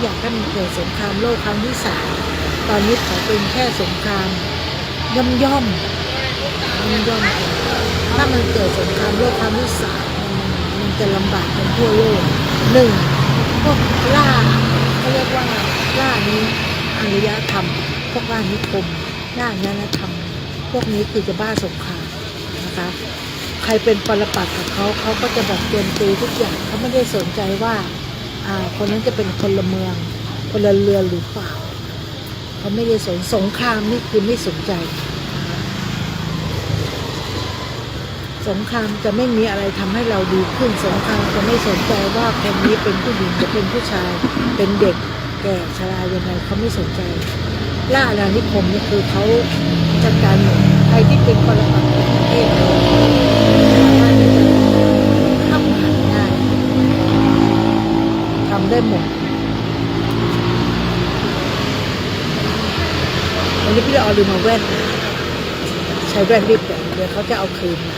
อยากให้มันเกิดสงครามโลกครั้งที่3ตอนนี้ขอเป็นแค่สงครามย่อมย่อมถ้ามันเกิดสงครามโลกครั้งที่3มันจะลำบากกันทั่วโลกพวกล่าเขาเรียกว่าล่านี้อารยธรรมพวกล่านิคมล่าอารยธรรมพวกนี้คือจะบ้าสงครามนะคะใครเป็นปรปักษ์กับเขาก็จะแบบโจมตีทุกอย่างเขาไม่ได้สนใจว่าคนนั้นจะเป็นพลเมืองพลเรือนหรือเปล่าเขาไม่ได้สงครามนี่คือไม่สนใจสงครามจะไม่มีอะไรทำให้เราดีขึ้นสงครามจะไม่สนใจว่าคนนี้เป็นผู้หญิงจะเป็นผู้ชายเป็นเด็กแก่ชรายังไงเขาไม่สนใจล่าอาณานิคมนี่คือเขาจัดการหมดใครที่เป็นปรปักษ์ประเทศทำผ่านง่ายทำได้หมดวันนี้พี่เราเอาลืมมาแว่นใช้แว่นรีบแบบเดี๋ยวเขาจะเอาคืนมา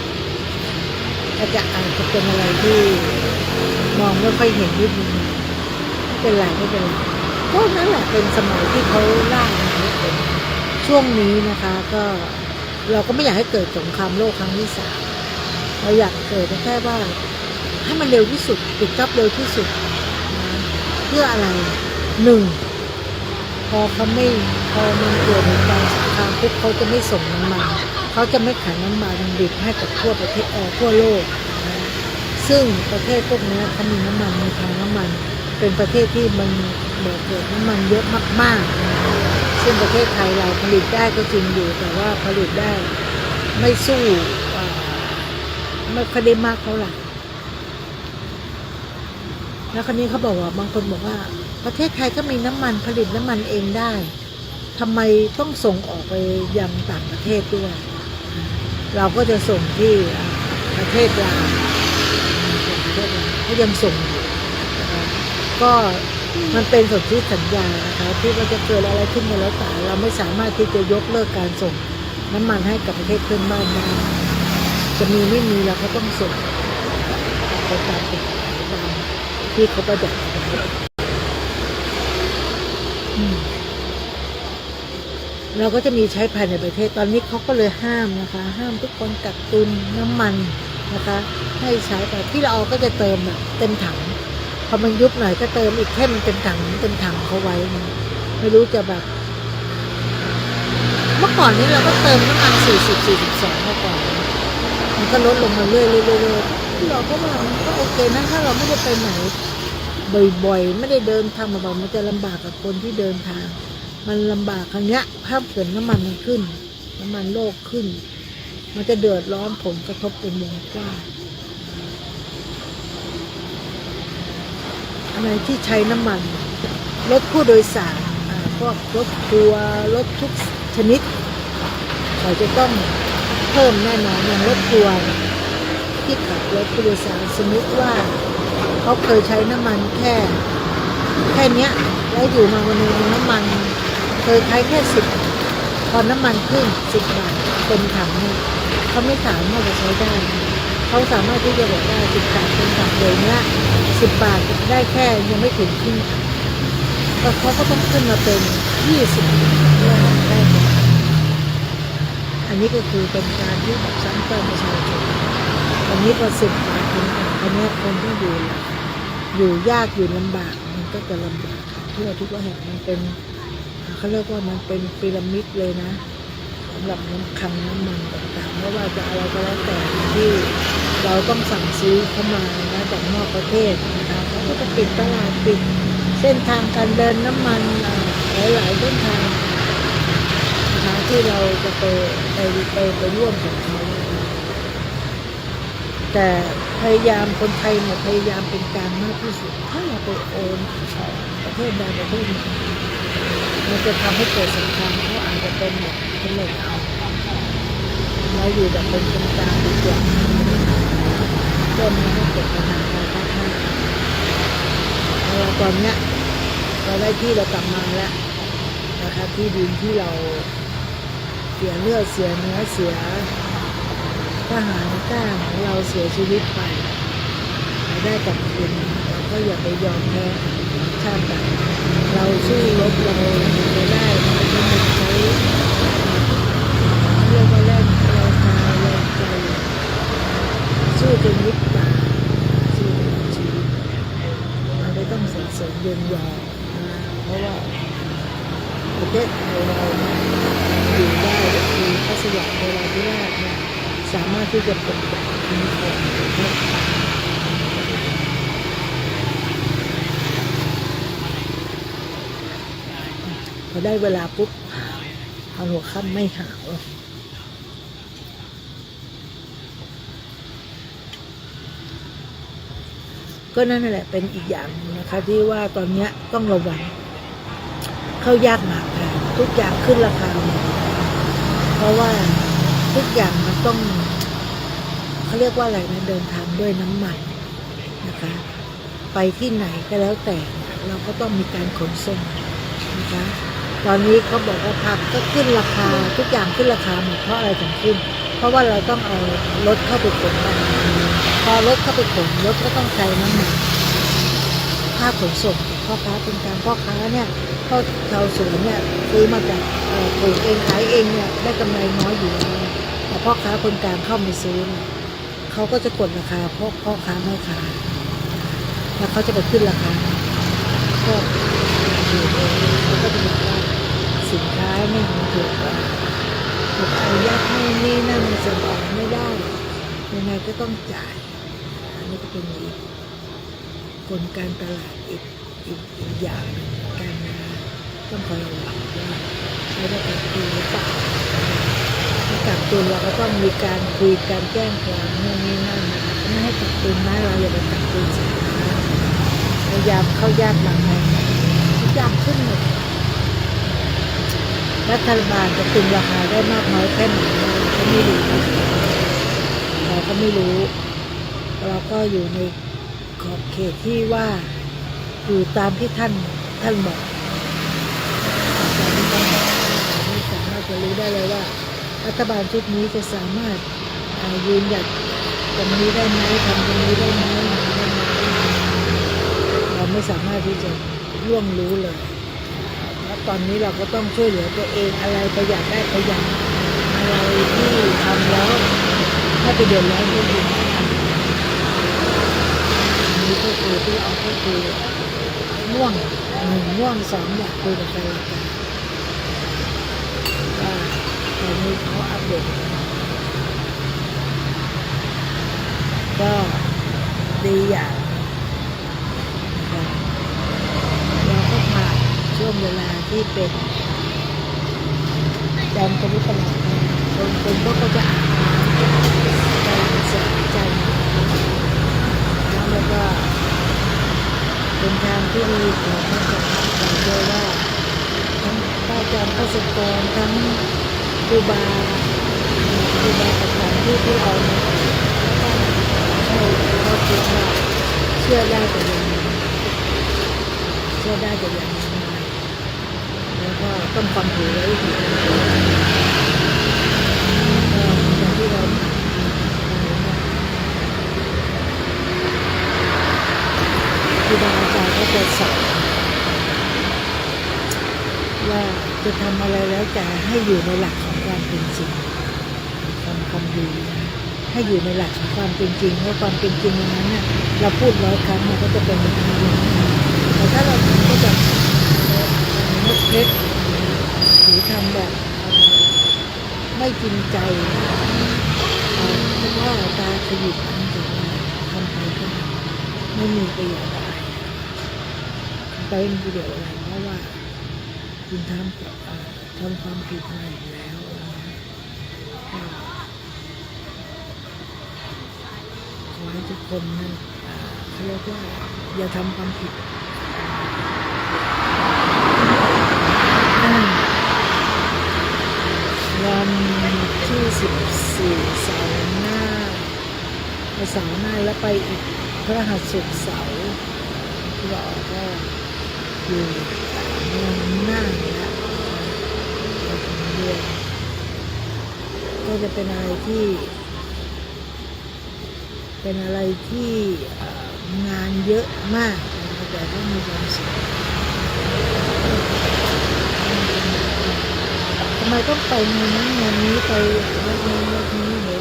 ถ้าจะจะเป็นอะไรที่มองไม่ค่อยเห็นนิดนึงไม่เป็นไรก็นั่นแหละเป็นสมัยที่เขาล่าช่วงนี้นะคะก็เราก็ไม่อยากให้เกิดสงครามโลกครั้งที่3เราอยากเกิดแค่ว่าให้มันเร็วที่สุดปิดจ็อบเร็วที่สุดนะเพื่ออะไรพอมันเกิดในการสงครามปุ๊บเขาจะไม่ส่งน้ำมันเขาจะไม่ขายน้ำมันดิบให้กับทั่วประเทศทั่วโลกนะซึ่งประเทศพวกนี้เขามีน้ำมันมีทางน้ำมันเป็นประเทศที่มันเกิดน้ำมันเยอะมากๆซึ่งประเทศไทยเราผลิตได้ก็จริงอยู่แต่ว่าผลิตได้ไม่สู้ไม่ค่อยได้มากเท่าไหร่แล้วคราวนี้เขาบอกว่าบางคนบอกว่าประเทศไทยก็มีน้ำมันผลิตน้ำมันเองได้ทำไมต้องส่งออกไปยังต่างประเทศด้วยเราก็จะส่งที่ประเทศลาวก็ยังส่งก็มันเป็นสนธิสัญญานะคะที่ว่าจะเกิดอะไรขึ้นมาแล้วแต่เราไม่สามารถที่จะยกเลิกการส่งน้ำมันให้กับประเทศเพื่อนบ้านได้จะมีไม่มีเราก็ต้องส่งไปตามกฎหมายตามที่เขาประดับไว้เราก็จะมีใช้ภายในประเทศตอนนี้เขาก็เลยห้ามนะคะห้ามทุกคนกักตุนน้ำมันนะคะให้ใช้แต่ที่เราก็จะเติมแบบเต็มถังพอมันยุบหน่อยก็เติมอีกแค่มันเต็มถังเขาไว้นะไม่รู้จะแบบเมื่อก่อนนี้เราก็เติมน้ำมัน42เมื่อก่อนมันก็ลดลงมาเรื่อยเราก็ว่ามันก็โอเคนะถ้าเราไม่ได้ไปไหนบ่อยๆไม่ได้เดินทางบ่อยมันจะลำบากกับคนที่เดินทางมันลำบากครั้งเนี้ยภาพเกิดน้ำมันมันขึ้นน้ำมันโลกขึ้นมันจะเดือดร้อนผลกระทบเป็นวงกว้างอะไรที่ใช้น้ำมันรถผู้โดยสารพวกรถทัวร์รถทุกชนิดเขาจะต้องเพิ่มแน่นอนอย่างรถทัวร์ที่ขับรถผู้โดยสารสมมติว่าเขาเคยใช้น้ำมันแค่เนี้ยแล้วอยู่มาวันนึงน้ำมันเคยใช้แค่10พอน้ำมันขึ้น10 บาทเต็มถังเนี่ยเขาไม่สามารถจะใช้ได้เขาสามารถที่จะบอกได้10 บาทเต็มถังเลยเนี่ย10 บาทได้แค่ยังไม่ถึงครึ่งแต่เขาก็ต้องขึ้นมาเป็น20 บาทเพื่อได้อันนี้ก็คือเป็นการที่แบบซ้ำเติมประชาชนอันนี้พอ10 บาทถึงอันนี้คนที่อยู่ยากอยู่ลำบากมันก็จะลำบากทั่วทุกแห่งมันเป็นเขาเรียกว่ามันเป็นพีระมิดเลยนะสำหรับน้ำมันต่างๆไม่ว่าจะอะไรก็แล้วแต่ที่เราต้องสั่งซื้อเข้ามานะจากนอกประเทศนะคะเขาก็จะปิดตลาดปิดเส้นทางการเดินน้ำมันหลายๆเส้นทางนะคะที่เราจะไปร่วมกับเขาแต่พยายามคนไทยเนี่ยพยายามเป็นกลางมากที่สุดถ้าเราไปโอนประเทศใดประเทศหนึ่งมันจะทำให้เกิดสงครามเขาอาจจะเป็นแบบเป็นเลยเอาเราอยู่แบบเป็นกลางดีกว่าเพื่อไม่ให้เกิดปัญหาการพัฒนาตอนเนี้ยเราได้ที่เรากลับมาแล้วนะคะที่ดินที่เราเสียเลือดเสียเนื้อเสียทหารกล้าของเราเสียชีวิตไปได้กลับคืนเราก็อย่าไปยอมแพ้ชาติใด เย็นยอเพราะว่าประเทศไทยเราอยู่ได้ก็คือพระสยามโบราณธิราชเนี่ยสามารถที่จะปกป้องคุ้มครองประเทศไทยพอได้เวลาปุ๊บหาวตอนหัวค่ำไม่หาวก็นั่นแหละเป็นอีกอย่างนะคะที่ว่าตอนนี้ต้องระวังเข้ายากหมากแพงทุกอย่างขึ้นราคาเพราะว่าทุกอย่างมันต้องเขาเรียกว่าอะไรนะเดินทางด้วยน้ำมันนะคะไปที่ไหนก็แล้วแต่เราก็ต้องมีการขนส่งนะคะตอนนี้เขาบอกว่าผักก็ขึ้นราคาทุกอย่างขึ้นราคาหมดเพราะอะไรถึงขึ้นเพราะว่าเราต้องเอารถเข้าไปขนกันพอรถเข้าไปขนรถก็ต้องใช้น้ำมันค่าขนส่งพ่อค้าเป็นการพ่อค้าเนี่ยพ่อชาวสวนเนี่ยซื้อมาจากปลูกเองขายเองเนี่ยได้กำไรน้อยอยู่แล้วแต่พ่อค้าคนกลางเข้ามาซื้อเนี่ยเขาก็จะกดราคาพ่อค้าไม่ขายแล้วเขาจะไปขึ้นราคาก็อยู่เองเขาก็จะบอกว่าสินค้าเนี่ยมันถูกอายัดให้นี่นั่นมันส่งออกไม่ได้ยังไงก็ต้องจ่ายอันนี้ก็เป็นอีกกลการตลาดอีกอย่างการต้องคอยระวังว่าไม่ได้กักตุนหรือเปล่าถ้ากักตุนเราก็ต้องมีการคุยการแจ้งความโน่นนี่นั่นไม่ให้กักตุนนะเราอย่าไปกักตุนสินค้าพยายามเข้ายากหลังแรงทุกอย่างขึ้นหมดรัฐบาลจะตึงราคาได้มากน้อยแค่ไหนเราก็ไม่รู้เราก็อยู่ในขอบเขตที่ว่าอยู่ตามที่ท่านบอกไม่สามารถจะรู้ได้เลยว่ารัฐบาลชุดนี้จะสามารถยืนหยัดตรงนี้ได้ไหมทำตรงนี้ได้ไหมเราไม่สามารถที่จะล่วงรู้เลยแล้วตอนนี้เราก็ต้องช่วยเหลือตัวเองอะไรประหยัดได้ประหยัดอะไรที่ทำแล้วถ้าไปเดือดร้อนคนอื่นนี่ก็คือที่เอาก็คือง่วงสองอยากคุยกับใครกันตอนนี้เขาอัปเดตก็ดีอย่างเราก็ผ่านช่วงเวลาที่เป็นจันทร์พุธพฤหัสคนก็จะอ่านการเสริมใจแล้วก็เป็นทางที่ดีของพระสงฆ์โดยว่าทั้งพระอาจารย์พระสงฆ์ทั้งครูบาต่างๆที่เราเขาคิดว่าเชื่อได้แต่ยังไงแล้วก็ต้องฟังหูไว้ดีอย่างที่เราครูบาอาจารย์ก็จะสอนว่าจะทำอะไรแล้วจะให้อยู่ในหลักของความเป็นจริงคำดีให้อยู่ในหลักของความเป็นจริงเพราะความเป็นจริงนั้นเนี่ยเราพูด100 ครั้งมันก็จะเป็นแบบนั้นแต่ถ้าเราก็จะนึกเล็กหรือทำแบบไม่จริงใจเพราะว่าตาขยิบอันถึงทำไปก็ไม่มีประโยชน์อะไรไปไม่มีประโยชน์อะไรเพราะว่าคุณทำความผิดมาอยู่แล้วขอให้ทุกคนนั้นเขาเรียกว่าอย่าทำความผิดวันที่14เสาร์หน้าแล้วไปอีกพฤหัสศุกร์เสาร์ที่เราก็อยู่เมืองน่านและเดือนก็จะเป็นอะไรที่งานเยอะมากแต่ก็มีความสุขทำไมต้องไปงานนี้ไปวัดนี้เลย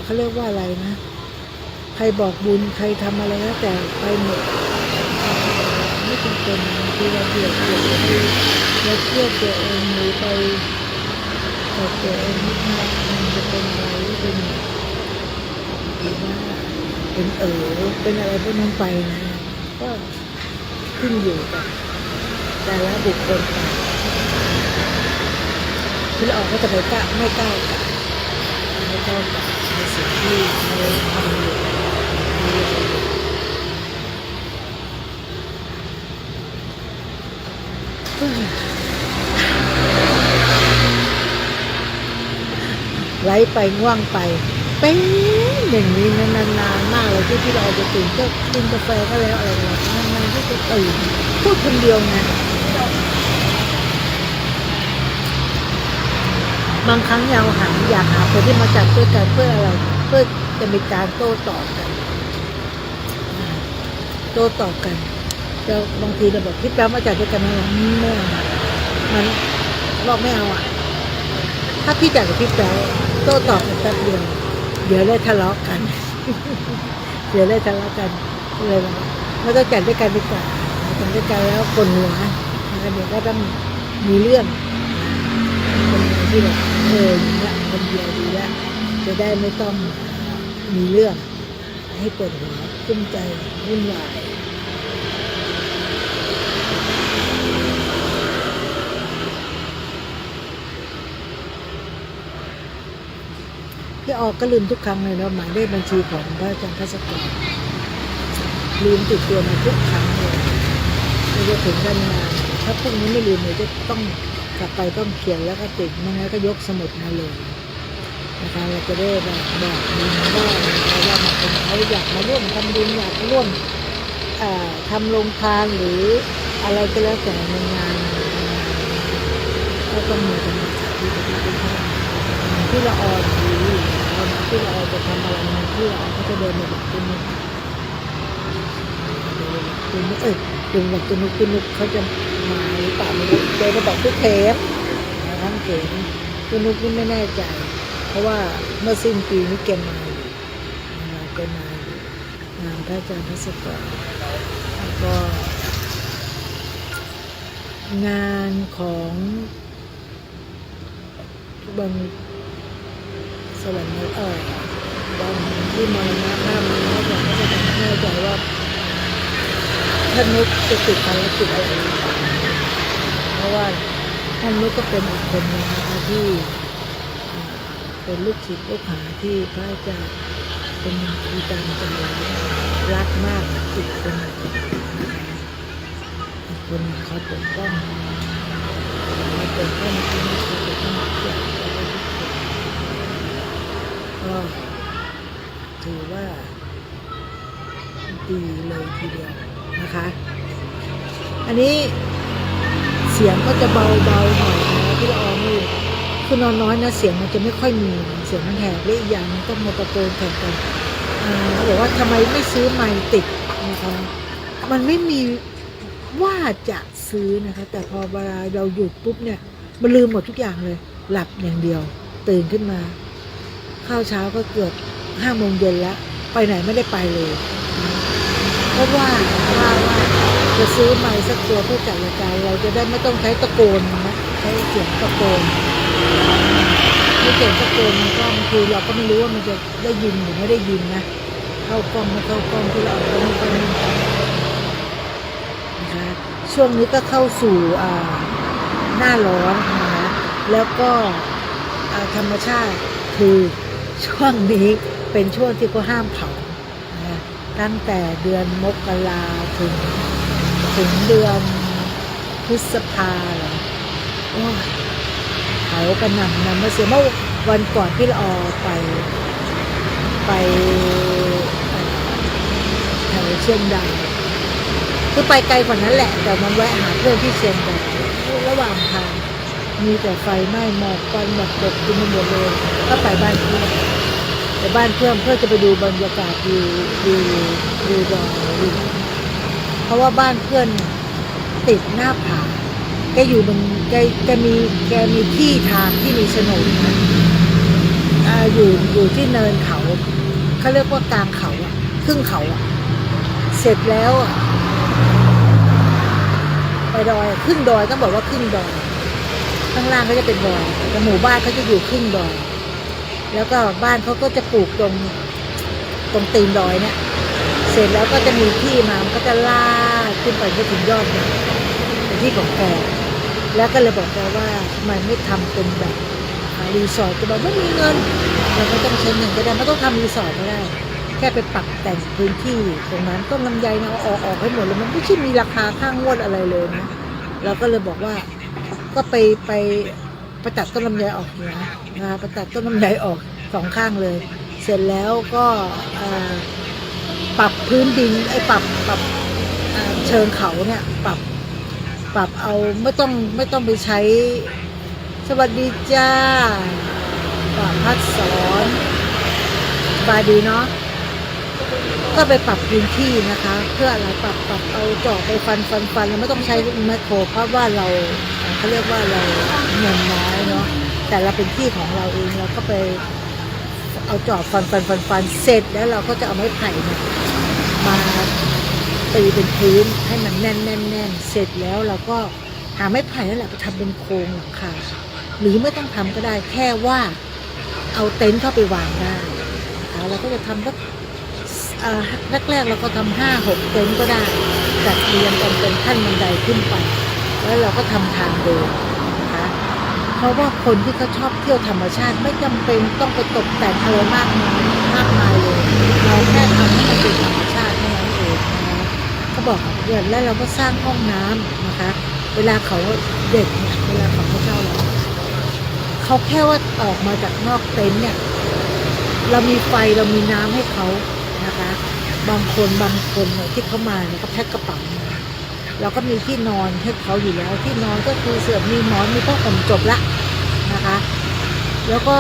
เขาเรียกว่าอะไรนะ ใครบอกบุญใครทำอะไรแล้วแต่ไปหมดไม่จำเป็นที่เราเบียดเบียนเราเชื่อตัวเองหรือไปกับตัวเองนิดหน่อยมันจะเป็นอะไรเป็นหรือว่าเป็นเป็นอะไรพวกนั้นไปนะก็ขึ้นอยู่กับแต่ละบุคคลไปที่เราออกก็จะไม่กล้ากับในสิ่งที่เราทำอยู่ไล่ไปง่วงไปเป็นอย่างนี้นานๆมากเลยที่เราจะตื่นก็กินกาแฟก็แล้วอะไรแบบนานๆที่จะตื่นพูดคนเดียวไงบางครั้งอยากหาคนที่มาจัดด้วยกันเพื่ออะไรเพื่อจะมีการโต้ตอบกันแล้วบางทีเราบอกพี่แป๊วมาจัดด้วยกันนะไม่เอามันบอกไม่เอาถ้าพี่จัดกับพี่แป๊วโต้ตอบกันแป๊บเดียวเดี๋ยวได้ทะเลาะกันเลยไม่ต้องจัดด้วยกันดีกว่าจัดด้วยกันแล้วคนหัวเดี๋ยวก็ต้องมีเรื่องคนที่แบบเนี่ยคนเดียวดีแล้วจะได้ไม่ต้องมีเรื่องให้ปวดหัวกุ้มใจวุ่นวายพี่ออกก็ลืมทุกครั้งเลยนะหมายเลขบัญชีของพระอาจารย์พัสกรลืมติดตัวมาทุกครั้งเลยไม่ว่าถึงกันงานถ้าพรุ่งนี้ไม่ลืมเลยจะต้องกลับไปต้องเขียนแล้วก็ติดไม่งั้นก็ยกสมุดมาเลยนะคะเราจะได้บอกบุญได้ว่ามันเป็นเขาอยากมาร่วมทำบุญอยากร่วมทำโรงทานหรืออะไรก็แล้วแต่ในงานก็ต้องมีกำลังใจที่จะได้ที่ละออนดีที่เราจะทำอะไรที่เราก็จะเดินมาแบบคุณนุ๊กเขาจะมาหรือเปล่าไม่รู้เดินมาบอกทุกเทปทั้งเก๋คุณนุ๊กนี่ไม่แน่ใจเพราะว่าเมื่อสิ้นปีนี้แกมาอยู่งานพระอาจารย์พัสกรแล้วก็งานของบางสวรรค์วันที่มรณภาพมาแล้วผมก็จะไม่แน่ใจว่าท่านนุ๊กจะติดภารกิจอะไรเพราะว่าท่านนุ๊กก็เป็นอีกคนนึงนะคะที่เป็นลูกศิษย์ลูกหาที่พระอาจารย์เป็นครูอาจารย์จำเลยรักมากอีกคนนึงเขาปกป้องที่นี่คือปกป้องเกี่ยวก็ถือว่าดีเลยทีเดียวนะคะอันนี้เสียงก็จะเบาหน่อยนะที่เราเอานี่คือนอนน้อยนะเสียงมันจะไม่ค่อยมีเสียงมันแหบและอีกอย่างต้องมาตะโกนแข่งกันเขาบอกว่าทำไมไม่ซื้อไมค์ติดนะคะมันไม่มีว่าจะซื้อนะคะแต่พอเวลาเราหยุดปุ๊บเนี่ยมันลืมหมดทุกอย่างเลยหลับอย่างเดียวตื่นขึ้นมาข้าวเช้าก็เกือบ5 โมงเย็นแล้วไปไหนไม่ได้ไปเลยเพราะว่าจะซื้อไมค์สักตัวเพื่อจัดรายการเราจะได้ไม่ต้องใช้ตะโกนนะใช้เสียงตะโกนไม่เสียงตะโกนมันก็คือเราก็ไม่รู้ว่ามันจะได้ยินหรือไม่ได้ยินนะเข้ากล้องไม่เข้ากล้องที่เราก็ไม่ค่อยนะคะช่วงนี้ก็เข้าสู่หน้าร้อนนะคะแล้วก็ธรรมชาติคือช่วงนี้เป็นช่วงที่เขาห้ามเผานะตั้งแต่เดือนมกราถึงเดือนพฤษภาเลยเผากันหนักนะเมื่อวันก่อนที่เราไปแถวเชียงดาวคือไปไกลกว่านั้นแหละแต่มันแวะหาเพื่อนที่เชียงดาวระหว่างทางมีแต่ไฟไหม้หมอกควันแบบตกขึ้นมาหมดเลยก็ไปบ้านเพื่อนแต่บ้านเพื่อนจะไปดูบรรยากาศดูดอยเพราะว่าบ้านเพื่อนติดหน้าผาแกอยู่บนแกมีที่ทางที่มีโฉนดอยู่ที่เนินเขาเขาเรียกว่ากลางเขา ครึ่งเขาอะเสร็จแล้วอะไปดอยครึ่งดอยต้องบอกว่าครึ่งดอยข้างล่างก็จะเป็นดอยแต่หมู่บ้านเขาจะอยู่ครึ่งดอยแล้วก็บ้านเขาก็จะปลูกตรงตีนดอยเนี่ยเสร็จแล้วก็จะมีที่มามันก็จะลากขึ้นไปจนถึงยอดเนี่ยเป็นที่ของแกแล้วก็เลยบอกแกว่าทำไมไม่ทำเป็นแบบรีสอร์ทก็บอกไม่มีเงินเราไม่ต้องใช้เงินก็ได้ไม่ต้องทำรีสอร์ทก็ได้แค่ไปปรับแต่งพื้นที่ตรงนั้นก็ลำไยนะเอาออกให้หมดเลยมันไม่ใช่มีราคาข้างงวดอะไรเลยนะเราก็เลยบอกว่าก็ไปตัดต้นลำไยออกนะคะไปตัดต้นลำไยออกสองข้างเลยเสร็จแล้วก็ปรับพื้นดินปรับเชิงเขาเนี่ยปรับเอาไม่ต้องไปใช้สวัสดีจ้าป่าพัดสอนบายดีเนาะก็ไปปรับพื้นที่นะคะเพื่ออะไรปรับเอาจอบไปฟันเราไม่ต้องใช้แมคโครเพราะว่าเราเขาเรียกว่าเราเงินน้อยเนาะแต่เราเป็นที่ของเราเองเราก็ไปเอาจอบฟันเสร็จแล้วเราก็จะเอาไม้ไผ่เนี่ยมาตีเป็นพื้นให้มันแน่นเสร็จแล้วเราก็หาไม้ไผ่นั่นแหละไปทำเป็นโครงหลังคาหรือไม่ต้องทำก็ได้แค่ว่าเอาเต็นท์เข้าไปวางได้นะคะเราก็จะทำแรกเราก็ทำ5-6เต็นท์ก็ได้จัดเรียงกันเป็นขั้นบันไดขึ้นไปแล้วเราก็ทำทางเดินนะคะเพราะว่าคนที่เขาชอบเที่ยวธรรมชาติไม่จำเป็นต้องไปตกแต่งอะไรมากมายเลยเราแค่ทำให้มันเป็นธรรมชาติเท่านั้นเองนะคะเขาบอกเดือนแล้วเราก็สร้างห้องน้ำนะคะเวลาเขาเด็กเนี่ยเวลาเขาเช่าเขาแค่ว่าออกมาจากนอกเต็นท์เนี่ยเรามีไฟเรามีน้ำให้เขานะคะบางคนเนี่ยที่เขามาเนี่ยก็แพ็คกระเป๋ามาเราก็มีที่นอนให้เขาอยู่แล้วที่นอนก็คือเสื่อมีหมอนมีผ้าห่มจบละนะคะแล้วก็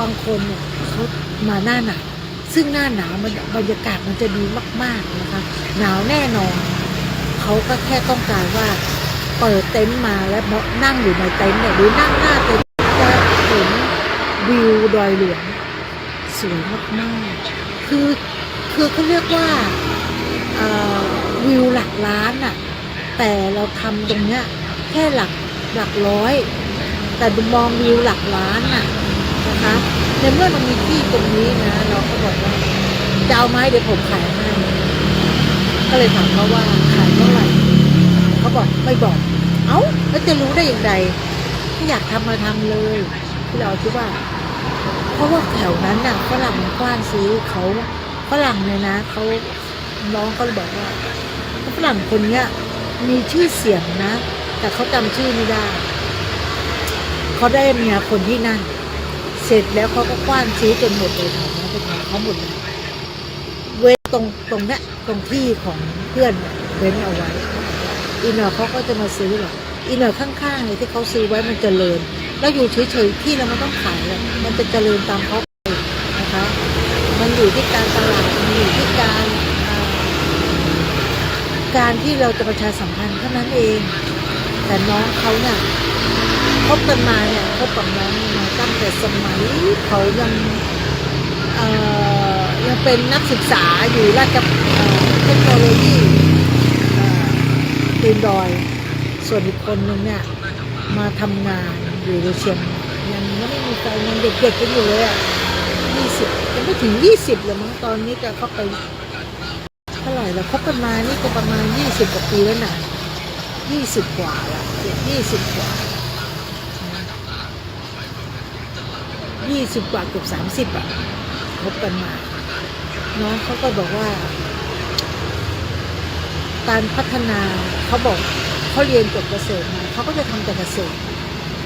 บางคนเนี่ยเขามาหน้าหนาวซึ่งหน้าหนาวมันบรรยากาศมันจะดีมากๆนะคะหนาวแน่นอนเขาก็แค่ต้องการว่าเปิดเต็นท์มาแล้วนั่งอยู่ในเต็นท์เนี่ยหรือนั่งหน้าเต็นท์จะเห็นวิวดอยหลวงสวยมากๆคือเขาเรียกว่าวิวหลักล้านอ่ะแต่เราทำตรงเนี้ยแค่หลักร้อยแต่มองวิวหลักล้านอ่ะนะคะในเมื่อมันมีที่ตรงนี้นะเราก็บอกว่าจะเอาไหมเดี๋ยวผมขายให้ก็เลยถามเขาว่าขายเท่าไหร่เขาบอกไม่บอกเอ้าแล้วจะรู้ได้อย่างไรที่อยากทำมาทำเลยที่เราคิดว่าเพราะว่าแถวนั้นน่ะฝรั่งกว้านซื้อเขาฝรั่งเลยนะเขาน้องก็เลยบอกว่าฝรั่งคนเนี้ยมีชื่อเสียงนะแต่เขาจำชื่อไม่ได้เขาได้เมียคนที่นั่นเสร็จแล้วเขาก็กว้านซื้อจนหมดเลยแถวนั้นเป็นของเขาหมดเลยเว้นตรงเนี้ยตรงที่ของเพื่อนเว้นเอาไว้อีนอเขาก็จะมาซื้อหรอกอีนอข้างๆเลยที่เขาซื้อไว้มันเจริญแล้วอยู่เฉยๆที่เราไม่ต้องขายเลยมันจะเจริญตามเขาไปนะคะมันอยู่ที่การตลาดมันอยู่ที่การที่เราจะประชาสัมพันธ์เท่านั้นเองแต่น้องเขาเนี่ยคบกันมาเนี่ยคบกับน้องมาตั้งแต่สมัยเขายังเป็นนักศึกษาอยู่ราชเทคโนโลยีตีนดอยส่วนอีกคนนึงเนี่ยมาทำงานอยู่ในเชียงยังไม่มีแฟนยังเด็กๆกันอยู่เลยอ่ะ20ยังไม่ถึง20เลยมั้งตอนนี้จะเข้าไปเท่าไหร่แล้วคบกันมานี่ก็ประมาณ20 กว่าปีแล้วนะ20 กว่าละ20 กว่า20 กว่าเกือบ30อ่ะคบกันมาน้องเขาก็บอกว่าการพัฒนาเขาบอกเขาเรียนจบเกษตรมาเขาก็จะทำแต่เกษตร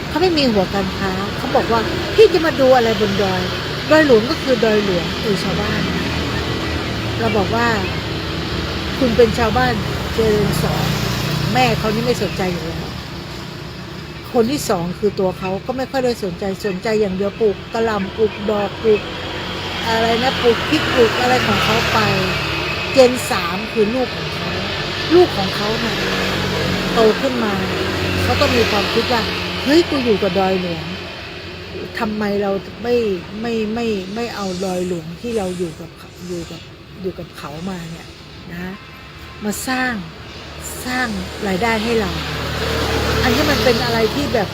เขาไม่มีหัวการค้าเขาบอกว่าพี่จะมาดูอะไรบนดอยหลวงก็คือดอยหลวงชาวบ้านเราบอกว่าคุณเป็นชาวบ้านเจริญสอนแม่เขานี่ไม่สนใจอยู่แล้วคนที่สองคือตัวเขาก็ไม่ค่อยได้สนใจอย่างเดียวปลูกกะหล่ำปลูกดอกปลูกอะไรนะปลูกพริกปลูกอะไรของเขาไปเจน3คือลูกของเขาเนี่ยโตขึ้นมาเขาต้องมีความคิดว่าเฮ้ยกูอยู่กับดอยหลวงทำไมเราไม่เอาดอยหลวงที่เราอยู่กับ อยู่กับเขามาเนี่ยนะมาสร้างรายได้ให้เราอันนี้มันเป็นอะไรที่แบบ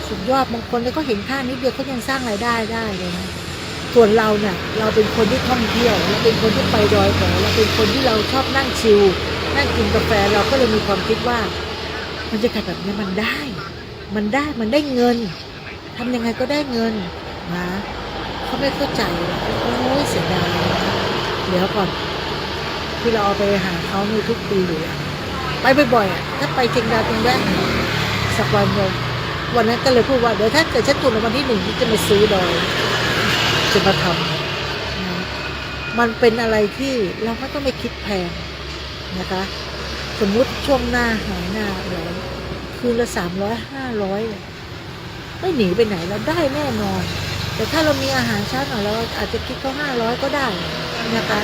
สุดยอดบางคนเนี่ยก็เห็นค่านิดเดียวเขายังสร้างรายได้ได้เลยนะส่วนเราเนี่ยเราเป็นคนที่ท่องเที่ยวเราเป็นคนที่ไปดอยแถวเราเป็นคนที่เราชอบนั่งชิลนั่งกินกาแฟเราก็เลยมีความคิดว่าบรรยากาศแบบนี้มันได้เงินทำยังไงก็ได้เงินนะเขาไม่เข้าใจโอ้ยเสียดายเดี๋ยวก่อนที่เราเอาไปหาเขาในทุกปีอยู่ไปบ่อยๆถ้าไปเชียงดาวเชียงแรกสักวันเลยวันนั้นก็เลยพูดว่าเดี๋ยวถ้าเกิดฉันตุนในวันที่1จะมาซื้อดอยจะมาทำนะมันเป็นอะไรที่เราไม่ต้องไปคิดแพงนะคะสมมุติช่วงหน้าหายหน้าร้อนคืนละ300-500ไม่หนีไปไหนเราได้แน่นอนแต่ถ้าเรามีอาหารเช้าหน่อยเราอาจจะคิดเขา500ก็ได้นะคะ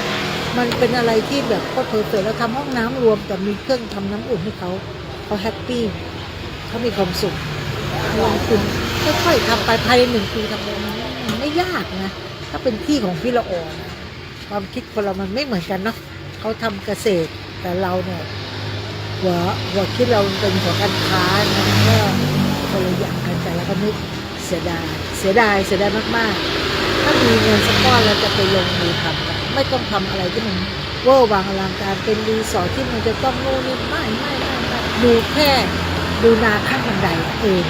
มันเป็นอะไรที่แบบโคตรเพอร์เฟกต์เราทำห้องน้ำรวมแต่มีเครื่องทำน้ำอุ่นให้เขาแฮปปี้เขามีความสุขลงทุนค่อยๆทำไปภายใน1 ปีทำเลยมันไม่ยากนะถ้าเป็นที่ของพี่ละอ่อนความคิดคนเรามันไม่เหมือนกันเนาะเขาทำเกษตรแต่เราเนี่ยหัวคิดเราเป็นหัวการค้านะก็คนละอย่างกันแต่เราก็นึกเสียดายมากๆถ้ามีเงินสักก้อนเราจะไปลงมือทำกันไม่ต้องทำอะไรที่มันเวอร์วังอลังการเป็นรีสอร์ทที่มันจะต้องโน่นนี่ไม่ดูแค่ดูนาขั้นบันได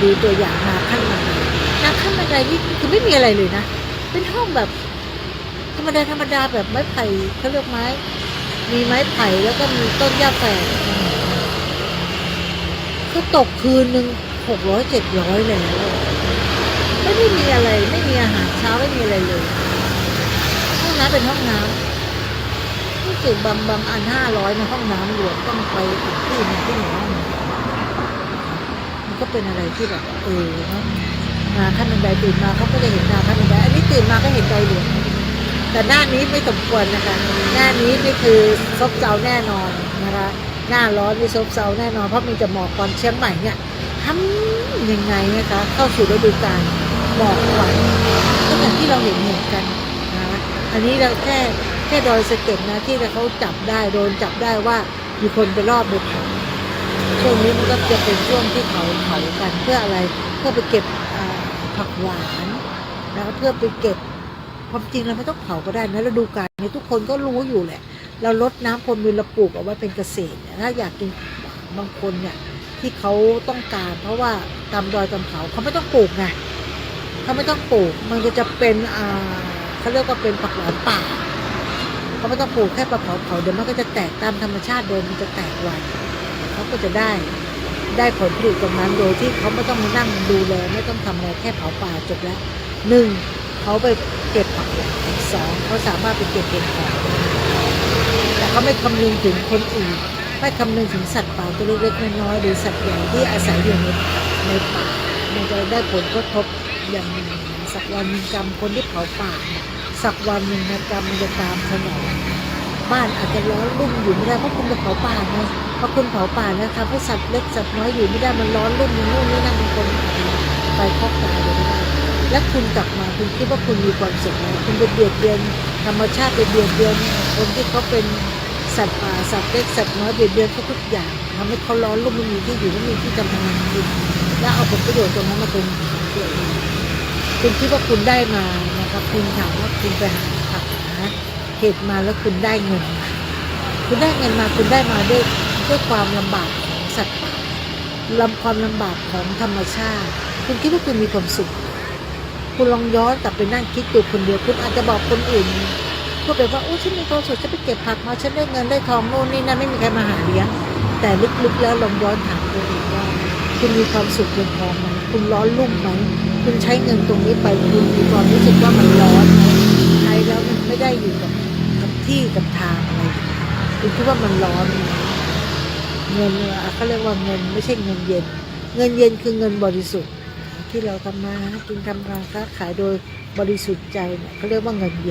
ดูตัวอย่างนาขั้นบันไดนี่คือไม่มีอะไรเลยนะเป็นห้องแบบธรรมดาแบบไม้ไผ่เขาเรียกไม้มีไม้ไผ่แล้วก็มีต้นหญ้าแฝกก็ตกคืนนึง600-700แล้วไม่ได้มีอะไรไม่มีอาหารเช้าไม่มีอะไรเลยห้องน้ำเป็นห้องน้ำรู้สึกบางอัน500ในห้องน้ำรวมต้องไปอีกที่นึงที่หนึ่งมันก็เป็นอะไรที่แบบเนาะนาขั้นบันไดตื่นมาเขาก็จะเห็นนาขั้นบันไดอันนี้ตื่นมาก็เห็นดอยหลวงแต่หน้านี้ไม่สมควรนะคะหน้านี้นี่คือซบเซาแน่นอนนะคะหน้าร้อนนี่ซบเซาแน่นอนเพราะมีแต่หมอกก่อนเชียงใหม่เนี่ยทำยังไงนะคะเข้าสู่ฤดูกาลหมอกควันก็อย่างที่เราเห็นกันนะอันนี้เราแค่ดอยสะเก็ดนะที่เขาจับได้โดนจับได้ว่ามีคนไปรอบไปเผาช่วงนี้มันก็จะเป็นช่วงที่เผากันเพื่ออะไรเพื่อไปเก็บผักหวานนะคะเพื่อไปเก็บความจริงเราไม่ต้องเผาก็ได้นะฤดูกาลนี้ทุกคนก็รู้อยู่แหละเราลดน้ำพรวนดินเราปลูกเอาไว้เป็นเกษตรถ้าอยากกินบางคนเนี่ยที่เขาต้องการเพราะว่าตามดอยตามเขาเขาไม่ต้องปลูกไงเขาไม่ต้องปลูกมันก็จะเป็นเขาเรียกว่าเป็นผักหวานป่าเขาไม่ต้องปลูกแค่เผาเดี๋ยวมันก็จะแตกตามธรรมชาติโดยมันจะแตกไวเขาก็จะได้ผลผลิตตรงนั้นโดยที่เขาไม่ต้องมานั่งดูแลไม่ต้องทำอะไรแค่เผาป่าจบแล้ว1เขาไปเก็บผักหวาน2เขาสามารถไปเก็บเห็ดหอมแต่เขาไม่คำนึงถึงคนอื่นไม่คำนึงถึงสัตว์ป่าตัวเล็กๆน้อยๆหรือสัตว์ใหญ่ที่อาศัยอยู่ในป่ามันจะได้ผลกระทบอย่างหนึ่งสักวันหนึ่งกรรมคนที่เผาป่าสักวันหนึ่งนะกรรมมันจะตามสนองบ้านอาจจะร้อนรุ่มอยู่ไม่ได้เพราะคุณไปเผาป่าไงเพราะคุณเผาป่านะทำให้สัตว์เล็กสัตว์น้อยอยู่ไม่ได้มันร้อนรุ่มนู่นนี่นั่นบางคนไปครอบตายเลยไม่ได้และคุณกลับมาคุณคิดว่าคุณมีความสุขแล้วคุณไปเบียดเบียนธรรมชาติไปเบียดเบียนคนที่เขาเป็นสัตว์ป่าสัตว์เล็กสัตว์น้อยเบียดเบียนทุกอย่างทำให้เขาร้อนรุ่มไม่มีที่อยู่ไม่มีที่ทำงานกินและเอาผลประโยชน์ตรงนั้นมาเป็นตัวเองคุณคิดว่าคุณได้มานะครับคุณถามว่าคุณไปหาผักหาเห็ดมาแล้วคุณได้เงินมาคุณได้เงินมาคุณได้มาด้วยความลำบากของสัตว์ป่าความลำบากของธรรมชาติคุณคิดว่าคุณมีความสุขคุณลองย้อนกลับไปนั่งคิดดูคนเดียวคุณอาจจะบอกคนอื่นพูดไปว่าโอ้ฉันมีความสุขฉันไปเก็บผักมาฉันได้เงินได้ทองโน่นนี่นั่นไม่มีใครมาหาเลี้ยงแต่ลึกๆแล้วลองย้อนถามตัวเองว่าคุณมีความสุขเพียงพอไหมคุณร้อนรุ่มไหมคุณใช้เงินตรงนี้ไปคุณมีความรู้สึกว่ามันร้อนไหมใช้แล้วมันไม่ได้อยู่กับที่กับทางอะไรคุณคิดว่ามันร้อนเงินเขาเรียกว่าเงินไม่ใช่เงินเย็นคือเงินบริสุทธิ์ที่เราทำมากินทำการค้าขายโดยบริสุทธิ์ใจเนี่ยเขาเรียกว่าเงินเ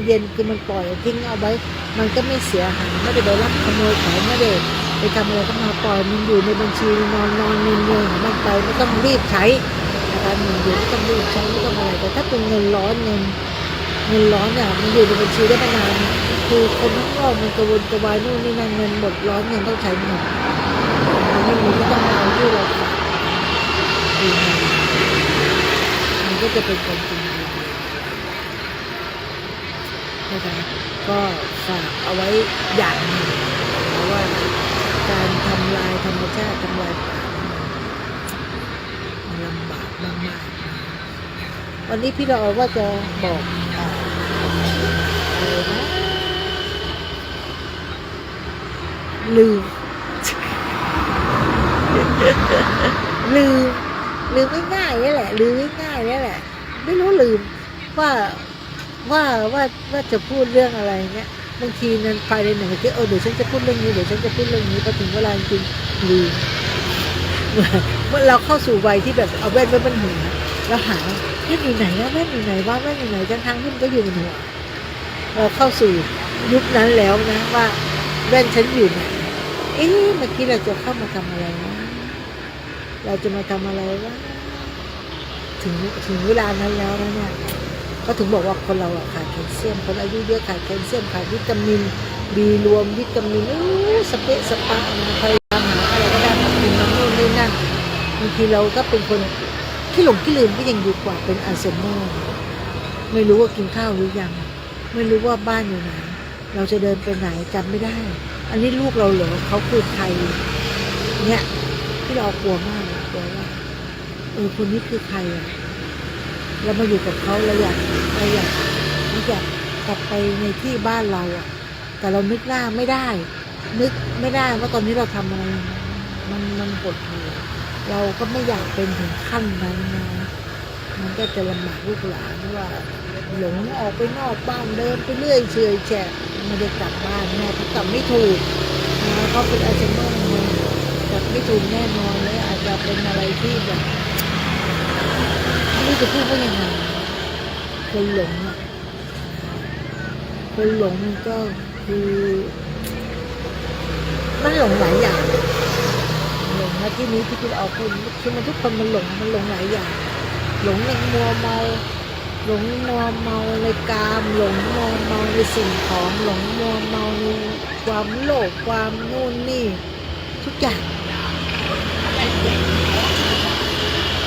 ย็นคือมันปล่อยทิ้งเอาไว้มันก็ไม่เสียหายไม่ได้ไปลักขโมยของไม่ได้ไปทำอะไรก็มาปล่อยมันอยู่ในบัญชีนอนเงียบๆมันไปไม่ต้องรีบใช้นะคะเงินเย็นไม่ต้องรีบใช้ไม่ต้องอะไรแต่ถ้าเป็นเงินร้อนเนี่ยมันอยู่ในบัญชีได้ไม่นาน คือคนข้างนอกมันกระวนกระวายนู่นนี่นั่นเงินหมดร้อนเงินต้องใช้เงินมันไม่มีก็ต้องเอาที่เราฝากคืนมามันก็จะเป็นคนจริงนะคะก็ฝากเอาไว้อย่างหนึ่งเพราะว่าการทำลายธรรมชาติทำลายป่ามันลำบากมากๆวันนี้พี่เราว่าจะบอกอะไรนะลืม ลืมง่ายๆนี่แหละลืมง่ายๆนี่แหละไม่รู้ลืมว่าว่าจะพูดเรื่องอะไรเงี้ยบางทีนั้นภายในหนึ่งนาทีเดี๋ยวฉันจะพูดเรื่องนี้เดี๋ยวฉันจะพูดเรื่องนี้พอถึงเวลาจริงลืมเมื่อเราเข้าสู่วัยที่แบบเอาแว่นไว้บนหัวแล้วหาแว่นอยู่ไหนนะแว่นอยู่ไหนว่าแว่นอยู่ไหนทั้งที่มันก็อยู่บนหัวเราเข้าสู่ยุคนั้นแล้วนะว่าแว่นฉันอยู่ไหนเมื่อกี้เราจะเข้ามาทำอะไรนะเราจะมาทำอะไรวะถึงเวลานั้นแล้วนะเนี่ยก็ถึงบอกว่าคนเราขาดแคลเซียมคนอายุเยอะขาดแคลเซียมขาดวิตามินบีรวมวิตามินสเปะสปะพยายามหาอะไรก็ได้มากินมาโน่นนี่นั่นบางทีเราก็เป็นคนที่หลงที่ลืมก็ยังดีกว่าเป็นอัลไซเมอร์ไม่รู้ว่ากินข้าวหรือยังไม่รู้ว่าบ้านอยู่ไหนเราจะเดินไปไหนจำไม่ได้อันนี้ลูกเราเหรอเขาคือใครเนี่ยที่เรากลัวมากกลัวว่าคนนี้คือใครเรามาอยู่กับเขาเราอยากกลับไปในที่บ้านเราแต่เรานึกหน้าไม่ได้นึกไม่ได้ว่าตอนนี้เราทำอะไรมันปวดหัวเราก็ไม่อยากเป็นถึงขั้นนั้นนะมันก็จะลำบากลูกหลานว่าหลงออกไปนอกบ้านเดินไปเรื่อยเฉยแฉะไม่ได้กลับบ้านแม่เขากลับไม่ถูกนะเขาเป็นอัลไซเมอร์กลับไม่ถูกแน่นอนเลยอาจจะเป็นอะไรที่แบบไม่รู้จะพูดว่ายังไงคนหลงคนหลงมันก็คือมันหลงหลายอย่างหลงนะที่นี้ที่คุณเอาคุณคือมันทุกคนมันหลงหลายอย่างหลงในมัวเมาหลงมัวเมาในกามหลงมัวเมาในสิ่งของหลงมัวเมาในความโลภความนู่นนี่ทุกอย่าง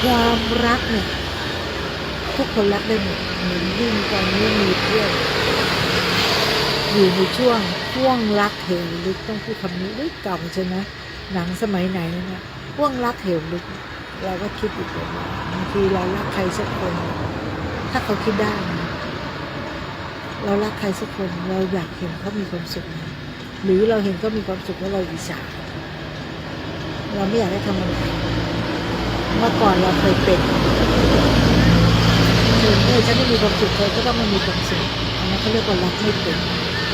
ความรักเนี่ยทุกคนรักได้หมดเหมือนยิ่งตอนนี้มีเพื่อนอยู่ในช่วงรักเหวลึกต้องพูดคำนี้ด้วยเก่าใช่ไหมหนังสมัยไหนนะช่วงรักเหวลึกเราก็คิดอีกว่าบางทีเรารักใครสักคนถ้าเขาคิดได้นะเรารักใครสักคนเราอยากเห็นเขามีความสุขหรือเราเห็นเขามีความสุขแล้วเราอิจฉาเราไม่อยากให้ทำอะไรเมื่อก่อนเราเคยเป็นฉันไม่มีความสุขเธอก็ต้องไม่มีความสุขอันนั้นเขาเรียกว่ารักไม่เป็น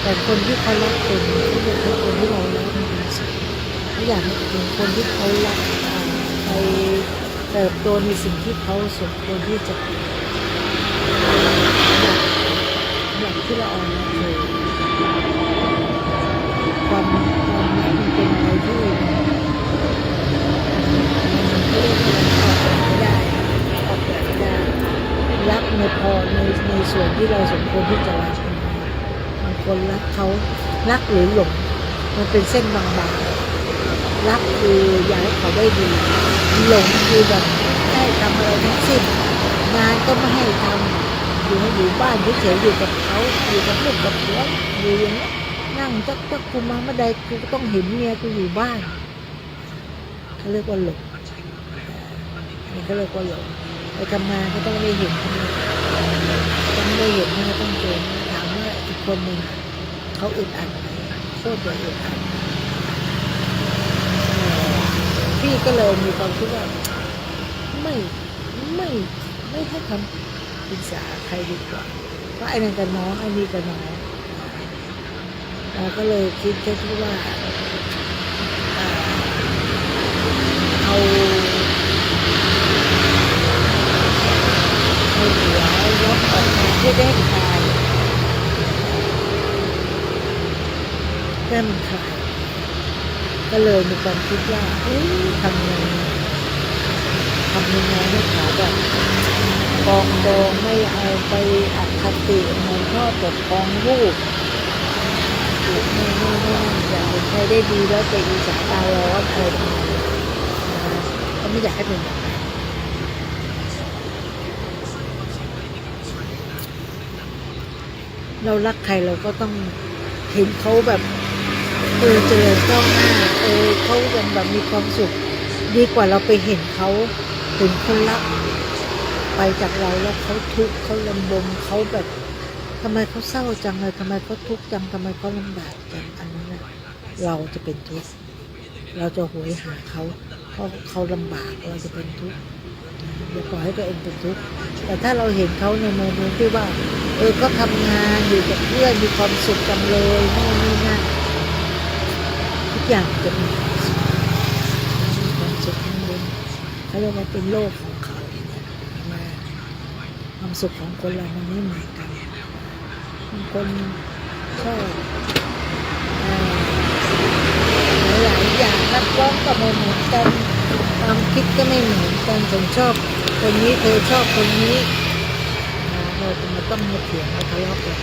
แต่คนที่เขารักเป็นเขาเรียกว่าคนที่เรารักมีความสุขไม่อยากให้เป็นคนที่เขารักไปเติบโตในสิ่งที่เขาสมควรที่จะเป็นอย่างที่เราเอามาเลยความรักมันเป็นอะไรที่เขาเรียกว่าออกแบบไม่ได้รักในพอในส่วนที่เราสมควรที่จะรักบางคนรักเขารักหรือหลงมันเป็นเส้นบางๆรักคืออยากให้เขาได้ดีหลงคือแบบให้ทำอะไรทั้งสิ้นงานก็ไม่ให้ทำอยู่บ้านเฉยๆอยู่กับเขาอยู่กับลูกกับผัวอยู่อย่างนี้นั่งจักกูมาเมื่อใดกูต้องเห็นเมียกูอยู่บ้านเขาเรียกว่าหลงนี่เขาเรียกว่าหลงไปทำงานก็ต้องได้เห็นต้องได้เห็นนะต้องเจอถามว่าอีกคนหนึ่งเขาอึดอัดไหมโคตรจะอึดอัดพี่ก็เลยมีความคิดว่าไม่ให้คำปรึกษาใครดีกว่าเพราะไอ้นั่นกับน้องไอ้นี่กับน้องเราก็เลยคิดแค่ที่ว่าเอาหัวยกออกมาให้ได้คลายแค่มันคลายก็เลยมีความคิดว่าทำยังไงให้ขาแบบปองดองไม่เอาไปอคติเหมือนพ่อปกครองลูก ดุไม่อยากเห็นใครได้ดีแล้วไปอีสายตาร้อนอะไรประมาณนี้นะคะก็ไม่อยากให้เป็นแบบนั้นเรารักใครเราก็ต้องเห็นเขาแบบเจริญก้าวหน้าเขายังแบบมีความสุขดีกว่าเราไปเห็นเขาเห็นคนรักไปจากเราแล้วเขาทุกข์เขาลำบมเขาแบบทำไมเขาเศร้าจังเลยทำไมเขาทุกข์จังทำไมเขาลำบากจังอันนั้นนะเราจะเป็นทุกข์เราจะโหยหาเขาเพราะเขาลำบากเราจะเป็นทุกข์อย่าปล่อยให้ตัวเองเป็นทุกข์แต่ถ้าเราเห็นเขาในโมเมนต์ที่ว่าก็ทำงานอยู่กับเพื่อนมีความสุขจังเลยนี่นั่นทุกอย่างจะมีความสุขทั้งบนเขาเรียกว่าเป็นโลกของเขามาความสุขของคนเรามันไม่เหมือนกันบางคนชอบหลายอย่างนักร้องก็ไม่เหมือนกันความคิดก็ไม่เหมือนกันฉันชอบคนนี้เธอชอบคนนี้เราจะมาต้องมาเถียงมาทะเลาะกัน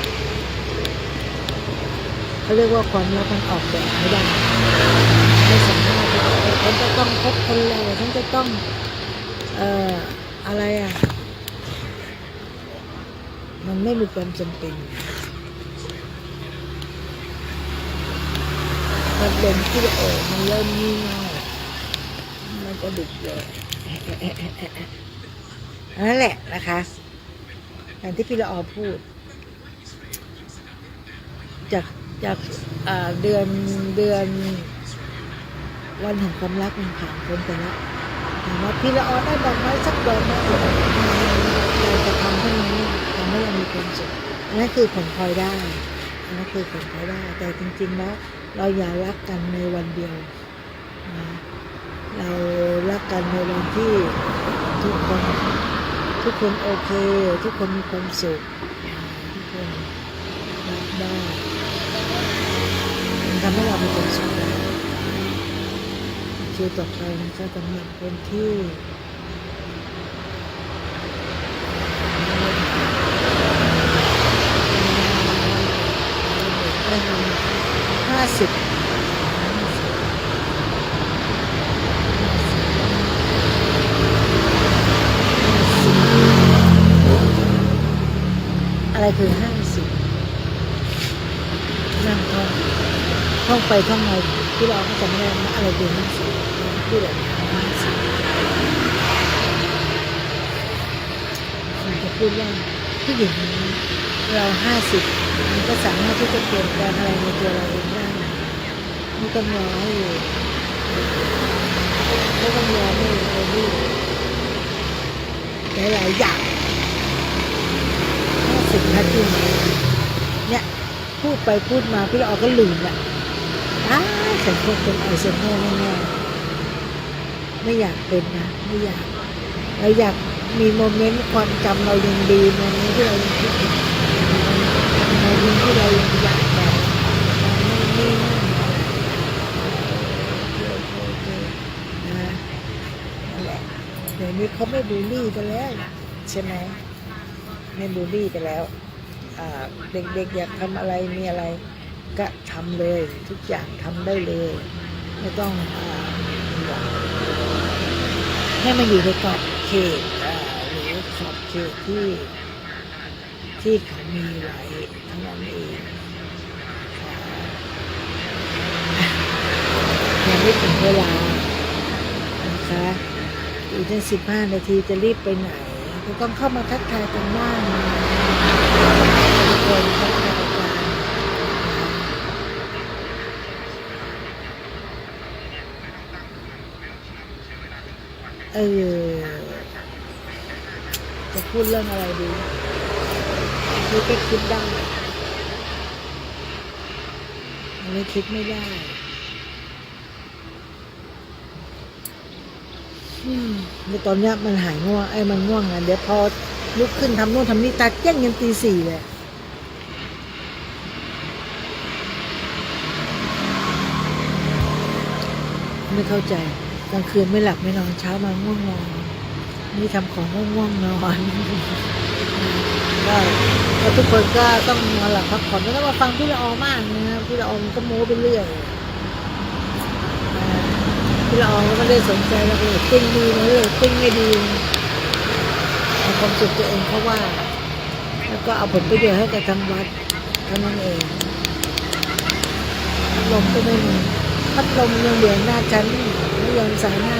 เขาเรียกว่าความรักมันออกแบบไม่ได้ไม่สามารถฉันจะต้องคบคนเราฉันจะต้องอะไรมันไม่มีความจำเป็นมันเป็นที่มันเริ่มงี่เง่ามันจะดึกเลยนั่นแหละนะคะอย่างที่พี่ละออพูดจากเดือนวันแห่งความรักมันผ่านพ้นไปแล้วแต่ว่าพี่ละออได้ดอกไม้สักดอกนะเราจะทำให้นี้ทำให้เรามีความสุขอันนั้นคือผลพลอยได้อันนั้นคือผลพลอยได้แต่จริงๆแล้วเราอย่ารักกันในวันเดียวนะเรารักกันในวันที่ทุกคนโอเคทุกคนมีความสุขทุกคนรักได้มันทำให้เรามีความสุขได้คิวต่อไปนะคะสำหรับคนที่50อะไรคือ50นั่งท่องไปท่องมาที่เราก็จะไม่ได้อะไรคือ50ที่แบบจะพูดว่าผู้หญิงเรา50มันก็สามารถที่จะเปลี่ยนแปลงอะไรในตัวเราเองได้ไม่ต้องรอให้ไม่ต้องรอให้หลายอย่าง50 นาทีเนี่ยพูดไปพูดมาพี่เราก็ลืมแหละฉันคงเป็นไอเซนเนอร์แน่ๆไม่อยากเป็นนะไม่อยากเราอยากมีโมเมนต์ความจำเรายังดีโมเมนต์ที่เรายังคิดถึงโมเมนต์ที่เรายังอยากแบบไม่นะนั่นแหละเดี๋ยวนี้เขาไม่บูลลี่กันแล้วใช่ไหมไม่บูลลี่กันแล้วเด็กๆอยากทำอะไรมีอะไรก็ทำเลยทุกอย่างทำได้เลยไม่ต้องให้มันอยู่ในกรอบเขตหรือขอบเขตที่เขามีไว้ทั้งนั้นเองยังไม่ถึงเวลานะคะอีกตั้ง15 นาทีจะรีบไปไหนก็ต้องเข้ามาทักทายกันบ้างทุกคนทักทายกันจะพูดเรื่องอะไรดีนี่ก็คิดได้อันนี้คิดไม่ได้ในตอนนี้มันหายง่วงมันง่วงอ่ะเดี๋ยวพอลุกขึ้นทำโน่นทำนี่ตาแจ้งยันตี 4เลยไม่เข้าใจกลางคืนไม่หลับไม่นอนเช้ามาง่วงนอนนี่ทำของง่วงนอน ก็ก็ทุกคนก็ต้องนอนหลับพักผ่อนไม่ต้องมาฟังพี่ละออมากนะครับพี่ละออมันก็โม้ไปเรื่อยพี่ละออก็ไม่ได้สนใจแล้วเลยติ้งดีนะเลยติ้งไม่ดีเอาความสุขตัวเองเขาว่าแล้วก็เอาผลประโยชน์ให้กับทางวัดเท่านั้นเองพัดลมก็ไม่มีพัดลมยังเหลือหน้าชั้นไม่ยอมสายหน้า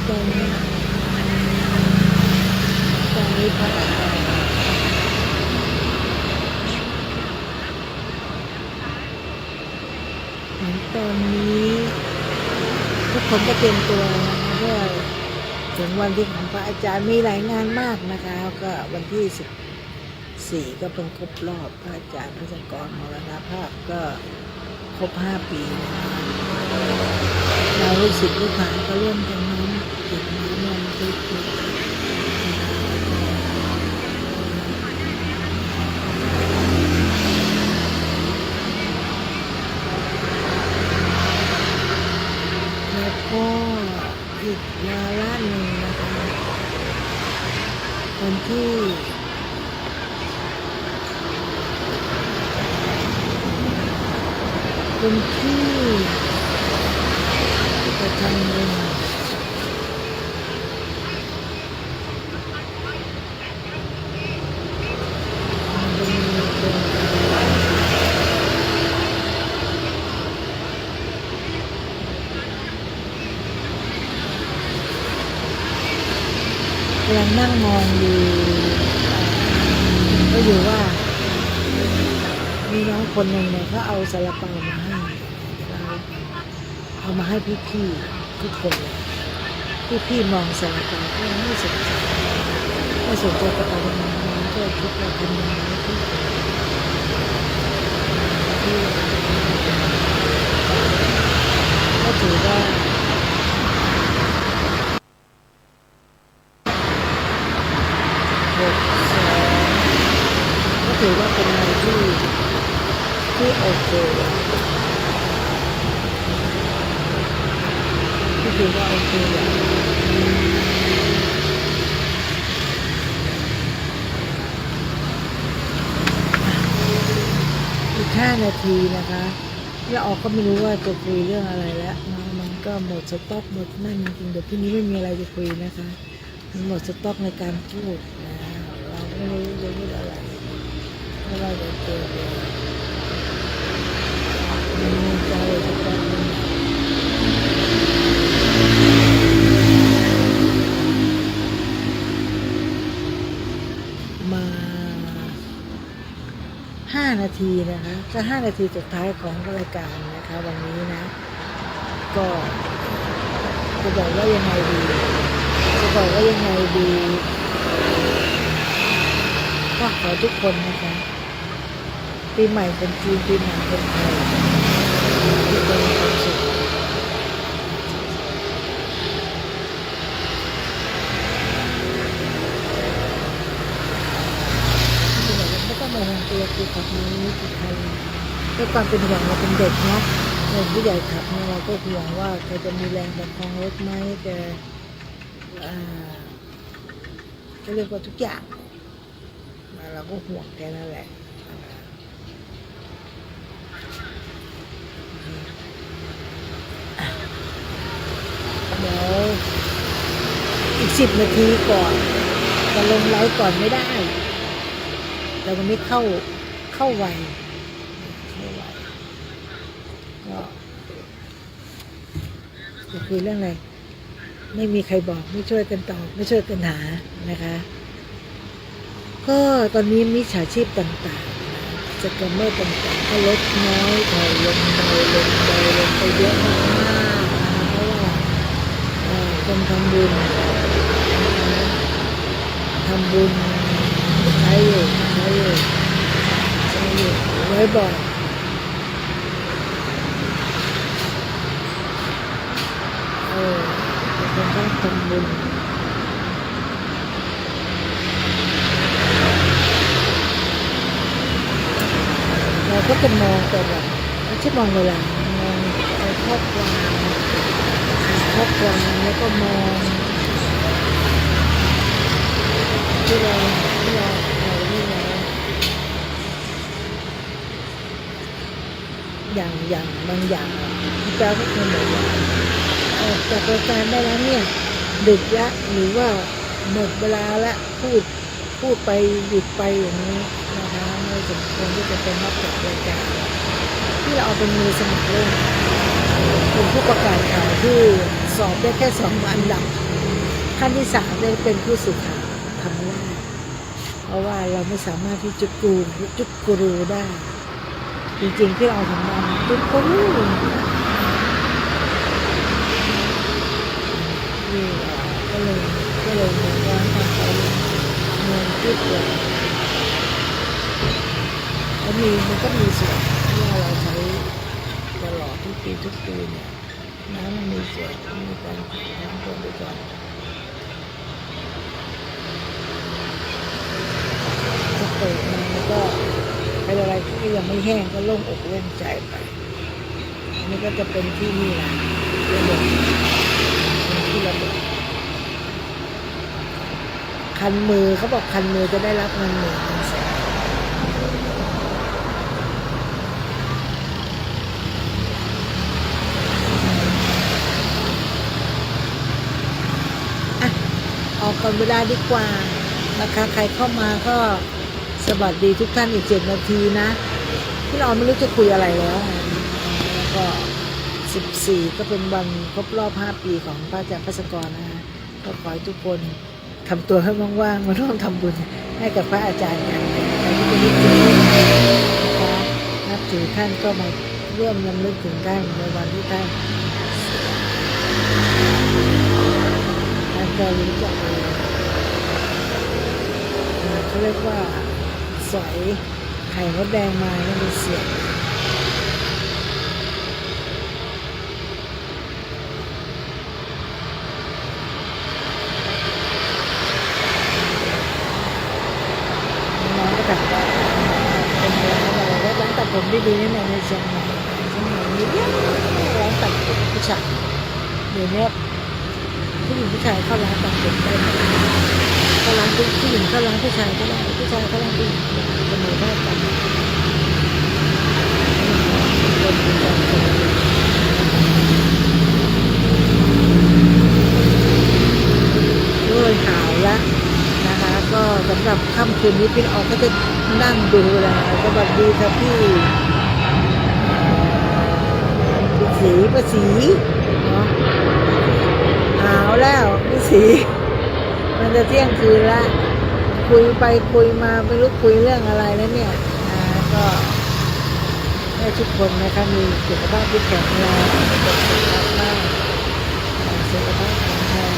ตรงนี้พระตอนนี้ทุกคนก็เตรียมตัวเพื่อถึงวันที่ของพระอาจารย์มีหลายงานมากนะคะก็วันที่14ก็เป็นครบรอบพระอาจารย์พระจักรมรณภาพก็ครบ5 ปีเราลูกศิษย์ลูกหาก็ร่วมกันน้อมจิตน้อมนำทุกแล้วก็อีกวาระหนึ่งนะคะวันที่จะทำบุญกำลังนั่งมองดูก็อยู่ว่ามีน้องคนหนึ่งเนี่ยเขาเอาซาลาเปามาให้เอามาให้พี่ๆทุกคนเลยพี่มองซาลาเปาก็ไม่สนใจจะเอาไปมันก็คิดว่าทำยังไงพี่ก็ถือว่าก็ถือว่าเป็นอะไรที่โอเคที่ถือว่าโอเคอีก5 นาทีนะคะแล้วออกก็ไม่รู้ว่าจะคุยเรื่องอะไรแล้วมันก็หมดสต็อกหมดนั่นจริงๆเดี๋ยวที่นี้ไม่มีอะไรจะคุยนะคะมันหมดสต็อกในการพูดนะเราไม่รู้จะพูดอะไรไม่ว่าจะเจอมีใจจะเป็นมา5 นาทีนะคะก็5 นาทีสุดท้ายของรายการนะคะวันนี้นะก็จะบอกว่ายังไงดีก็ขอทุกคนนะคะปีใหม่เป็นจีนปีใหม่เป็นไทยทุกคนมีความสุขไม่ต้องมาห่วงตัวคือขับนี้คือใครด้วยความเป็นห่วงเราเป็นเด็กเนาะเราผู้ใหญ่ขับเนี่ยเราก็ห่วงว่าแกจะมีแรงประคองรถไหมแกก็เรียกว่าทุกอย่างเราก็ห่วงแกนั่นแหละเดี๋ยวอีก10 นาทีก่อนจะลงไลฟ์ก่อนไม่ได้แต่วันนี้เข้าไวก็จะคุยเรื่องอะไรไม่มีใครบอกไม่ช่วยกันตอบไม่ช่วยกันหานะคะก็ตอนนี้มิจฉาชีพต่างๆจะกำเนิดต่างๆก็ลดน้อยถอยลงไปเยอะมากๆเพราะว่าคนทำบุญใช้อยู่ไว้บอกคนต้องทำบุญเราก็จะมองแต่แบบไม่ใช่มองเวลามอง ข้อความข้อความแล้วก็มองที่เรานี่แล้วอย่างบางอย่างพี่แป๊วก็เคยบอกว่าออกจากรายการได้แล้วเนี่ยดึกละหรือว่าหมดเวลาละพูดไปหยุดไปอย่างนี้นะคะไม่สมควรที่จะเป็นนักจัดรายการที่เราเอาเป็นมือสมัครเล่นเป็นผู้ประกาศข่าวที่สอบได้แค่2 อันดับขั้นที่3ได้เป็นผู้สื่อข่าวทำไม่ได้เพราะว่าเราไม่สามารถที่จุดกูรูได้จริงๆที่เราทำได้จุดกูรูนี่ก็เลยมองว่าทางไปเงินจุดเลยแล้วมันก็มีส่วนที่เราใช้ตลอดทุกปีเนี่ยน้ำมันมีส่วนมีการน้ำตัวไปก่อนถ้าเปิดมาแล้วก็อะไรที่ยังไม่แห้งก็โล่งอกโล่งใจไปอันนี้ก็จะเป็นที่นี่แหละระบบที่ระบบคันมือเขาบอกคันมือจะได้รับเงิน1,000,000ออกก่อนเวลาดีกว่านะคะใครเข้ามาก็สวัสดีทุกท่านอีก7 นาทีนะพี่เราไม่รู้จะคุยอะไรแล้วแล้วก็14ก็เป็นวันครบรอบ5 ปีของพระอาจารย์ภัสกรนะคะก็ขอให้ทุกคนทำตัวให้ว่างๆมาร่วมทำบุญให้กับพระอาจารย์กันใครที่เป็นที่นะคะนับถือท่านก็มาร่วมรำลึกถึงท่านในวันที่ท่านก็รู้จักเขาเรียกว่าสอยไข่มดแดงมาแล้วมีเสียงน้องก็ตัดเป็นร้านตัดผมดีๆนี่ในเชียงใหม่นี่ร้านตัดผมผู้ชายเดี๋ยวนี้ผู้หญิงผู้ชายเข้าร้านตัดผมได้เข้าร้านผู้หญิงเข้าร้านผู้ชายก็ได้ผู้ชายเข้าร้านผู้หญิงเสมอเท่ากันด้วยข่าวแล้วนะคะก็สำหรับค่ำคืนนี้พี่ออกก็จะนั่งดูแลสวัสดีค่ะพี่ป้าศรีเนาะหาวแล้วพี่ศรีมันจะเที่ยงคืนละคุยไปคุยมาไม่รู้คุยเรื่องอะไรแล้วเนี่ยก็ให้ทุกคนนะคะมีสุขภาพที่แข็งแรงสุขภาพมากสุขภาพแข็งแรง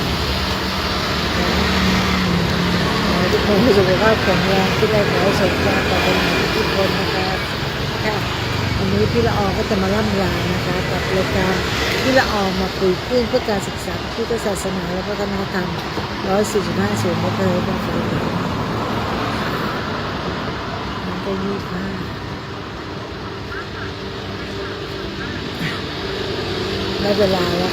ทุกคนมีสุขภาพแข็งแรงที่ได้ขอสมความปรารถนาทุกคนนะคะค่ะวันนี้พี่ละออก็จะมาล่ำลานะคะกับรายการพี่ละออมาคุยเพื่อการศึกษาพุทธศาสนาและวัฒนธรรม145 ศูนย์วัฒนธรรมมันก็25ได้เวลาแล้ว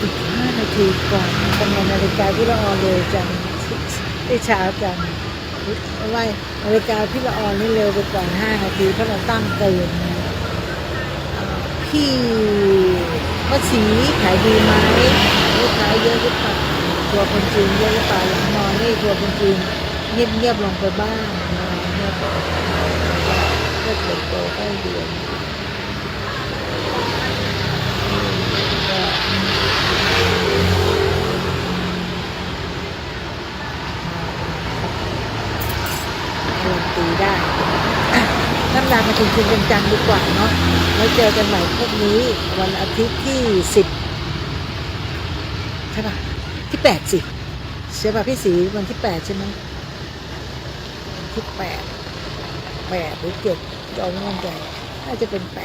อีก5 นาทีก่อนทำงานนาฬิกาพี่ละออเร็วจังได้ช้าจังเพราะว่านาฬิกาพี่ละออนี่เร็วไปก่อน5 นาทีเพราะเราตั้งเตือนพี่ว่าสีขายดีไหมลูกค้าเยอะหรือเปล่าตัวคนจีนเยอะหรือเปล่าหลังนอนนี่ตัวคนจีนเงียบลงไปบ้างเงียบก็เติบโตใกล้เดือนตีได้น้ำลายมาจริงๆจังๆดีกว่าเนาะแล้วเจอกันใหม่พวกนี้วันอาทิตย์ที่10ใช่ป่ะที่8สิใช่ป่ะพี่ศรีวันที่8ใช่ไหมที่8หรือ7จอไม่แน่ใจน่าจะเป็น8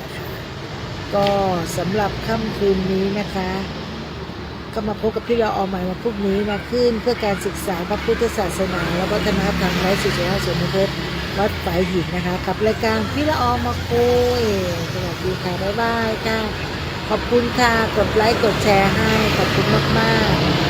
นะคะก็สำหรับค่ำคืนนี้นะคะ ก็มาพบกับพี่ละออใหม่วันพรุ่งนี้นะขึ้นเพื่อการศึกษาพระพุทธศาสนาและวัฒนธรรมและศิลปะสมภพวัดฝายหินนะคะกับรายการพี่ละออมาคุยสวัสดีค่ะบ๊ายบายค่ะขอบคุณค่ะกดไลค์กดแชร์ให้ขอบคุณมากๆ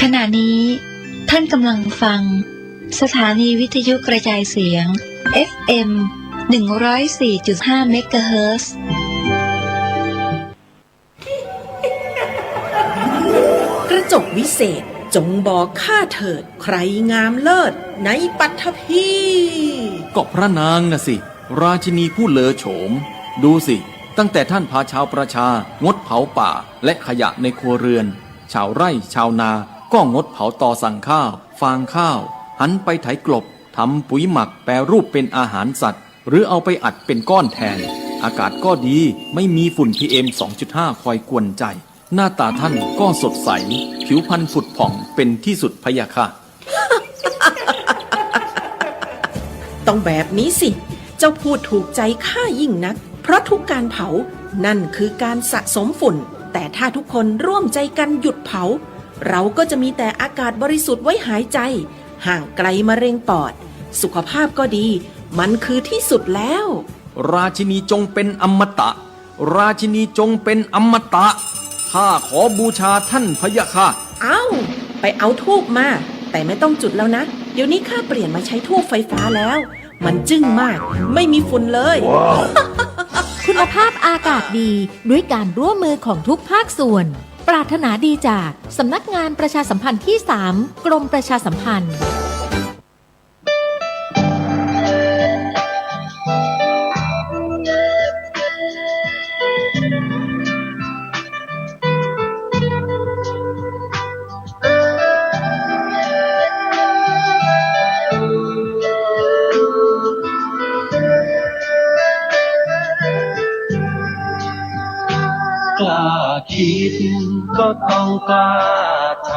ขณะนี้ท่านกำลังฟังสถานีวิทยุกระจายเสียง FM 104.5 เมกะเฮิรตซ์กระจกวิเศษจงบอกข้าเถิดใครงามเลิศในปัทภีก็พระนางน่ะสิราชินีผู้เลอโฉมดูสิตั้งแต่ท่านพาชาวประชางดเผาป่าและขยะในครัวเรือนชาวไร่ชาวนาก็งดเผาตอสั่งข้าวฟางข้าวหันไปไถกลบทำปุ๋ยหมักแปรรูปเป็นอาหารสัตว์หรือเอาไปอัดเป็นก้อนแทนอากาศก็ดีไม่มีฝุ่น PM 2.5 คอยกวนใจหน้าตาท่านก็สดใสผิวพรรณผุดผ่องเป็นที่สุดพะยะค่ะ ต้องแบบนี้สิเจ้าพูดถูกใจข้ายิ่งนักเพราะทุกการเผานั่นคือการสะสมฝุ่นแต่ถ้าทุกคนร่วมใจกันหยุดเผาเราก็จะมีแต่อากาศบริสุทธิ์ไว้หายใจห่างไกลมะเร็งปอดสุขภาพก็ดีมันคือที่สุดแล้วราชินีจงเป็นอมตะราชินีจงเป็นอมตะข้าขอบูชาท่านพะยะค่ะไปเอาธูปมาแต่ไม่ต้องจุดแล้วนะเดี๋ยวนี้ข้าเปลี่ยนมาใช้ธูปไฟฟ้าแล้วมันจึ้งมากไม่มีฝุ่นเลย wow. คุณภาพอากาศดีด้วยการร่วมมือของทุกภาคส่วนปรารถนาดีจากสำนักงานประชาสัมพันธ์ที่ 3 กรมประชาสัมพันธ์กล้าคิดก็ต้องกล้าท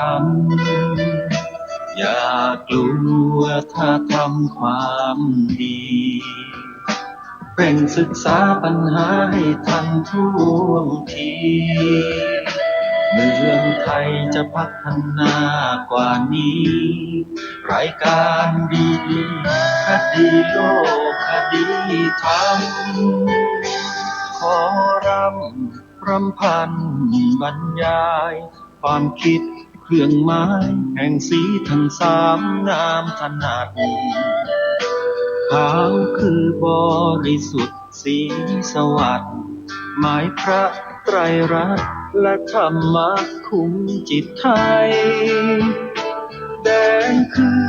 ำอย่ากลัวถ้าทำความดีเร่งศึกษาปัญหาให้ทันท่วงทีเมืองไทยจะพัฒนากว่านี้รายการดีคดีโลกคดีธรรมขอรำพันบรรยายความคิดเครื่องหมายแห่งสีทั้งสามงามถนัดขาวคือบริสุทธิ์สีสวัสดิ์หมายพระไตรรัตน์และธรรมะคุ้มจิตไทยแดงคือ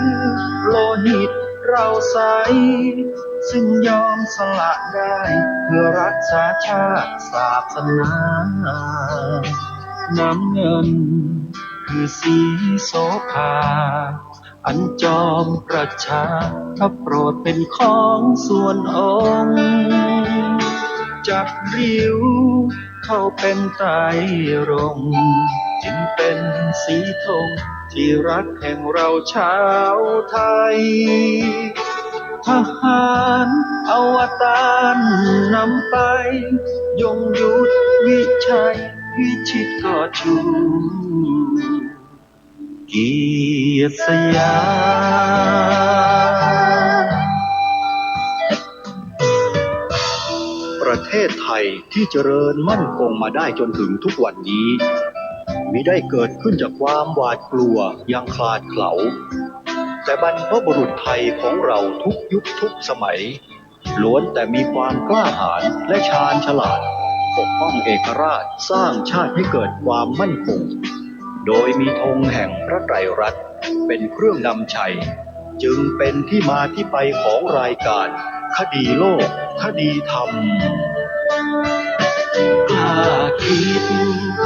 โลหิตเราใสซึ่งยอมสละได้เพื่อรักษาชาติศาสนาน้ำเงินคือสีโสภาอันจอมประชาถ้าโปรดเป็นของส่วนองค์จับริ้วเข้าเป็นไตรรงค์จึงเป็นสีธงที่รักแห่งเราชาวไทยทหารอวตารนำไปยงยุทธวิชัยวิชิตก็ชูเกียรติสยามประเทศไทยที่เจริญมั่นคงมาได้จนถึงทุกวันนี้มิได้เกิดขึ้นจากความหวาดกลัวยังคลาดเขลาแต่บรรพบุรุษไทยของเราทุกยุคทุกสมัยล้วนแต่มีความกล้าหาญและชาญฉลาดปกป้องเอกราชสร้างชาติให้เกิดความมั่นคงโดยมีธงแห่งพระไตรรัตน์เป็นเครื่องนำชัยจึงเป็นที่มาที่ไปของรายการคดีโลกคดีธรรมกล้าคิด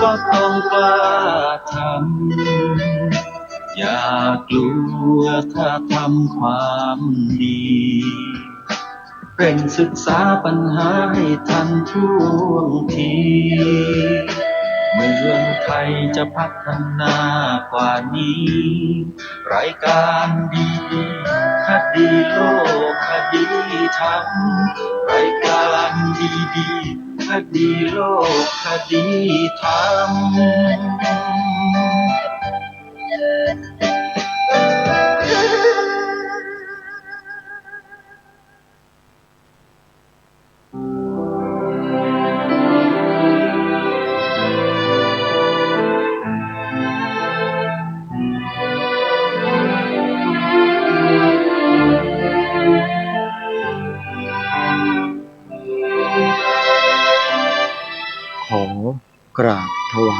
ก็ต้องกล้าทำอย่ากลัวถ้าทำความดีเร่งศึกษาปัญหาให้ทันท่วงทีเมืองไทยจะพัฒนากว่านี้รายการดีคดีโลกคดีธรรมรายการดีคดีโลกคดีธรรม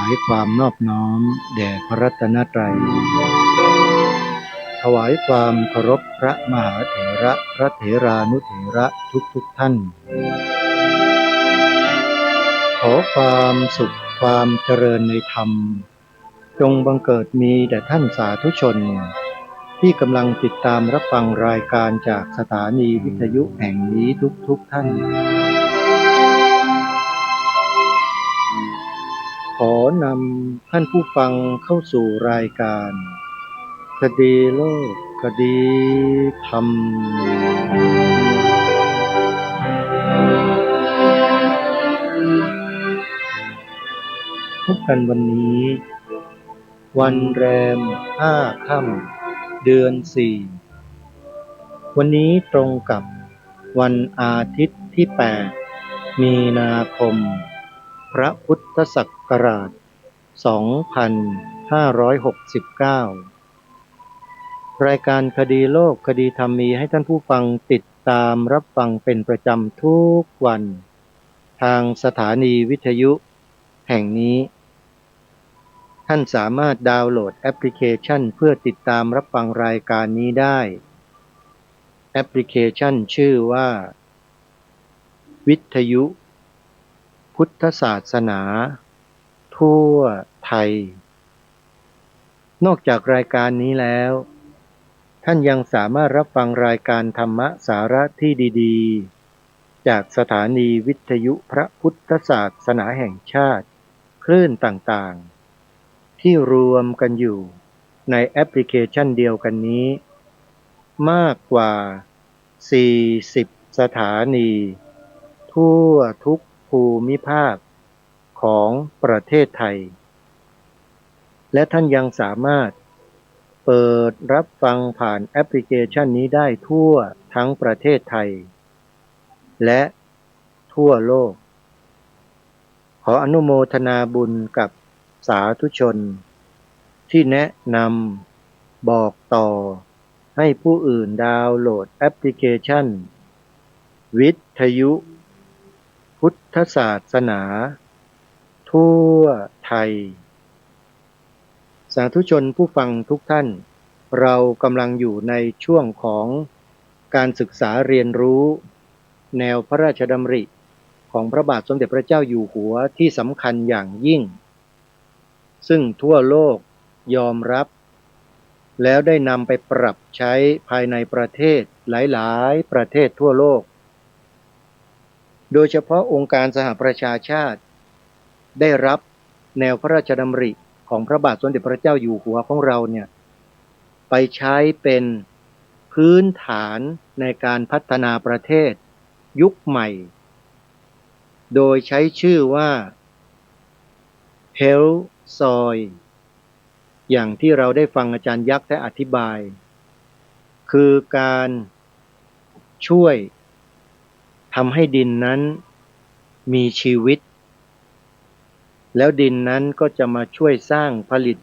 ายความนอบน้อมแด่พระรัตนตรัยถวายความเคารพพระมหาเถระพระเถรานุเถระทุกท่านขอความสุขความเจริญในธรรมจงบังเกิดมีแด่ท่านสาธุชนที่กำลังติดตามรับฟังรายการจากสถานีวิทยุแห่งนี้ทุกท่านขอนำท่านผู้ฟังเข้าสู่รายการคดีโลกคดีธรรมพบกันวันนี้วันแรม5 ค่ำเดือน 4วันนี้ตรงกับวันอาทิตย์ที่ 8 มีนาคมพระพุทธศักราช 2569 รายการคดีโลกคดีธรรมมีให้ท่านผู้ฟังติดตามรับฟังเป็นประจำทุกวันทางสถานีวิทยุแห่งนี้ท่านสามารถดาวน์โหลดแอปพลิเคชันเพื่อติดตามรับฟังรายการนี้ได้แอปพลิเคชันชื่อว่าวิทยุพุทธศาสนาทั่วไทยนอกจากรายการนี้แล้วท่านยังสามารถรับฟังรายการธรรมะสาระที่ดีๆจากสถานีวิทยุพระพุทธศาสนาแห่งชาติคลื่นต่างๆที่รวมกันอยู่ในแอปพลิเคชันเดียวกันนี้มากกว่า40 สถานีทั่วทุกภูมิภาคของประเทศไทยและท่านยังสามารถเปิดรับฟังผ่านแอปพลิเคชันนี้ได้ทั่วทั้งประเทศไทยและทั่วโลกขออนุโมทนาบุญกับสาธุชนที่แนะนำบอกต่อให้ผู้อื่นดาวน์โหลดแอปพลิเคชันวิทยุพุทธศาสนาทั่วไทยสาธุชนผู้ฟังทุกท่านเรากำลังอยู่ในช่วงของการศึกษาเรียนรู้แนวพระราชดำริของพระบาทสมเด็จพระเจ้าอยู่หัวที่สำคัญอย่างยิ่งซึ่งทั่วโลกยอมรับแล้วได้นำไปปรับใช้ภายในประเทศหลายๆประเทศทั่วโลกโดยเฉพาะองค์การสหประชาชาติได้รับแนวพระราชดำริของพระบาทสมเด็จพระเจ้าอยู่หัวของเราเนี่ยไปใช้เป็นพื้นฐานในการพัฒนาประเทศยุคใหม่โดยใช้ชื่อว่า Health Soil อย่างที่เราได้ฟังอาจารย์ยักษ์ได้อธิบายคือการช่วยทำให้ดินนั้นมีชีวิตแล้วดินนั้นก็จะมาช่วยสร้างผลิต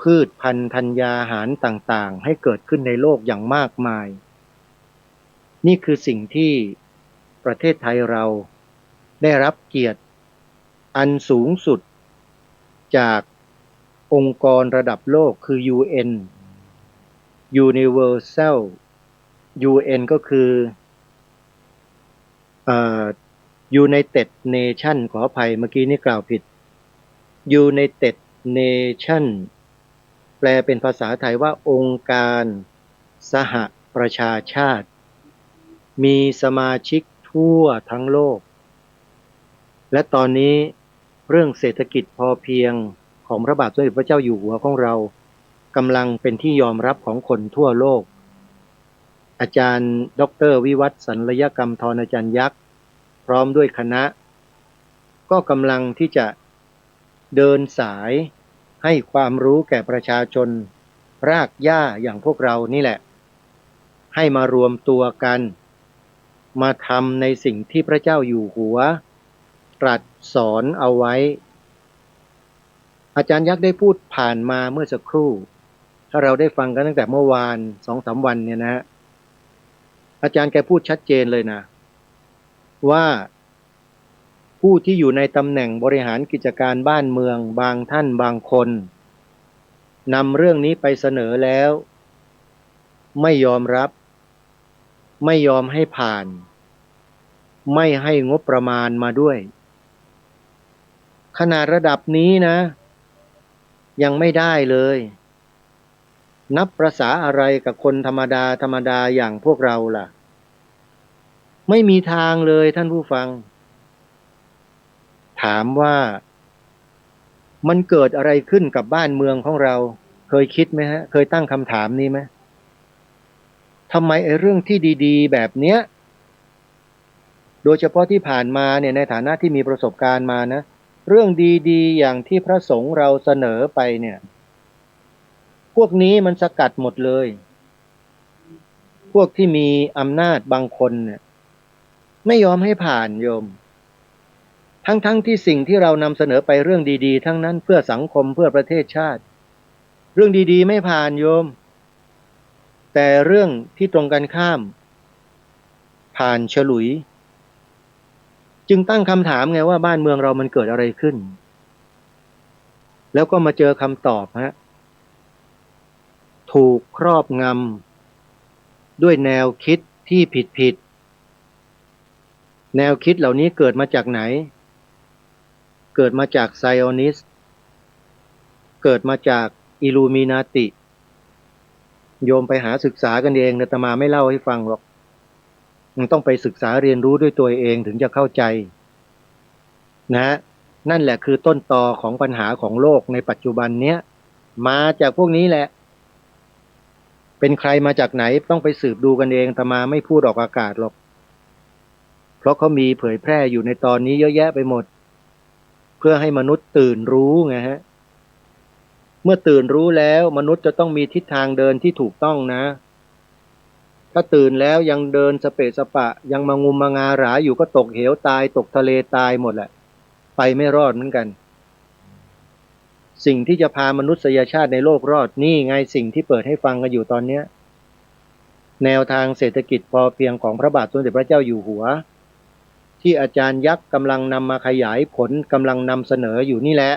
พืชพันธุ์ธัญญาหารต่างๆให้เกิดขึ้นในโลกอย่างมากมายนี่คือสิ่งที่ประเทศไทยเราได้รับเกียรติอันสูงสุดจากองค์กรระดับโลกคือ UN Universal UN ก็คือUnited Nation ขออภัยเมื่อกี้นี่กล่าวผิด United Nation แปลเป็นภาษาไทยว่าองค์การสหประชาชาติมีสมาชิกทั่วทั้งโลกและตอนนี้เรื่องเศรษฐกิจพอเพียงของพระบาทสมเด็จพระเจ้าอยู่หัวของเรากำลังเป็นที่ยอมรับของคนทั่วโลกอาจารย์ดร.วิวัฒน์สัลยกรรมธรอาจารย์ยักษ์พร้อมด้วยคณะก็กำลังที่จะเดินสายให้ความรู้แก่ประชาชนรากหญ้าอย่างพวกเรานี่แหละให้มารวมตัวกันมาทำในสิ่งที่พระเจ้าอยู่หัวตรัสสอนเอาไว้อาจารย์ยักษ์ได้พูดผ่านมาเมื่อสักครู่ถ้าเราได้ฟังกันตั้งแต่เมื่อวาน 2-3 วันเนี่ยนะอาจารย์แกพูดชัดเจนเลยนะว่า ผู้ที่อยู่ในตำแหน่งบริหารกิจการบ้านเมืองบางท่านบางคนนำเรื่องนี้ไปเสนอแล้วไม่ยอมรับไม่ยอมให้ผ่านไม่ให้งบประมาณมาด้วยขนาดระดับนี้นะยังไม่ได้เลยนับประสาอะไรกับคนธรรมดาอย่างพวกเราล่ะไม่มีทางเลยท่านผู้ฟังถามว่ามันเกิดอะไรขึ้นกับบ้านเมืองของเราเคยคิดไหมฮะเคยตั้งคำถามนี้ไหมทำไมเรื่องที่ดีๆแบบเนี้ยโดยเฉพาะที่ผ่านมาเนี่ยในฐานะที่มีประสบการณ์มานะเรื่องดีๆอย่างที่พระสงฆ์เราเสนอไปเนี่ยพวกนี้มันสกัดหมดเลยพวกที่มีอำนาจบางคนเนี่ยไม่ยอมให้ผ่านโยมทั้งที่สิ่งที่เรานำเสนอไปเรื่องดีๆทั้งนั้นเพื่อสังคมเพื่อประเทศชาติเรื่องดีๆไม่ผ่านโยมแต่เรื่องที่ตรงกันข้ามผ่านฉลุยจึงตั้งคำถามไงว่าบ้านเมืองเรามันเกิดอะไรขึ้นแล้วก็มาเจอคำตอบฮะถูกครอบงำด้วยแนวคิดที่ผิดแนวคิดเหล่านี้เกิดมาจากไหนเกิดมาจากไซออนิสต์เกิดมาจากอิลูมินาติโยมไปหาศึกษากันเองอาตมาไม่เล่าให้ฟังหรอกมันต้องไปศึกษาเรียนรู้ด้วยตัวเองถึงจะเข้าใจนะนั่นแหละคือต้นตอของปัญหาของโลกในปัจจุบันเนี้ยมาจากพวกนี้แหละเป็นใครมาจากไหนต้องไปสืบดูกันเองอาตมาไม่พูดออกอากาศหรอกเพราะเขามีเผยแพร่อยู่ในตอนนี้เยอะแยะไปหมดเพื่อให้มนุษย์ตื่นรู้ไงฮะเมื่อตื่นรู้แล้วมนุษย์จะต้องมีทิศทางเดินที่ถูกต้องนะถ้าตื่นแล้วยังเดินสเปะสปะยังมางุมมางาหราอยู่ก็ตกเหวตายตกทะเลตายหมดแหละไปไม่รอดเหมือนกันสิ่งที่จะพามนุษยชาติในโลกรอดนี่ไงสิ่งที่เปิดให้ฟังกันอยู่ตอนเนี้ยแนวทางเศรษฐกิจพอเพียงของพระบาทสมเด็จพระเจ้าอยู่หัวที่อาจารย์ยักษ์กำลังนำมาขยายผลกำลังนำเสนออยู่นี่แหละ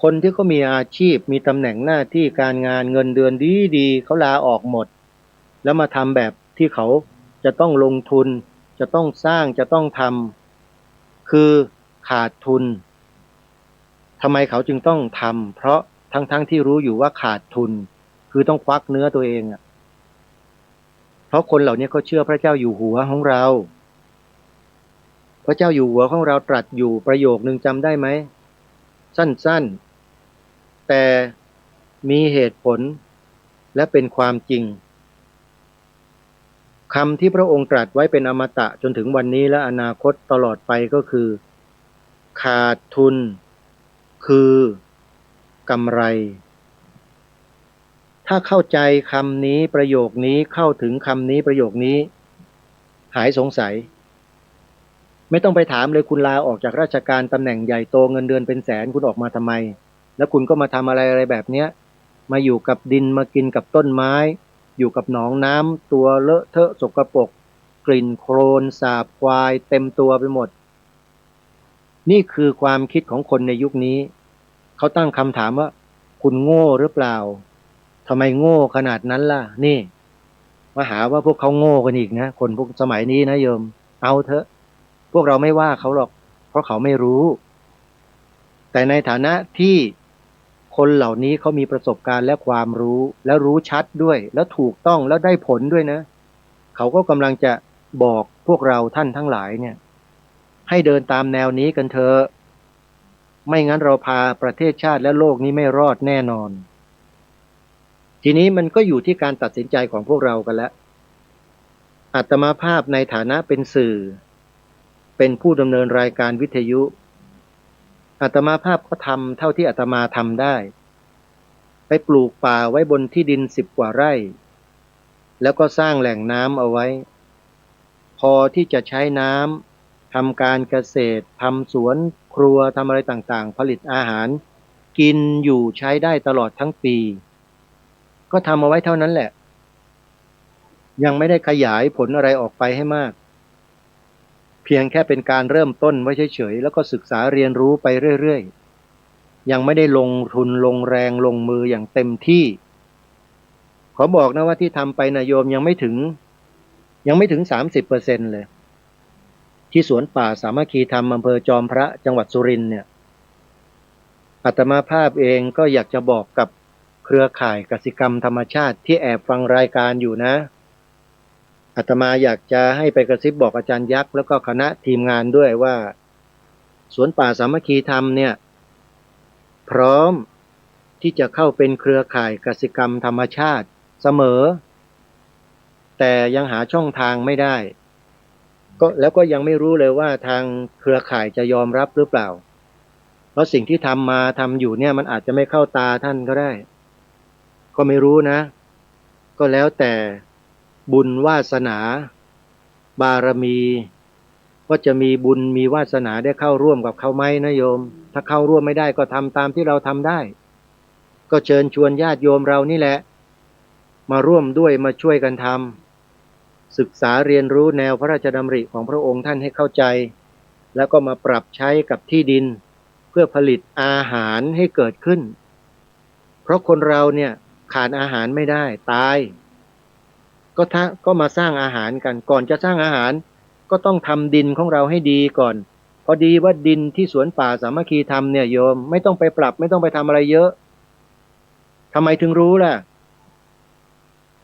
คนที่เขามีอาชีพมีตำแหน่งหน้าที่การงานเงินเดือนดีเขาลาออกหมดแล้วมาทำแบบที่เขาจะต้องลงทุนจะต้องสร้างจะต้องทำคือขาดทุนทำไมเขาจึงต้องทำเพราะทั้งที่รู้อยู่ว่าขาดทุนคือต้องควักเนื้อตัวเองอ่ะเพราะคนเหล่านี้เขาเชื่อพระเจ้าอยู่หัวของเราพระเจ้าอยู่หัวของเราตรัสอยู่ประโยคนึงจำได้ไหมสั้นๆแต่มีเหตุผลและเป็นความจริงคำที่พระองค์ตรัสไว้เป็นอมตะจนถึงวันนี้และอนาคตตลอดไปก็คือขาดทุนคือกำไรถ้าเข้าใจคำนี้ประโยคนี้เข้าถึงคำนี้ประโยคนี้หายสงสัยไม่ต้องไปถามเลยคุณลาออกจากราชการตำแหน่งใหญ่โตเงินเดือนเป็นแสนคุณออกมาทำไมแล้วคุณก็มาทำอะไรแบบเนี้ยมาอยู่กับดินมากินกับต้นไม้อยู่กับหนองน้ำตัวเลอะเทอะสกปรกกลิ่นโคลนสาบควายเต็มตัวไปหมดนี่คือความคิดของคนในยุคนี้เขาตั้งคำถามว่าคุณโง่หรือเปล่าทำไมโง่ขนาดนั้นล่ะนี่มาหาว่าพวกเขาโง่กันอีกนะคนพวกสมัยนี้นะโยมเอาเถอะพวกเราไม่ว่าเขาหรอกเพราะเขาไม่รู้แต่ในฐานะที่คนเหล่านี้เขามีประสบการณ์และความรู้แล้วรู้ชัดด้วยแล้วถูกต้องแล้วได้ผลด้วยนะเขาก็กำลังจะบอกพวกเราท่านทั้งหลายเนี่ยให้เดินตามแนวนี้กันเถอะไม่งั้นเราพาประเทศชาติและโลกนี้ไม่รอดแน่นอนทีนี้มันก็อยู่ที่การตัดสินใจของพวกเรากันแล้วอาตมาภาพในฐานะเป็นสื่อเป็นผู้ดำเนินรายการวิทยุอาตมาภาพก็ทำเท่าที่อาตมาทำได้ไปปลูกป่าไว้บนที่ดิน10 กว่าไร่แล้วก็สร้างแหล่งน้ำเอาไว้พอที่จะใช้น้ำทำการเกษตรทำสวนครัวทำอะไรต่างๆผลิตอาหารกินอยู่ใช้ได้ตลอดทั้งปีก็ทำเอาไว้เท่านั้นแหละยังไม่ได้ขยายผลอะไรออกไปให้มาก เพียงแค่เป็นการเริ่มต้นไว้เฉยๆแล้วก็ศึกษาเรียนรู้ไปเรื่อยๆยังไม่ได้ลงทุนลงแรงลงมืออย่างเต็มที่ขอบอกนะว่าที่ทำไปนะโยมยังไม่ถึง30%เลยที่สวนป่าสามัคคีธรรมอำเภอจอมพระจังหวัดสุรินทร์เนี่ยอาตมาภาพเองก็อยากจะบอกกับเครือข่ายกสิกรรมธรรมชาติที่แอบฟังรายการอยู่นะอาตมาอยากจะให้ไปกระซิบบอกอาจารย์ยักษ์แล้วก็คณะทีมงานด้วยว่าสวนป่าสามัคคีธรรมเนี่ยพร้อมที่จะเข้าเป็นเครือข่ายกสิกรรมธรรมชาติเสมอแต่ยังหาช่องทางไม่ได้แล้วก็ยังไม่รู้เลยว่าทางเครือข่ายจะยอมรับหรือเปล่าเพราะสิ่งที่ทำอยู่เนี่ยมันอาจจะไม่เข้าตาท่านก็ได้ก็ไม่รู้นะก็แล้วแต่บุญวาสนาบารมีว่าจะมีบุญมีวาสนาได้เข้าร่วมกับเขาไหมนะโยมถ้าเข้าร่วมไม่ได้ก็ทำตามที่เราทำได้ก็เชิญชวนญาติโยมเรานี่แหละมาร่วมด้วยมาช่วยกันทำศึกษาเรียนรู้แนวพระราชดำริของพระองค์ท่านให้เข้าใจแล้วก็มาปรับใช้กับที่ดินเพื่อผลิตอาหารให้เกิดขึ้นเพราะคนเราเนี่ยขาดอาหารไม่ได้ตายก็มาสร้างอาหารกันก่อนจะสร้างอาหารก็ต้องทำดินของเราให้ดีก่อนพอดีว่าดินที่สวนป่าสามัคคีธรรมเนี่ยโยมไม่ต้องไปปรับไม่ต้องไปทำอะไรเยอะทำไมถึงรู้ล่ะ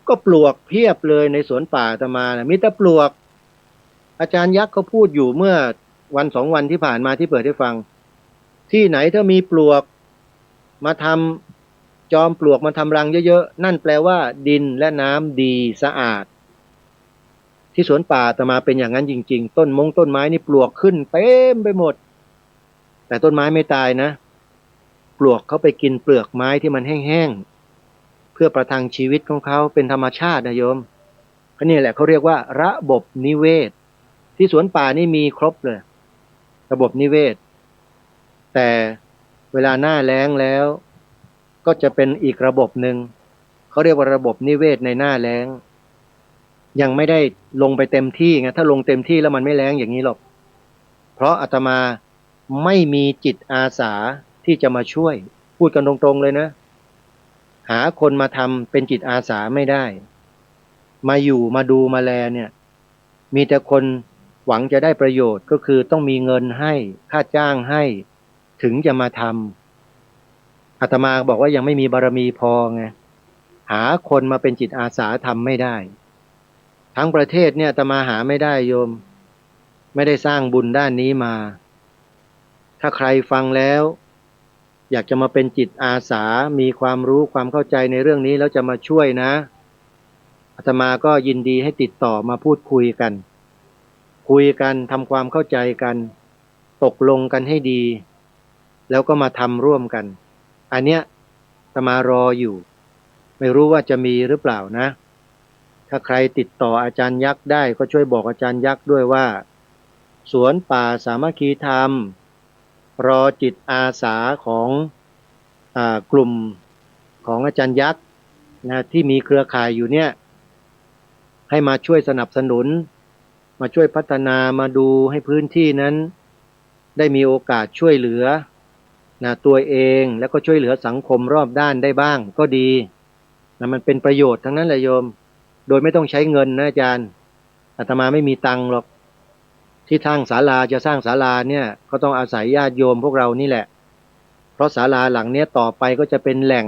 ก็ปลวกเพียบเลยในสวนป่าอาตมานะมีแต่ปลวกอาจารย์ยักษ์เขาพูดอยู่เมื่อวัน2 วันที่ผ่านมาที่เปิดให้ฟังที่ไหนถ้ามีปลวกมาทำจอมปลวกมาทำรังเยอะๆนั่นแปลว่าดินและน้ำดีสะอาดที่สวนป่าอาตมาเป็นอย่างนั้นจริงๆต้นไม้นี่ปลวกขึ้นเต็มไปหมดแต่ต้นไม้ไม่ตายนะปลวกเขาไปกินเปลือกไม้ที่มันแห้งๆเพื่อประทังชีวิตของเขาเป็นธรรมชาตินะโยมก็นี่แหละเขาเรียกว่าระบบนิเวศที่สวนป่านี่มีครบเลยระบบนิเวศแต่เวลาหน้าแล้งแล้วก็จะเป็นอีกระบบหนึ่งเขาเรียกว่าระบบนิเวศในหน้าแล้งยังไม่ได้ลงไปเต็มที่ไงถ้าลงเต็มที่แล้วมันไม่แล้งอย่างนี้หรอกเพราะอาตมาไม่มีจิตอาสาที่จะมาช่วยพูดกันตรงๆเลยนะหาคนมาทำเป็นจิตอาสาไม่ได้มาอยู่มาดูมาแลเนี่ยมีแต่คนหวังจะได้ประโยชน์ก็คือต้องมีเงินให้ค่าจ้างให้ถึงจะมาทำอาตมาบอกว่ายังไม่มีบารมีพอไงหาคนมาเป็นจิตอาสาทำไม่ได้ทั้งประเทศเนี่ยอาตมาหาไม่ได้โยมไม่ได้สร้างบุญด้านนี้มาถ้าใครฟังแล้วอยากจะมาเป็นจิตอาสามีความรู้ความเข้าใจในเรื่องนี้แล้วจะมาช่วยนะอาตมาก็ยินดีให้ติดต่อมาพูดคุยกันทำความเข้าใจกันตกลงกันให้ดีแล้วก็มาทำร่วมกันอันเนี้ยอาตมารออยู่ไม่รู้ว่าจะมีหรือเปล่านะถ้าใครติดต่ออาจารย์ยักษ์ได้ก็ช่วยบอกอาจารย์ยักษ์ด้วยว่าสวนป่าสามัคคีธรรมรอจิตอาสาของกลุ่มของอาจารย์ยักษ์นะที่มีเครือข่ายอยู่เนี่ยให้มาช่วยสนับสนุนมาช่วยพัฒนามาดูให้พื้นที่นั้นได้มีโอกาสช่วยเหลือนะตัวเองแล้วก็ช่วยเหลือสังคมรอบด้านได้บ้างก็ดีนะมันเป็นประโยชน์ทั้งนั้นแหละโยมโดยไม่ต้องใช้เงินนะอาจารย์อาตมาไม่มีตังค์หรอกที่สร้างศาลาจะสร้างศาลาเนี่ยก็ต้องอาศัยญาติโยมพวกเรานี่แหละเพราะศาลาหลังเนี้ยต่อไปก็จะเป็นแหล่ง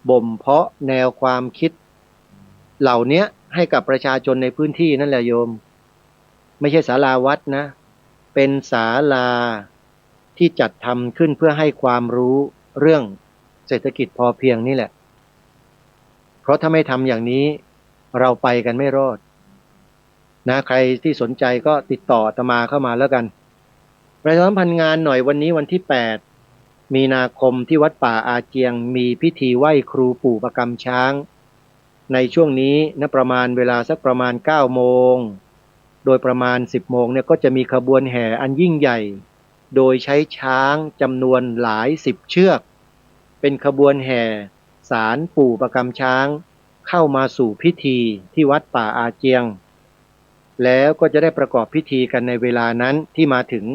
บ่มเพาะแนวความคิดเหล่านี้ให้กับประชาชนในพื้นที่นั่นแหละโยมไม่ใช่ศาลาวัดนะเป็นศาลาที่จัดทำขึ้นเพื่อให้ความรู้เรื่องเศรษฐกิจพอเพียงนี่แหละเพราะถ้าไม่ทำอย่างนี้เราไปกันไม่รอดนะใครที่สนใจก็ติดต่ออาตมาเข้ามาแล้วกันประชาสัมพันธ์งานหน่อยวันนี้วันที่8 มีนาคมที่วัดป่าอาเจียงมีพิธีไหว้ครูปู่ประกำช้างในช่วงนี้นะประมาณเวลาสักประมาณ9 โมงโดยประมาณ10 โมงเนี่ยก็จะมีขบวนแห่อันยิ่งใหญ่โดยใช้ช้างจำนวนหลาย10 เชือกเป็นขบวนแห่ศาลปู่ประกำช้างเข้ามาสู่พิธีที่วัดป่าอาเจียง แล้วก็จะได้ประกอบพิธีกันในเวลานั้นที่มาถึง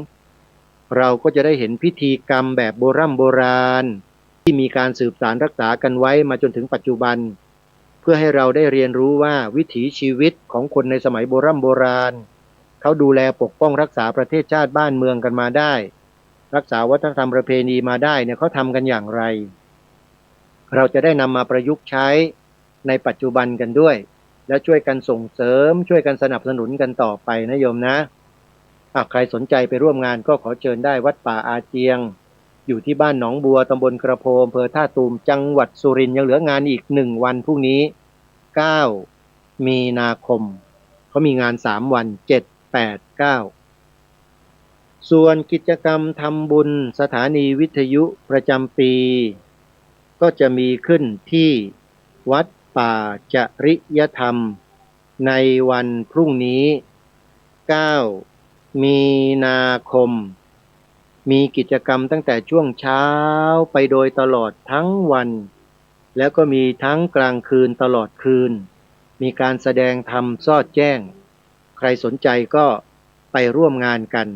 เราก็จะได้เห็นพิธีกรรมแบบโบราณที่มีการสืบสานรักษากันไว้มาจนถึงปัจจุบัน เพื่อให้เราได้เรียนรู้ว่าวิถีชีวิตของคนในสมัยโบราณเขาดูแลปกป้องรักษาประเทศชาติบ้านเมืองกันมาได้รักษาวัฒนธรรมประเพณีมาได้เนี่ยเขาทำกันอย่างไรเราจะได้นำมาประยุกต์ใช้ในปัจจุบันกันด้วยและช่วยกันส่งเสริมช่วยกันสนับสนุนกันต่อไปนะโยมนะใครสนใจไปร่วมงานก็ขอเชิญได้วัดป่าอาเจียงอยู่ที่บ้านหนองบัวตำบลกระโพอำเภอท่าตูมจังหวัดสุรินทร์ยังเหลืองานอีก1 วันพรุ่งนี้9 มีนาคมเขามีงาน3 วัน7 8 9ส่วนกิจกรรมทำบุญสถานีวิทยุประจำปีก็จะมีขึ้นที่วัดป่าจริยธรรมในวันพรุ่งนี้9 มีนาคมมีกิจกรรมตั้งแต่ช่วงเช้าไปโดยตลอดทั้งวันแล้วก็มีทั้งกลางคืนตลอดคืนมีการแสดงธรรมสอดแจ้งใครสนใจก็ไปร่วมงานกัน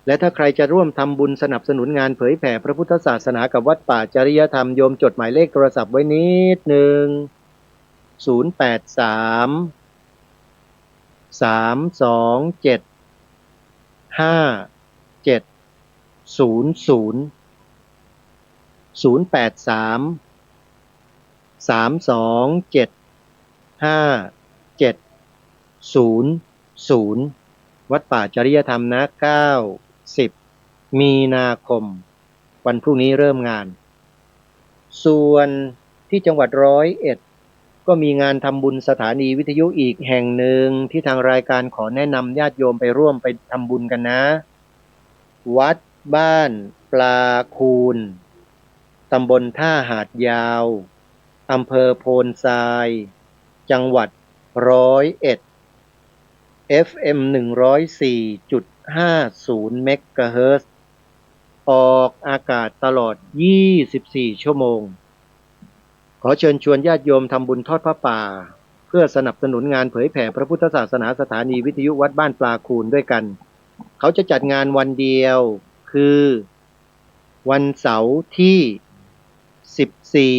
และถ้าใครจะร่วมทำบุญสนับสนุนงานเผยแผ่พระพุทธศาสนากับวัดป่าจริยธรรมโยมจดหมายเลขโทรศัพท์ไว้นิดนึง083 327 5700 083 327 5700วัดป่าจริยธรรมนะ9-10 มีนาคมวันพรุ่งนี้เริ่มงานส่วนที่จังหวัด101ก็มีงานทำบุญสถานีวิทยุอีกแห่งหนึ่งที่ทางรายการขอแนะนำญาติโยมไปร่วมไปทำบุญกันนะวัดบ้านปลาคูนตำบลท่าหาดยาวอำเภอโพนทรายจังหวัด101 FM 104.50 เมกะเฮิรตซ์ออกอากาศตลอด24 ชั่วโมงขอเชิญชวนญาติโยมทำบุญทอดผ้าป่าเพื่อสนับสนุนงานเผยแผ่พระพุทธศาสนาสถานีวิทยุวัดบ้านปลาคูนด้วยกันเขาจะจัดงานวันเดียวคือวันเสาร์ที่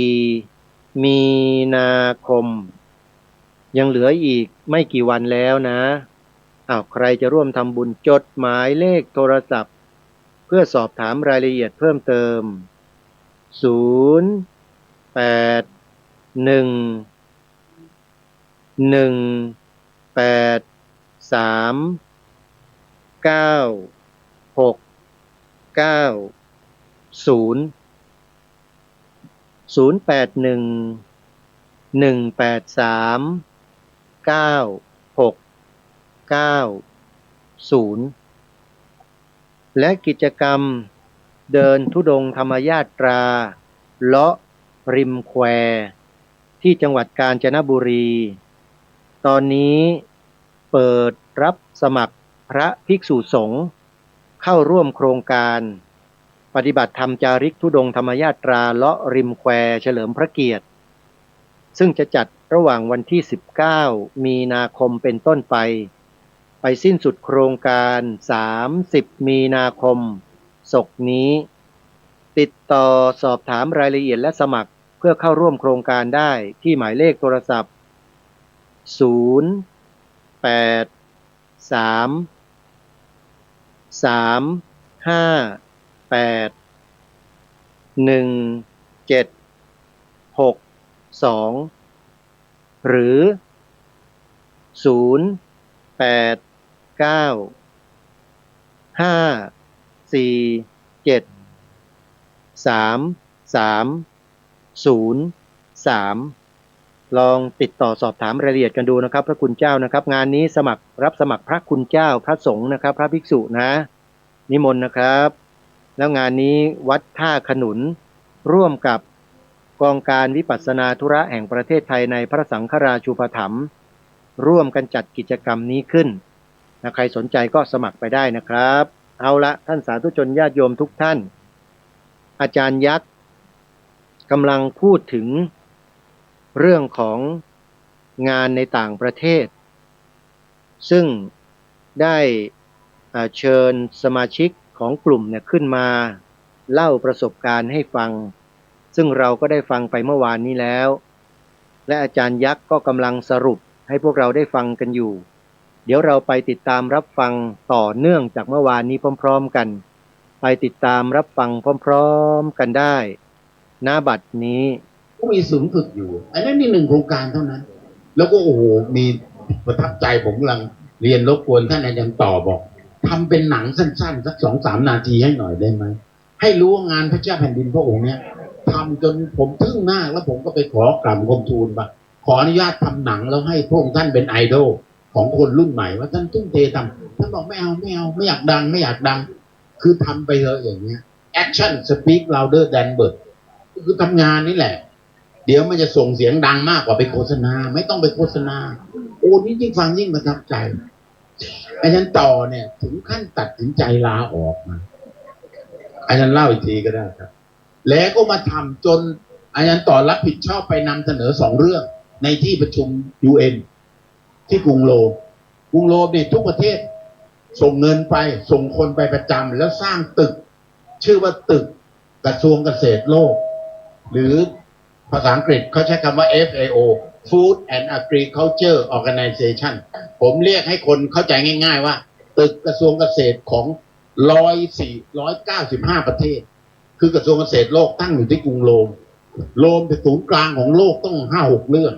14 มีนาคมยังเหลืออีกไม่กี่วันแล้วนะใครจะร่วมทำบุญจดหมายเลขโทรศัพท์เพื่อสอบถามรายละเอียดเพิ่มเติมและกิจกรรมเดินธุดงค์ธรรมยาตราเลาะริมแควที่จังหวัดกาญจนบุรีตอนนี้เปิดรับสมัครพระภิกษุสงฆ์เข้าร่วมโครงการปฏิบัติธรรมจาริกธุดงค์ธรรมยาตราเลาะริมแควเฉลิมพระเกียรติซึ่งจะจัดระหว่างวันที่19 มีนาคมเป็นต้นไปสิ้นสุดโครงการ30 มีนาคมศกนี้ติดต่อสอบถามรายละเอียดและสมัครเพื่อเข้าร่วมโครงการได้ที่หมายเลขโทรศัพท์083-358-1762หรือลองติดต่อสอบถามรายละเอียดกันดูนะครับพระคุณเจ้านะครับงานนี้รับสมัครพระคุณเจ้าพระสงฆ์นะครับพระภิกษุนะนิมนต์นะครับแล้วงานนี้วัดท่าขนุนร่วมกับกองการวิปัสสนาธุระแห่งประเทศไทยในพระสังฆราชูปถัมภ์ร่วมกันจัดกิจกรรมนี้ขึ้นใครสนใจก็สมัครไปได้นะครับเอาละท่านสาธุชนญาติโยมทุกท่านอาจารย์ยักษ์กำลังพูดถึงเรื่องของงานในต่างประเทศ ซึ่งได้เชิญสมาชิกของกลุ่มเนี่ยขึ้นมาเล่าประสบการณ์ให้ฟังซึ่งเราก็ได้ฟังไปเมื่อวานนี้แล้วและอาจารย์ยักษ์ก็กำลังสรุปให้พวกเราได้ฟังกันอยู่เดี๋ยวเราไปติดตามรับฟังต่อเนื่องจากเมื่อวานนี้พร้อมๆกันไปติดตามรับฟังพร้อมๆกันได้ณ บัดนี้ก็มีศูนย์ฝึกอยู่อันนั้นนี่1 โครงการเท่านั้นแล้วก็โอ้โหมีประทับใจผมกำลังเรียนรบกวนท่านอาจารย์ต่อบอกทำเป็นหนังสั้นๆสัก2-3 นาทีให้หน่อยได้ไหมให้รู้ว่างานพระเจ้าแผ่นดินพระองค์เนี้ยทำจนผมทึ่งมากแล้วผมก็ไปขอกราบบังคมทูลว่าขออนุญาตทำหนังแล้วให้พระองค์ท่านเป็นไอดอลของคนรุ่นใหม่ว่าท่านทุ่มเททำท่านบอกไม่เอาไม่อยากดังคือทำไปเถอะอย่างเงี้ย action speak louder than word คือทำงานนี่แหละเดี๋ยวมันจะส่งเสียงดังมากกว่าไปโฆษณาไม่ต้องไปโฆษณาโอ้นี่ยิ่งฟังยิ่งประทับใจอาจารย์ต่อเนี่ยถึงขั้นตัดสินใจลาออกมาอาจารย์เล่าอีกทีก็ได้ครับแล้วก็มาทำจนอาจารย์ต่อรับผิดชอบไปนำเสนอ2 เรื่องในที่ประชุม UN ที่กรุงโรมเนี่ยทุกประเทศส่งเงินไปส่งคนไปประจำแล้วสร้างตึกชื่อว่าตึกกระทรวงเกษตรโลกหรือภาษาอังกฤษเขาใช้คำว่า FAO Food and Agriculture Organization ผมเรียกให้คนเข้าใจง่ายๆว่าตึกกระทรวงเกษตรของ195 ประเทศคือกระทรวงเกษตรโลกตั้งอยู่ที่กรุงโรมเป็นศูนย์กลางของโลกต้อง 5-6 เรื่อง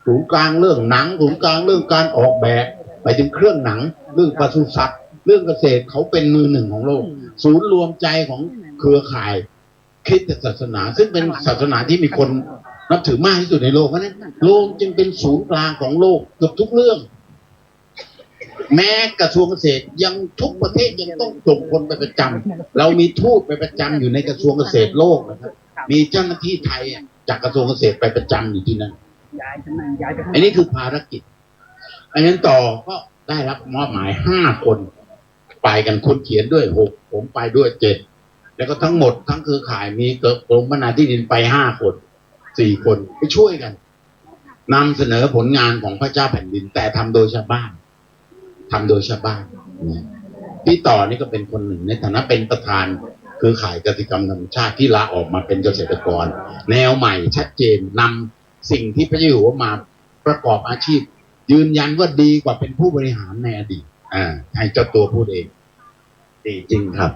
ศูนย์กลางเรื่องหนังศูนย์กลางเรื่องการออกแบบไปถึงเครื่องหนังเรื่องปศุสัตว์เรื่องเกษตรเขาเป็นมือ1ของโลกศูนย์รวมใจของเครือข่ายคริสตศาสนาซึ่งเป็นศาสนาที่มีคนนับถือมากที่สุดในโลกเพราะฉะนั้นโลกจึงเป็นศูนย์กลางของโลกเกือบทุกเรื่องแม้กระทรวงเกษตรยังทุกประเทศยังต้องส่งคนไปประจำเรามีทูตไปประจำอยู่ในกระทรวงเกษตรโลกนะครับมีเจ้าหน้าที่ไทยจากกระทรวงเกษตรไปประจำอยู่ที่นั่นอันนี้คือภารกิจอันนั้นต่อก็ได้รับมอบหมาย5 คนไปกันคนเขียนด้วย6ผมไปด้วย7แล้วก็ทั้งหมดทั้งเครือข่ายมีกรมพัฒนาที่ดินไป5 คน4 คนไปช่วยกันนำเสนอผลงานของพระเจ้าแผ่นดินแต่ทำโดยชาวบ้านพี่ต่อนี่ก็เป็นคนหนึ่งในฐานะเป็นประธานเครือข่ายกสิกรรมธรรมชาติที่ลาออกมาเป็นเกษตรกรแนวใหม่ชัดเจนนำสิ่งที่พระเจ้าอยู่หัวมาประกอบอาชีพยืนยันว่าดีกว่าเป็นผู้บริหารในอดีตให้เจ้าตัวพูดเองดีจริงครับ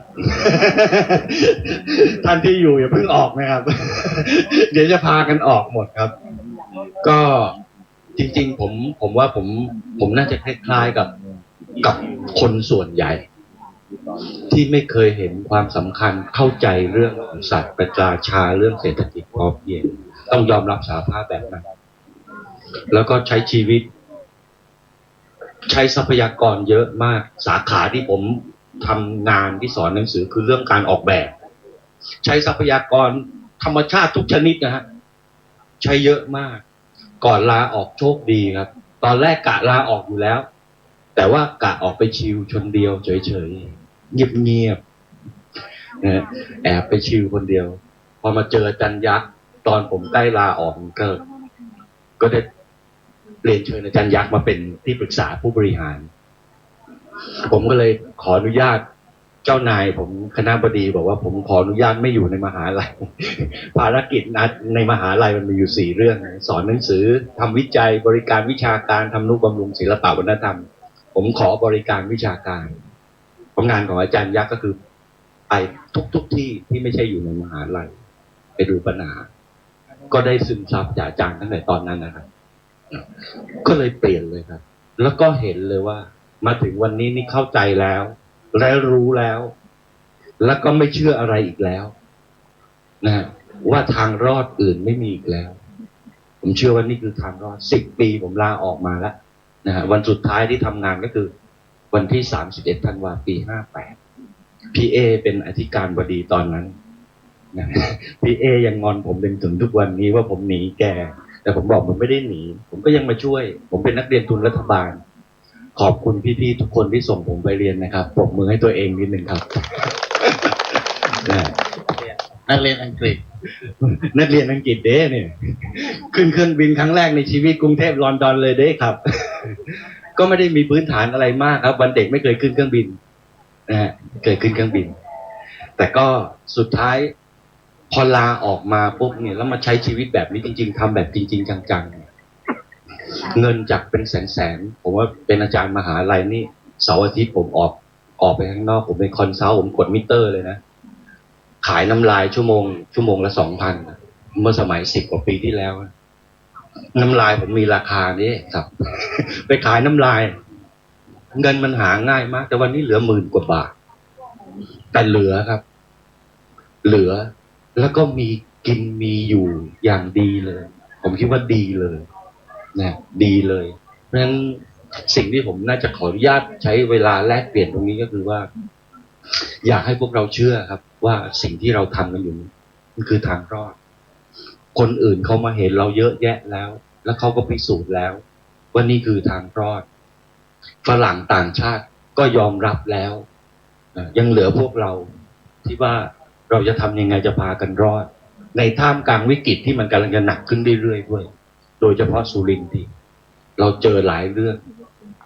ท่านที่อยู่อย่าเพิ่งออกนะครับ เดี๋ยวจะพากันออกหมดครับก็จริงๆผมว่าผมน่าจะคล้ายๆกับคนส่วนใหญ่ที่ไม่เคยเห็นความสำคัญเข้าใจเรื่องของสัตว์ประชาเรื่องเศรษฐกิจพอเพียงต้องยอมรับสาภาพแบบนั้นแล้วก็ใช้ชีวิตใช้ทรัพยากรเยอะมากสาขาที่ผมทำงานที่สอนหนังสือคือเรื่องการออกแบบใช้ทรัพยากรธรรมชาติทุกชนิดนะฮะใช้เยอะมากก่อนลาออกโชคดีครับตอนแรกกะลาออกอยู่แล้วแต่ว่ากะออกไปชิลชนเดียวเฉยๆเงียบๆนะแอบไปชิลคนเดียวพอมาเจออาจารย์ยักษ์ตอนผมใกล้ลาออกก็ได้เรียนเชิญอาจารย์ยักษ์มาเป็นที่ปรึกษาผู้บริหารผมก็เลยขออนุญาตเจ้านายผมคณบดีบอกว่าผมขออนุญาตไม่อยู่ในมหาลัย ภารกิจในมหาลัยมันมีอยู่4 เรื่องสอนหนังสือทำวิจัยบริการวิชาการทำนุบำรุงศิลปวัฒนธรรมผมขอบริการวิชาการของงานของอาจารย์ยักษ์ก็คือไปทุกที่ไม่ใช่อยู่ในมหาลัยไปดูปัญหาก็ได้ซึมซับจากอาจารย์ตั้งแต่ตอนนั้นนะครับก็เลยเปลี่ยนเลยครับแล้วก็เห็นเลยว่ามาถึงวันนี้นี่เข้าใจแล้วและรู้แล้วแล้วก็ไม่เชื่ออะไรอีกแล้วนะว่าทางรอดอื่นไม่มีอีกแล้วผมเชื่อว่านี่คือทางรอด10 ปีผมลาออกมาแล้วนะฮะวันสุดท้ายที่ทำงานก็คือวันที่31 ธันวาคม ปี 58พี่เอเป็นอธิการบดีตอนนั้นนะพี่เอยังงอนผมถึงทุกวันนี้ว่าผมหนีแกแต่ผมบอกผมไม่ได้หนีผมก็ยังมาช่วยผมเป็นนักเรียนทุนรัฐบาลขอบคุณพี่ๆทุกคนที่ส่งผมไปเรียนนะครับปรบมือให้ตัวเองนิดนึงครับ นักเรียนอังกฤษเด้เนี่ยขึ้นเครื่องบินครั้งแรกในชีวิตกรุงเทพลอนดอนเลยเด้ครับ ก็ไม่ได้มีพื้นฐานอะไรมากครับวันเด็กไม่เคยขึ้นเครื่องบินนะฮะเคยขึ้นเครื่องบิน แต่ก็สุดท้ายพอลาออกมาปุ๊บเนี่ยแล้วมาใช้ชีวิตแบบนี้จริงๆทำแบบจริงๆจังๆเงินจากเป็นแสนๆผมว่าเป็นอาจารย์มหาลัยนี่เสาร์อาทิตย์ผมออกไปข้างนอกผมเป็นคอนซัลท์ผมกดมิเตอร์เลยนะขายน้ำลายชั่วโมงละ 2,000 เมื่อสมัย10 กว่าปีที่แล้วน้ำลายผมมีราคานี้ครับ ไปขายน้ำลายเงินมันหาง่ายมากแต่วันนี้เหลือ10,000 กว่าบาทแต่เหลือครับเหลือแล้วก็มีกินมีอยู่อย่างดีเลยผมคิดว่าดีเลยนะดีเลยเพราะฉะนั้นสิ่งที่ผมน่าจะขออนุญาตใช้เวลาแลกเปลี่ยนตรงนี้ก็คือว่าอยากให้พวกเราเชื่อครับว่าสิ่งที่เราทำกันอยู่มันคือทางรอดคนอื่นเขามาเห็นเราเยอะแยะแล้วแล้วเขาก็พิสูจน์แล้วว่านี่คือทางรอดฝรั่งต่างชาติก็ยอมรับแล้วยังเหลือพวกเราที่ว่าเราจะทำยังไงจะพากันรอดในท่ามกลางวิกฤตที่มันกำลังจะหนักขึ้นเรื่อยๆด้วยโดยเฉพาะสุรินทร์ที่เราเจอหลายเรื่อง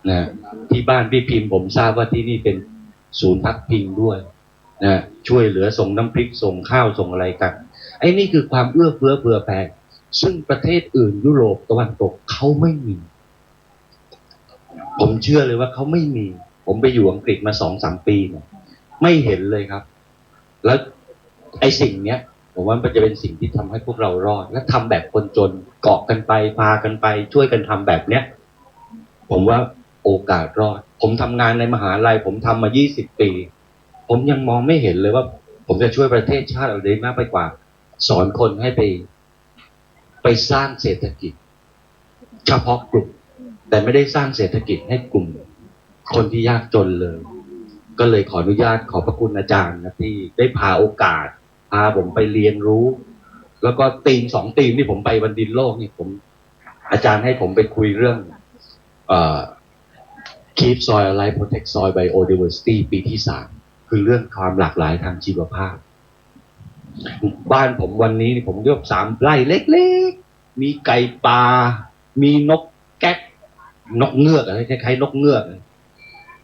นะที่บ้านพี่พิมพ์ผมทราบว่าที่นี่เป็นศูนย์พักพิงด้วยนะช่วยเหลือส่งน้ำพริกส่งข้าวส่งอะไรกันไอ้นี่คือความเอื้อเฟื้อเผื่อแผ่ซึ่งประเทศอื่นยุโรปตะวันตกเขาไม่มีผมเชื่อเลยว่าเขาไม่มีผมไปอยู่อังกฤษมา 2-3 ปีเนี่ยไม่เห็นเลยครับแล้วไอ้สิ่งเนี้ยผมว่ามันจะเป็นสิ่งที่ทำให้พวกเรารอดและทำแบบคนจนเกาะกันไปพากันไปช่วยกันทำแบบเนี้ยผมว่าโอกาสรอดผมทำงานในมหาลัยผมทำมา20 ปีผมยังมองไม่เห็นเลยว่าผมจะช่วยประเทศชาติอะไรมากไปกว่าสอนคนให้ไปสร้างเศรษฐกิจเฉพาะกลุ่มแต่ไม่ได้สร้างเศรษฐกิจให้กลุ่มคนที่ยากจนเลยก็เลยขออนุญาตขอบพระคุณอาจารย์นะที่ได้พาโอกาสพาผมไปเรียนรู้แล้วก็ทีม2 ทีมที่ผมไปวันดินโลกนี่ผมอาจารย์ให้ผมไปคุยเรื่องKeep Soil Alive Protect Soil Biodiversity ปีที่ 3คือเรื่องความหลากหลายทางชีวภาพบ้านผมวันนี้ผมยก3 ไร่เล็กๆมีไก่ป่ามีนกแก๊กนกเงือกอะไรคล้ายๆนกเงือก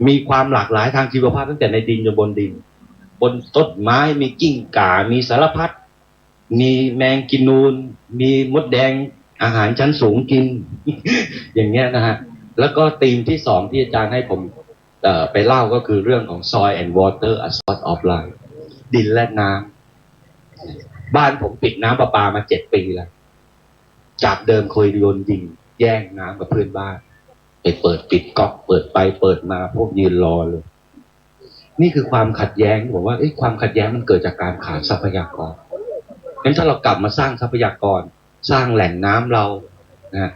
มีความหลากหลายทางชีวภาพตั้งแต่ในดินจนบนดินบนต้นไม้มีกิ้งก่ามีสารพัดมีแมงกินูนมีมดแดงอาหารชั้นสูงกิน อย่างเงี้ยนะฮะแล้วก็ธีมที่ 2ที่อาจารย์ให้ผมไปเล่าก็คือเรื่องของ Soil and Water a Source of Life ดินและน้ำบ้านผมปิดน้ำประปามา7 ปีแล้วจากเดิมเคยโยนดินแย่งน้ำกับเพื่อนบ้านไปเปิดปิดก๊อกเปิดไปเปิดมาพวกยืนรอเลยนี่คือความขัดแย้งผมว่าความขัดแย้งมันเกิดจากการขาดทรัพยากรงั้นถ้าเรากลับมาสร้างทรัพยากรสร้างแหล่งน้ำเรานะ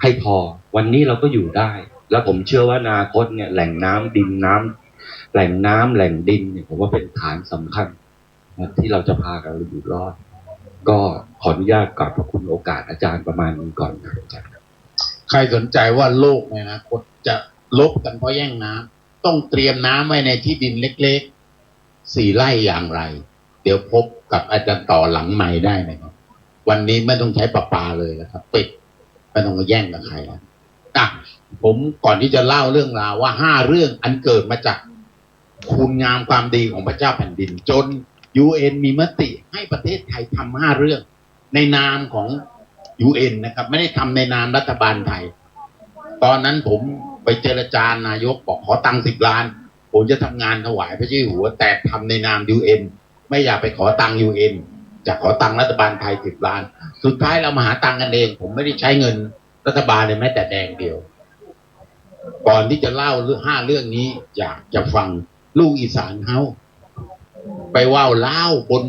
ให้พอวันนี้เราก็อยู่ได้แล้วผมเชื่อว่าอนาคตเนี่ยแหล่งน้ำดินน้ำแหล่งน้ำแหล่งดินเนี่ยผมว่าเป็นฐานสำคัญนะที่เราจะพาเราอยู่รอดก็ขออนุญาตกราบขอบคุณโอกาสอาจารย์ประมาณนี้ก่อนครับอาจารย์ใครสนใจว่าโลกในอนาคตจะลบกันเพราะแย่งน้ำต้องเตรียมน้ำไว้ในที่ดินเล็กๆ4 ไร่อย่างไรเดี๋ยวพบกับอาจารย์ต่อหลังใหม่ได้นะครับวันนี้ไม่ต้องใช้ประปาเลยนะครับปิดไม่ต้องมาแย่งกับใครนะผมก่อนที่จะเล่าเรื่องราวว่า5 เรื่องอันเกิดมาจากคุณงามความดีของพระเจ้าแผ่นดินจน UN มีมติให้ประเทศไทยทำ5 เรื่องในนามของUN นะครับไม่ได้ทำในนามรัฐบาลไทยตอนนั้นผมไปเจรจานายกบอกขอตังค์10 ล้านผมจะทำงานถวายพระเจ้าอยู่หัวแต่ทำในนาม UN ไม่อยากไปขอตังค์ UN จะขอตังค์รัฐบาลไทย10 ล้านสุดท้ายเรามาหาตังค์กันเองผมไม่ได้ใช้เงินรัฐบาลเลยแม้แต่แดงเดียวก่อนที่จะเล่าเรื่อง5 เรื่องนี้อยากจะฟังลูกอีสานเฮาไปว่าวเล่าบน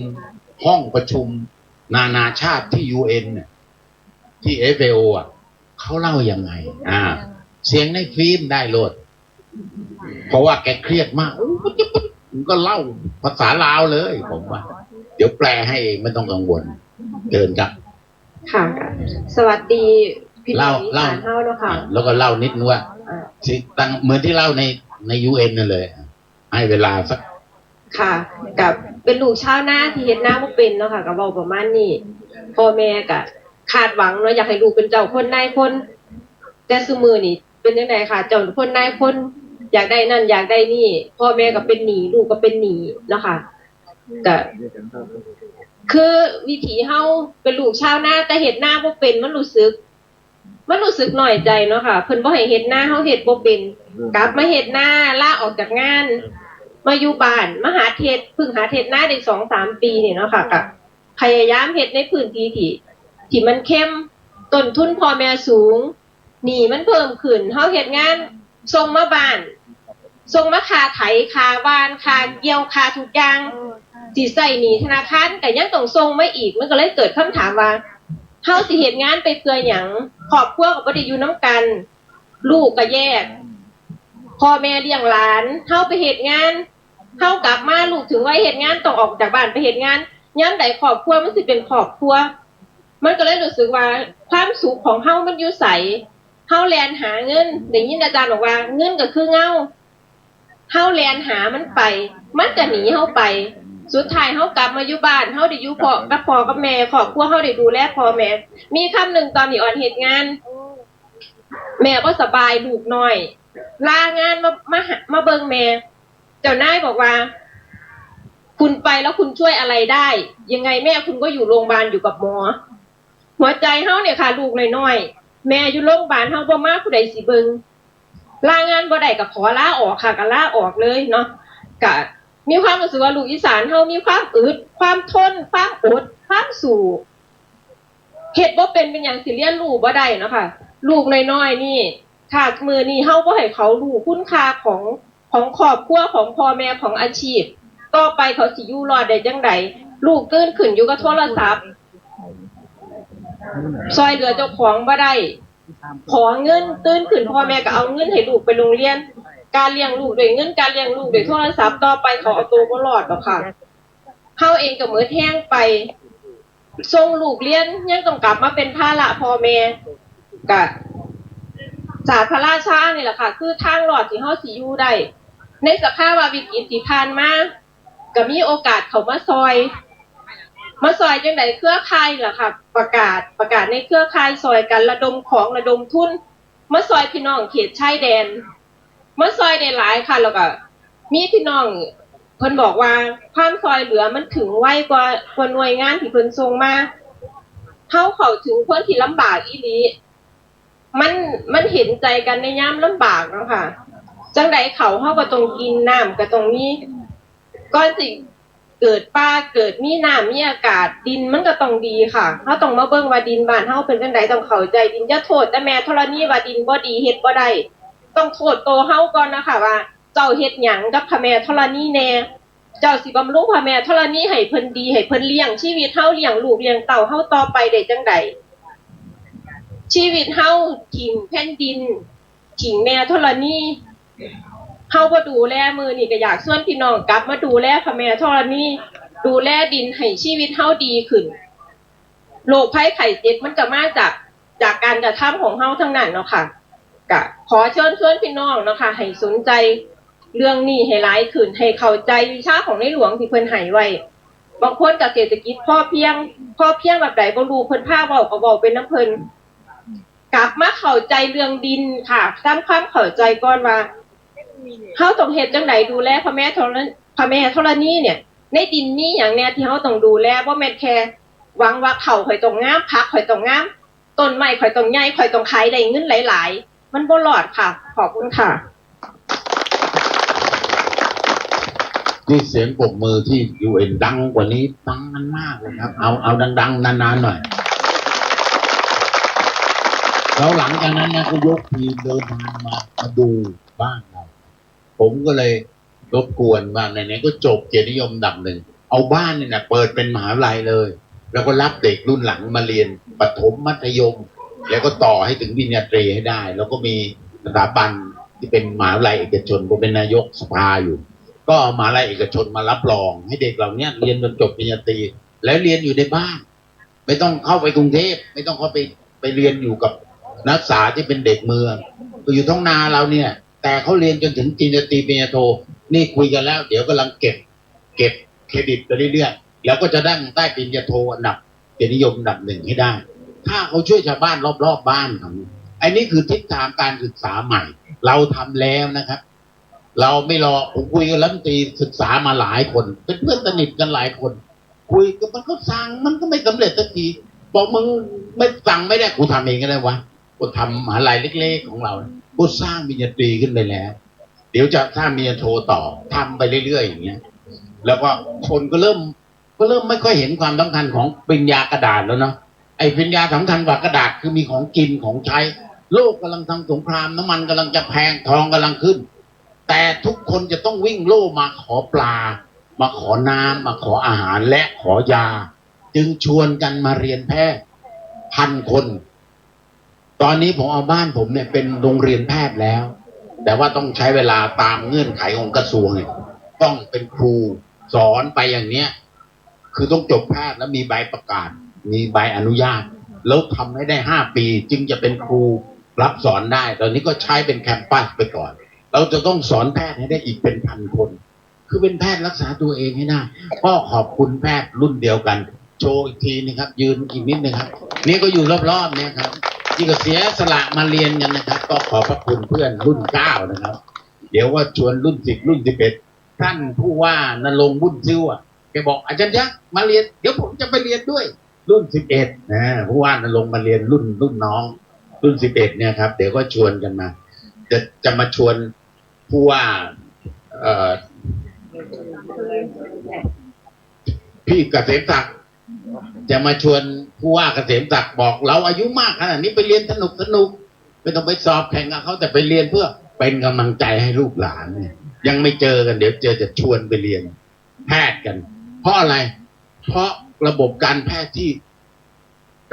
ห้องประชุมนานาชาติที่ UN เนี่ยที่ FAO เขาเล่ายังไงเสียงในฟิล์มได้โลดเพราะว่าแกเครียดมากก็เล่าภาษาลาวเลยผมว่าเดี๋ยวแปลให้เองไม่ต้องกังวลเดินครับค่ะสวัสดีพี่น้องอีสานเฮาเนาะค่ะแล้วก็เล่านิดนึงว่าตั้งเหมือนที่เล่าใน UN นั่นเลยให้เวลาสักค่ะกับเป็นลูกชาวนาที่เฮ็ดนาบ่เป็นเนาะค่ะก็เว้าประมาณนี้พ่อแม่ก็คาดหวังเนาะอยากให้ลูกเป็นเจ้าคนนายคนแต่ซุมื้อนี้ เป็นยังไงค่ะเจ้าคนนายคนอยากได้นั่นอยากได้นี่พ่อแม่ก็เป็นหนี้ลูกก็เป็นหนี้เนาะค่ะก็คือวิถีเฮาเป็นลูกชาวนาแต่เฮ็ดนาบ่เป็นมันรู้สึกหน่อยใจเนาะค่ะเพิ่นบ่ให้เฮ็ดนาเฮาเฮ็ดบ่เป็นกลับมาเฮ็ดนาลาออกจากงานมาอยู่บ้านมาหาเฮ็ดเพิ่งหาเฮ็ดนาได้ 2-3 ปีนี่เนาะค่ะก็พยายามเฮ็ดในพื้นที่ที่มันเข้มต้นทุนพ่อแม่สูงหนี้มันเพิ่มขึ้นเฮาเฮ็ดงานส่งมาบ้านส่งมาค่าไถค่าบ้านค่าเกี่ยวค่าทุกอย่างสิใช้หนี้ธนาคารก็ยังต้องส่งมาอีกมันก็เลยเกิดคำถามว่าเฮาสิเฮ็ดงานไปเพื่อหยังครอบครัวก็บ่ได้อยู่นำกันลูกก็แยกพ่อแม่เลี้ยงหลานเฮาไปเฮ็ดงานเฮากลับมาลูกถึงวัยเฮ็ดงานต้องออกจากบ้านไปเฮ็ดงานยามใดครอบครัวมันสิเป็นครอบครัวมันก็เลยรู้สึกว่าความสุขของเฮามันอยู่ไสเฮาแล่นหาเงินได้ยินอาจารย์บอกว่าเงินก็คือเงาเฮาแล่นหามันไปมันก็หนีเฮาไปสุดท้ายเฮากลับมาอยู่บ้านเฮาได้อยู่พ่อกับแม่ครอบครัวเฮาได้ดูแลพ่อแม่มีคำหนึ่งตอนที่อ่อนเฮ็ดงานแม่บ่สบายลูกน้อยลางานมาเบิ่งแม่เจ้านายบอกว่าคุณไปแล้วคุณช่วยอะไรได้ยังไงแม่คุณก็อยู่โรงพยาบาลอยู่กับหมอหัวใจเฮาเนี่ยค่ะลูกน้อยๆแม่อยู่โรงพยาบาลเฮาบ่มาผู้ใดสิเบิ่งลางานบ่ได้ก็ขอลาออกค่ะก็ลาออกเลยเนาะก็มีความรู้สึกว่าลูกอีสานเฮามีความอึดความทนความอดความสู้เฮ็ดบ่เป็นหยังสิเรียนรู้บ่ได้เนาะค่ะลูกน้อยๆนี่ถ้ามื้อนี้เฮาบ่ให้เขารู้คุณค่าของครอบครัวของพ่อแม่ของอาชีพต่อไปเขาสิอยู่รอดได้จังไดลูกตื่นขึ้นอยู่กับโทรศัพท์ซอยเหลือเจ้าของบ่ได้ขอเงินตื่นขึ้นพ่อแม่ก็เอาเงินให้ลูกไปโรงเรียนการเลี้ยงลูกด้วยเงินการเลี้ยงลูกด้วยโทรศัพท์ต่อไปเขาเอาตัวบ่รอดหรอกค่ะเฮาเองก็เหมือนแห้งไปส่งลูกเรียนยังต้องกลับมาเป็นภาระพ่อแม่ก็ศาสตร์พระราชานี่แหละค่ะคือทางรอดที่เฮาสิอยู่ได้ในสภาวะวิกฤตที่ผ่านมาก็มีโอกาสเข้ามาซอยจังได๋เครือข่ายล่ะค่ะประกาศในเครือข่ายซอยกันระดมของระดมทุนมาซอยพี่น้องเขตชายแดนมาซอยได้หลายค่ะแล้วก็มีพี่น้องเพิ่นบอกว่าความซอยเหลือมันถึงไวกว่าหน่วยงานที่เพิ่นส่งมาเฮาเข้าถึงคนที่ลำบากอีหลีมันเห็นใจกันในยามลำบากเนาะค่ะจังได๋เขาเฮาก็ต้องกินน้ำก็ต้องมีก่อนสิเกิดป่าเกิดมีน้ำมีอากาศดินมันก็ต้องดีค่ะเฮาต้องมาเบิ่งว่าดินบ้านเฮาเป็นจังได๋ต้องเข้าใจดินอย่าโทษแต่แม่ธรณีว่าดินบ่ดีเฮ็ดบ่ได้ต้องโทษตัวเฮาก่อนนะคะว่าเจ้าเฮ็ดหยังกับพระแม่ธรณีแน่เจ้าสิบำรุงพระแม่ธรณีให้เพิ่นดีให้เพิ่นเลี้ยงชีวิตเฮาเลี้ยงลูกเลี้ยงเต้าเฮาต่อไปได้จังได๋ชีวิตเฮาถิ่มแผ่นดินถิ่มแม่ธรณีเฮาบ่ดูแลมื้อนี้ก็อยากชวนพี่น้องกลับมาดูแลพระแม่ธรณีดูแลดินให้ชีวิตเฮาดีขึ้นโรคภัยไข้เจ็บมันก็มาจากการกระทำของเฮาทั้งนั้นเนาะค่ะก็ขอเชิญชวนพี่น้องเนาะค่ะให้สนใจเรื่องนี้ให้หลายขึ้นให้เข้าใจวิชาของในหลวงที่เพิ่นให้ไว้บางคนก็เศรษฐกิจพอเพียงแบบใดบ่รู้เพิ่นพาเว้าก็เว้าเป็นน้ำเพิ่นกลับมาเข้าใจเรื่องดินค่ะทำความเข้าใจก่อนว่าเฮาต้องเฮ็ดจังไดดูแลพระแม่ธรณีเนี่ยในดินนี้หยังแน่ที่เฮาต้องดูแลบ่แม่นแค่หวังว่าข้าวข่อยต้องงามผักข่อยต้องงามต้นไม้ข่อยต้องใหญ่ข่อยต้องขายได้เงินหลายๆมันบ่รอดค่ะขอบคุณค่ะนี่เสียงปรบมือที่ UN ดังกว่านี้ดังมันมากเลยครับเอาดังๆนานๆหน่อยแล้วหลังจากนั้นนะก็ยกทีมเดินทางมาดูบ้านเราผมก็เลยรบกวนว่าไหนๆก็จบเกียรตินิยมอันดับหนึ่งเอาบ้านเนี่ยนะเปิดเป็นมหาวิทยาลัยเลยแล้วก็รับเด็กรุ่นหลังมาเรียนประถมมัธยมแล้วก็ต่อให้ถึงปริญญาตรีให้ได้แล้วก็มีสถาบันที่เป็นมหาวิทยาลัยเอกชนผมเป็นนายกสภาอยู่ก็มหาวิทยาลัยเอกชนมารับรองให้เด็กเหล่านี้เรียนจนจบปริญญาตรีแล้วเรียนอยู่ในบ้านไม่ต้องเข้าไปกรุงเทพไม่ต้องเข้าไปเรียนอยู่กับนักศึกษาที่เป็นเด็กเมืองอยู่ท้องนาเราเนี่ยแต่เขาเรียนจนถึงปริญญาตรีปริญญาโทนี่คุยกันแล้วเดี๋ยวกำลังเก็บเครดิตไปเรื่อยๆแล้วก็จะได้ปริญญาโทอันดับเกียรตินิยมอันดับหนึ่งให้ได้ถ้าเขาช่วยชาวบ้านรอบๆบ้าน อันนี้คือทิศทางการศึกษาใหม่เราทำแล้วนะครับเราไม่รอผมคุยกับรัฐมนตรีศึกษามาหลายคนเป็นเพื่อนสนิทกันหลายคนคุยกับมันก็สั่งมันก็ไม่สำเร็จสักทีบอกมึงไม่สั่งไม่ได้กูทำเองก็ได้วะกูทำมหาลัยเล็กๆของเรากูสร้างปริญญาตรีขึ้นไปแล้วเดี๋ยวจะสร้างปริญญาโทต่อทำไปเรื่อยๆอย่างเงี้ยแล้วก็คนก็เริ่มไม่ค่อยเห็นความสำคัญของปริญญากระดาษแล้วเนาะไอ้ปริญญาสำคัญกว่ากระดาษคือมีของกินของใช้โลกกำลังทำสงครามน้ำมันกำลังจะแพงทองกำลังขึ้นแต่ทุกคนจะต้องวิ่งโล่มาขอปลามาขอน้ำมาขออาหารและขอยาจึงชวนกันมาเรียนแพทย์1,000 คนตอนนี้ผมเอาบ้านผมเนี่ยเป็นโรงเรียนแพทย์แล้วแต่ว่าต้องใช้เวลาตามเงื่อนไขของกระทรวงเนี่ยต้องเป็นครูสอนไปอย่างเนี้ยคือต้องจบแพทย์แล้วมีใบประกาศมีใบอนุญาตแล้วทำให้ได้5 ปีจึงจะเป็นครูรับสอนได้ตอนนี้ก็ใช้เป็นแคมปัสไปก่อนเราจะต้องสอนแพทย์ให้ได้อีกเป็น1,000 คนคือเป็นแพทย์รักษาตัวเองให้ได้ก็ขอบคุณแพทย์รุ่นเดียวกันโชว์อีกทีนะครับยืนอีกนิดนึงครับนี่ก็อยู่รอบๆเนี่ยครับที่ก็เสียสละมาเรียนกันนะครับก็ขอบพระคุณเพื่อนรุ่น9นะครับเดี๋ยวว่าชวนรุ่น10รุ่น11ท่านผู้ว่านรงค์บุญซิ่วแกบอกอาจารย์ยักษ์มาเรียนเดี๋ยวผมจะไปเรียนด้วยรุ่น11นะผู้ว่านรงค์มาเรียนรุ่นน้องรุ่น11เนี่ยครับเดี๋ยวก็ชวนกันมาจะมาชวนผู้ว่าพี่เกษมศักดิ์จะมาชวนผู้ว่าเกษมศักดิ์บอกเราอายุมากขนาดนี้ไปเรียนสนุกไม่ต้องไปสอบแข่งกับเขาแต่ไปเรียนเพื่อเป็นกำลังใจให้ลูกหลานเนี่ยยังไม่เจอกันเดี๋ยวจะชวนไปเรียนแพทย์กันเพราะอะไรเพราะระบบการแพทย์ที่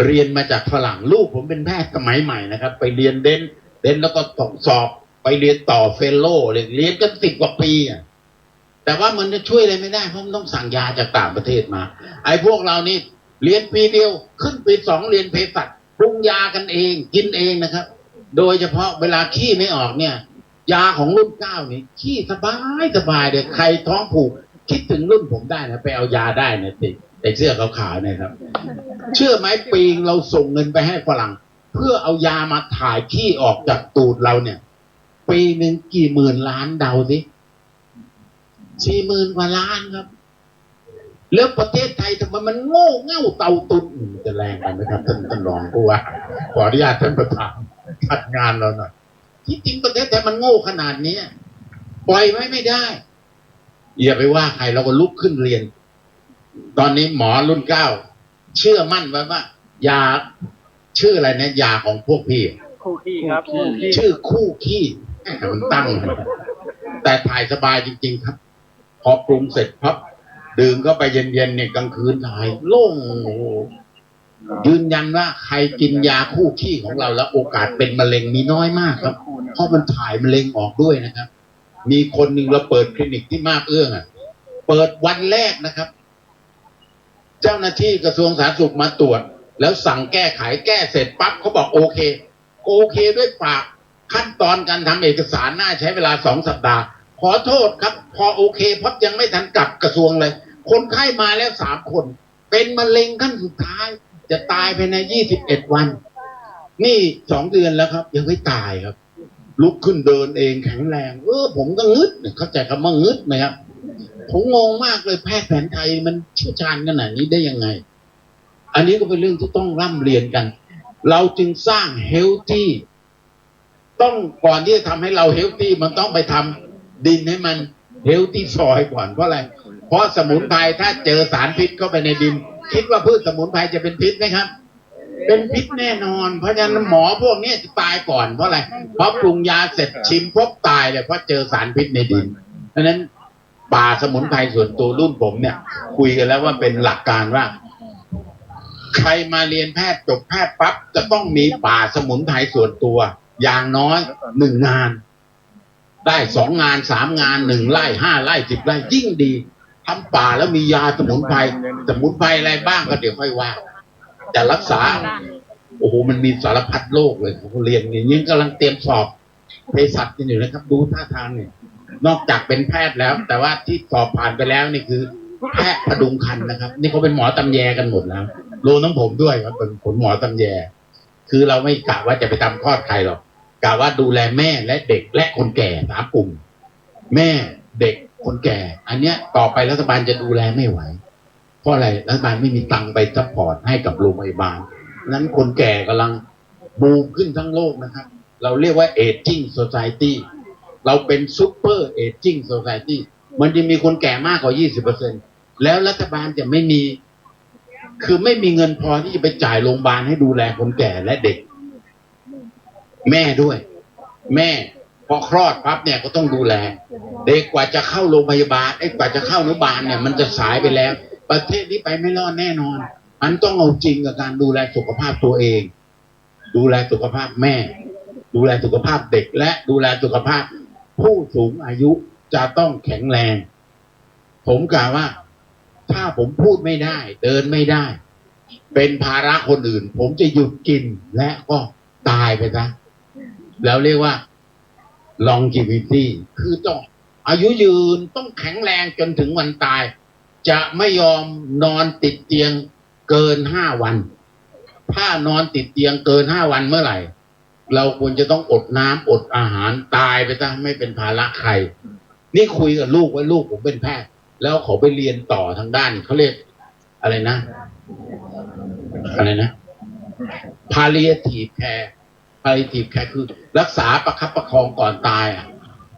เรียนมาจากฝรั่งลูกผมเป็นแพทย์สมัยใหม่นะครับไปเรียนเด่นแล้วก็สอบไปเรียนต่อเฟลโลเรียนกัน10 กว่าปีแต่ว่ามันจะช่วยอะไรไม่ได้เพราะมันต้องสั่งยาจากต่างประเทศมาไอ้พวกเรานี่เรียนปีเดียวขึ้นปี2เรียนเภสัชปรุงยากันเองกินเองนะครับโดยเฉพาะเวลาขี้ไม่ออกเนี่ยยาของรุ่น9นี่ขี้สบายเลยใครท้องผูกคิดถึงรุ่นผมได้นะไปเอายาได้นะติดไอ้เสื้อขาวๆเนี่ยครับเชื่อไหมปีงเราส่งเงินไปให้ฝรั่งเพื่อเอายามาถ่ายขี้ออกจากตูดเราเนี่ยปีหนึ่งกี่หมื่นล้านเดาสิ40,000 กว่าล้านครับแล้วประเทศไทยทำไมมันโง่เง่าเตาตุนจะแรงไปไหมครับท่านรองผู้ว่าขออนุญาตท่านประธานขัดงานเราหน่อยที่จริงประเทศไทยมันโง่ขนาดนี้ปล่อยไว้ไม่ได้อย่าไปว่าใครเราก็ลุกขึ้นเรียนตอนนี้หมอรุ่น9เชื่อมั่นไว้ว่ายาชื่ออะไรนะยาของพวกพี่คู่ขี้ครับชื่อคู่ขี้มันตั้งแต่ถ่ายสบายจริงๆครับพอปรุงเสร็จพับดื่มก็ไปเย็นๆเนี่ยกลางคืนถ่ายโล่งยืนยันว่าใครกินยาคู่ขี้ของเราแล้วโอกาสเป็นมะเร็งมีน้อยมากครับเพราะมันถ่ายมะเร็งออกด้วยนะครับมีคนหนึ่งเราเปิดคลินิกที่มาบเอื้องเปิดวันแรกนะครับเจ้าหน้าที่กระทรวงสาธารณสุขมาตรวจแล้วสั่งแก้ไขแก้เสร็จปั๊บเขาบอกโอเคด้วยปากขั้นตอนการทำเอกสารน่าใช้เวลา2 สัปดาห์ขอโทษครับพอโอเคเพราะยังไม่ทันกลับกระทรวงเลยคนไข้มาแล้ว3 คนเป็นมะเร็งขั้นสุดท้ายจะตายภายใน21 วันนี่2 เดือนแล้วครับยังไม่ตายครับลุกขึ้นเดินเองแข็งแรงผมก็งึดเข้าใจคำว่างึดไหมครับผมงงมากเลยแพทย์แผนไทยมันเชี่ยวชาญขนาดนี้ได้ยังไงอันนี้ก็เป็นเรื่องที่ต้องร่ำเรียนกันเราจึงสร้างเฮลตี้ต้องก่อนที่จะทำให้เราเฮลตี้มันต้องไปทำดินให้มันเฮลตี้ซอยก่อนเพราะอะไรเพราะสมุนไพรถ้าเจอสารพิษเข้าไปในดินคิดว่าพืชสมุนไพรจะเป็นพิษไหมครับเป็นพิษแน่นอนเพราะฉะนั้นหมอพวกนี้จะตายก่อนเพราะอะไรเพราะปรุงยาเสร็จชิมพบตายเลยเพราะเจอสารพิษในดินเพราะฉะนั้นป่าสมุนไพรส่วนตัวรุ่นผมเนี่ยคุยกันแล้วว่าเป็นหลักการว่าใครมาเรียนแพทย์จบแพทย์ปั๊บจะต้องมีป่าสมุนไพรส่วนตัวอย่างน้อย1 งานได้2 งาน3 งาน1 ไร่5 ไร่10 ไร่ยิ่งดีทำป่าแล้วมียาสมุนไพรอะไรบ้างก็เดี๋ยวค่อยว่าแต่รักษาโอ้โหมันมีสารพัดโรคเลยเขาเรียนอย่างนี้กำลังเตรียมสอบเภสัชกันอยู่นะครับดูท่าทางเนี่ยนอกจากเป็นแพทย์แล้วแต่ว่าที่สอบผ่านไปแล้วนี่คือแพทย์พดุงครรภ์นะครับนี่เขาเป็นหมอตำแยกันหมดแล้วรวมทั้งผมด้วยครับเป็นหมอตำแย คือเราไม่กะว่าจะไปทำคลอดใครหรอกกะว่าดูแลแม่และเด็กและคนแก่3 กลุ่มแม่เด็กคนแก่อันเนี้ยต่อไปรัฐบาลจะดูแลไม่ไหวเพราะอะไรรัฐบาลไม่มีตังค์ไปซัพพอร์ตให้กับโรงพยาบาลนั้นคนแก่กำลังบูมขึ้นทั้งโลกนะครับเราเรียกว่า aging society เราเป็น super aging society มันจะมีคนแก่มากกว่า 20% แล้วรัฐบาลจะไม่มีคือไม่มีเงินพอที่จะไปจ่ายโรงพยาบาลให้ดูแลคนแก่และเด็กแม่ด้วยแม่พอคลอดปั๊บเนี่ยก็ต้องดูแลเด็กกว่าจะเข้าโรงพยาบาลกว่าจะเข้าอนุบาลเนี่ยมันจะสายไปแล้วประเทศนี้ไปไม่รอดแน่นอนมันต้องเอาจริงกับการดูแลสุขภาพตัวเองดูแลสุขภาพแม่ดูแลสุขภาพเด็กและดูแลสุขภาพผู้สูงอายุจะต้องแข็งแรงผมกล่าวว่าถ้าผมพูดไม่ได้เดินไม่ได้เป็นภาระคนอื่นผมจะหยุดกินและก็ตายไปซะแล้วเรียกว่า longevity คือต้องอายุยืนต้องแข็งแรงจนถึงวันตายจะไม่ยอมนอนติดเตียงเกิน5 วันถ้านอนติดเตียงเกิน5 วันเมื่อไหร่เราควรจะต้องอดน้ำอดอาหารตายไปซะไม่เป็นภาระใครนี่คุยกับลูกว่าลูกผมเป็นแพทย์แล้วเขาไปเรียนต่อทางด้านเขาเรียกอะไรนะ palliative care palliative care คือรักษาประคับประคองก่อนตาย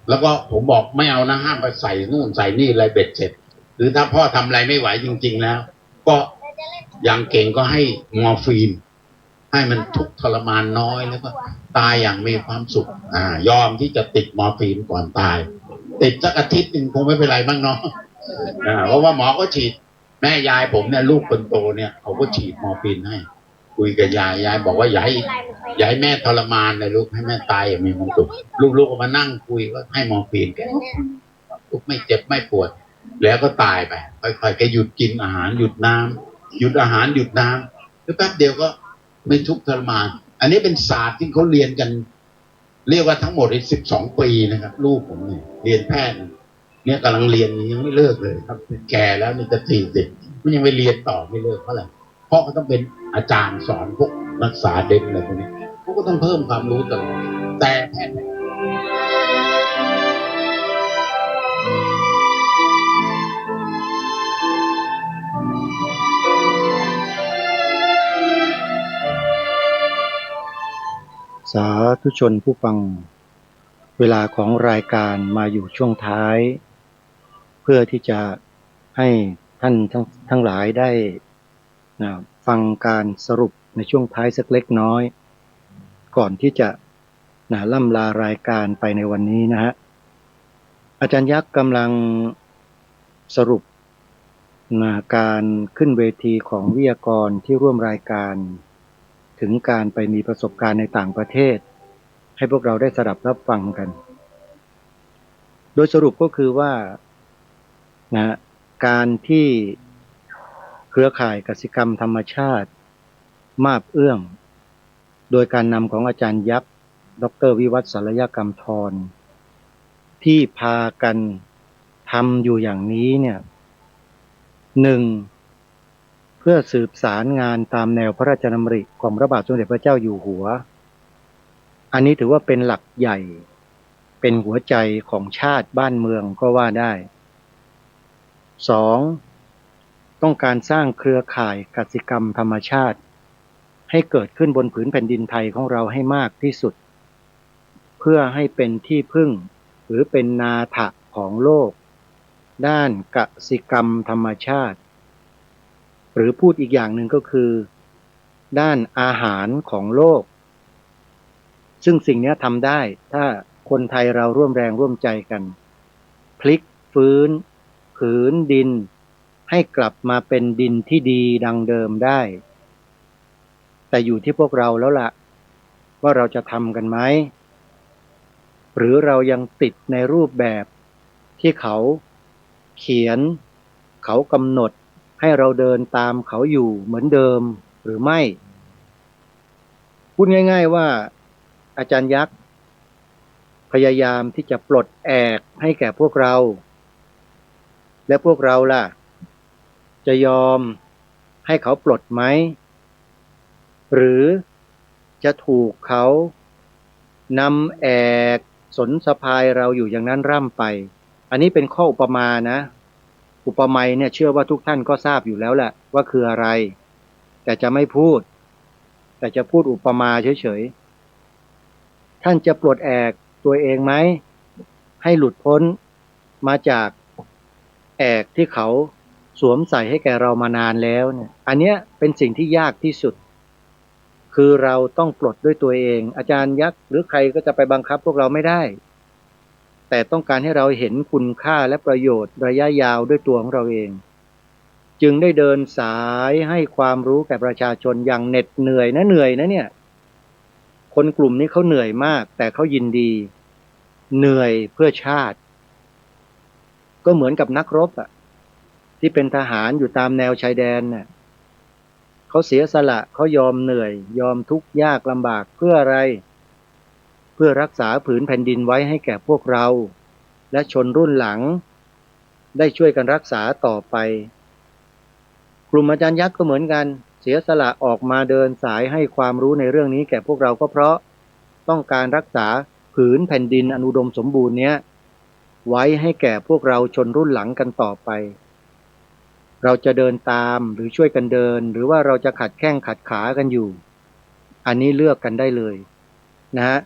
แล้วก็ผมบอกไม่เอานะห้ามไปใส่นู่นใส่นี่อะไรเบ็ดเสร็จหรือถ้าพ่อทำอะไรไม่ไหวจริงๆแล้วก็อย่างเก่งก็ให้มอร์ฟีนให้มันทุกข์ทรมานน้อยแล้วก็ตายอย่างมีความสุขยอมที่จะติดมอร์ฟีนก่อนตายติดสักอาทิตย์หนึ่งคงไม่เป็นไรบ้างเนาะเพราะว่าหมอก็ฉีดแม่ยายผมเนี่ยลูกคนโตเนี่ยเขาก็ฉีดมอร์ฟีนให้คุยกับยายบอกว่าอย่าให้แม่ทรมานเลยลูกให้แม่ตายอย่างมีความสุขลูกๆก็มานั่งคุยก็ให้มอร์ฟีนแกลูกไม่เจ็บไม่ปวดแล้วก็ตายไปค่อยๆแกหยุดกินอาหารหยุดน้ำหยุดอาหารหยุดน้ำแล้วแป๊บเดียวก็ไม่ทุกข์ทรมานอันนี้เป็นศาสตร์ที่เขาเรียนกันเรียกว่าทั้งหมด12 ปีนะครับลูกผมเนี่ยเรียนแพทย์เนี่ยกำลังเรียนยังไม่เลิกเลยครับแก่แล้วนี่จะ40มันยังไม่เรียนต่อไม่เลิกเพราะอะไรเพราะเขาต้องเป็นอาจารย์สอนพวกนักศึกษาเด็กอะไรพวกนี้เขาก็ต้องเพิ่มความรู้ตลอดแต่แพทย์สาธุชนผู้ฟังเวลาของรายการมาอยู่ช่วงท้ายเพื่อที่จะให้ท่านทั้งหลายได้ฟังการสรุปในช่วงท้ายสักเล็กน้อยก่อนที่จะล่ำลารายการไปในวันนี้นะฮะอาจารย์ยักษ์กำลังสรุปการขึ้นเวทีของวิทยากรที่ร่วมรายการถึงการไปมีประสบการณ์ในต่างประเทศให้พวกเราได้สดับรับฟังกันโดยสรุปก็คือว่าการที่เครือข่ายกสิกรรมธรรมชาติมาบเอื้องโดยการนำของอาจารย์ยักษ์ดร.วิวัฒน์สารยกรรมธรที่พากันทำอยู่อย่างนี้เนี่ย1เพื่อสืบสารงานตามแนวพระราชดำริของพระบาทสมเด็จพระเจ้าอยู่หัวอันนี้ถือว่าเป็นหลักใหญ่เป็นหัวใจของชาติบ้านเมืองก็ว่าได้2ต้องการสร้างเครือข่ายกสิกรรมธรรมชาติให้เกิดขึ้นบนผืนแผ่นดินไทยของเราให้มากที่สุดเพื่อให้เป็นที่พึ่งหรือเป็นนาถะของโลกด้านกสิกรรมธรรมชาติหรือพูดอีกอย่างหนึ่งก็คือด้านอาหารของโลกซึ่งสิ่งนี้ทำได้ถ้าคนไทยเราร่วมแรงร่วมใจกันพลิกฟื้นผืนดินให้กลับมาเป็นดินที่ดีดังเดิมได้แต่อยู่ที่พวกเราแล้วล่ะว่าเราจะทำกันไหมหรือเรายังติดในรูปแบบที่เขาเขียนเขากำหนดให้เราเดินตามเขาอยู่เหมือนเดิมหรือไม่พูดง่ายๆว่าอาจารย์ยักษ์พยายามที่จะปลดแอกให้แก่พวกเราและพวกเราล่ะจะยอมให้เขาปลดไหมหรือ จะถูกเขานำแอกสนสะพายเราอยู่อย่างนั้นร่ำไปอันนี้เป็นข้ออุปมานะอุปไมยเนี่ยเชื่อว่าทุกท่านก็ทราบอยู่แล้วแหละว่าคืออะไรแต่จะไม่พูดแต่จะพูดอุปมาเฉยๆท่านจะปลดแอกตัวเองไหมให้หลุดพ้นมาจากแอกที่เขาสวมใส่ให้แก่เรามานานแล้วเนี่ยอันเนี้ยเป็นสิ่งที่ยากที่สุดคือเราต้องปลดด้วยตัวเองอาจารย์ยักษ์หรือใครก็จะไปบังคับพวกเราไม่ได้แต่ต้องการให้เราเห็นคุณค่าและประโยชน์ระยะยาวด้วยตัวของเราเองจึงได้เดินสายให้ความรู้แก่ประชาชนอย่างเหน็ดเหนื่อยนะเนี่ยคนกลุ่มนี้เขาเหนื่อยมากแต่เขายินดีเหนื่อยเพื่อชาติก็เหมือนกับนักรบอ่ะที่เป็นทหารอยู่ตามแนวชายแดนน่ะเขาเสียสละเขายอมเหนื่อยยอมทุกข์ยากลำบากเพื่ออะไรเพื่อรักษาผืนแผ่นดินไว้ให้แก่พวกเราและชนรุ่นหลังได้ช่วยกันรักษาต่อไปกลุ่มอาจารย์ยักษ์ก็เหมือนกันเสียสละออกมาเดินสายให้ความรู้ในเรื่องนี้แก่พวกเราก็เพราะต้องการรักษาผืนแผ่นดินอันอุดมสมบูรณ์เนี้ยไว้ให้แก่พวกเราชนรุ่นหลังกันต่อไปเราจะเดินตามหรือช่วยกันเดินหรือว่าเราจะขัดแข้งขัดขากันอยู่อันนี้เลือกกันได้เลยนะฮะ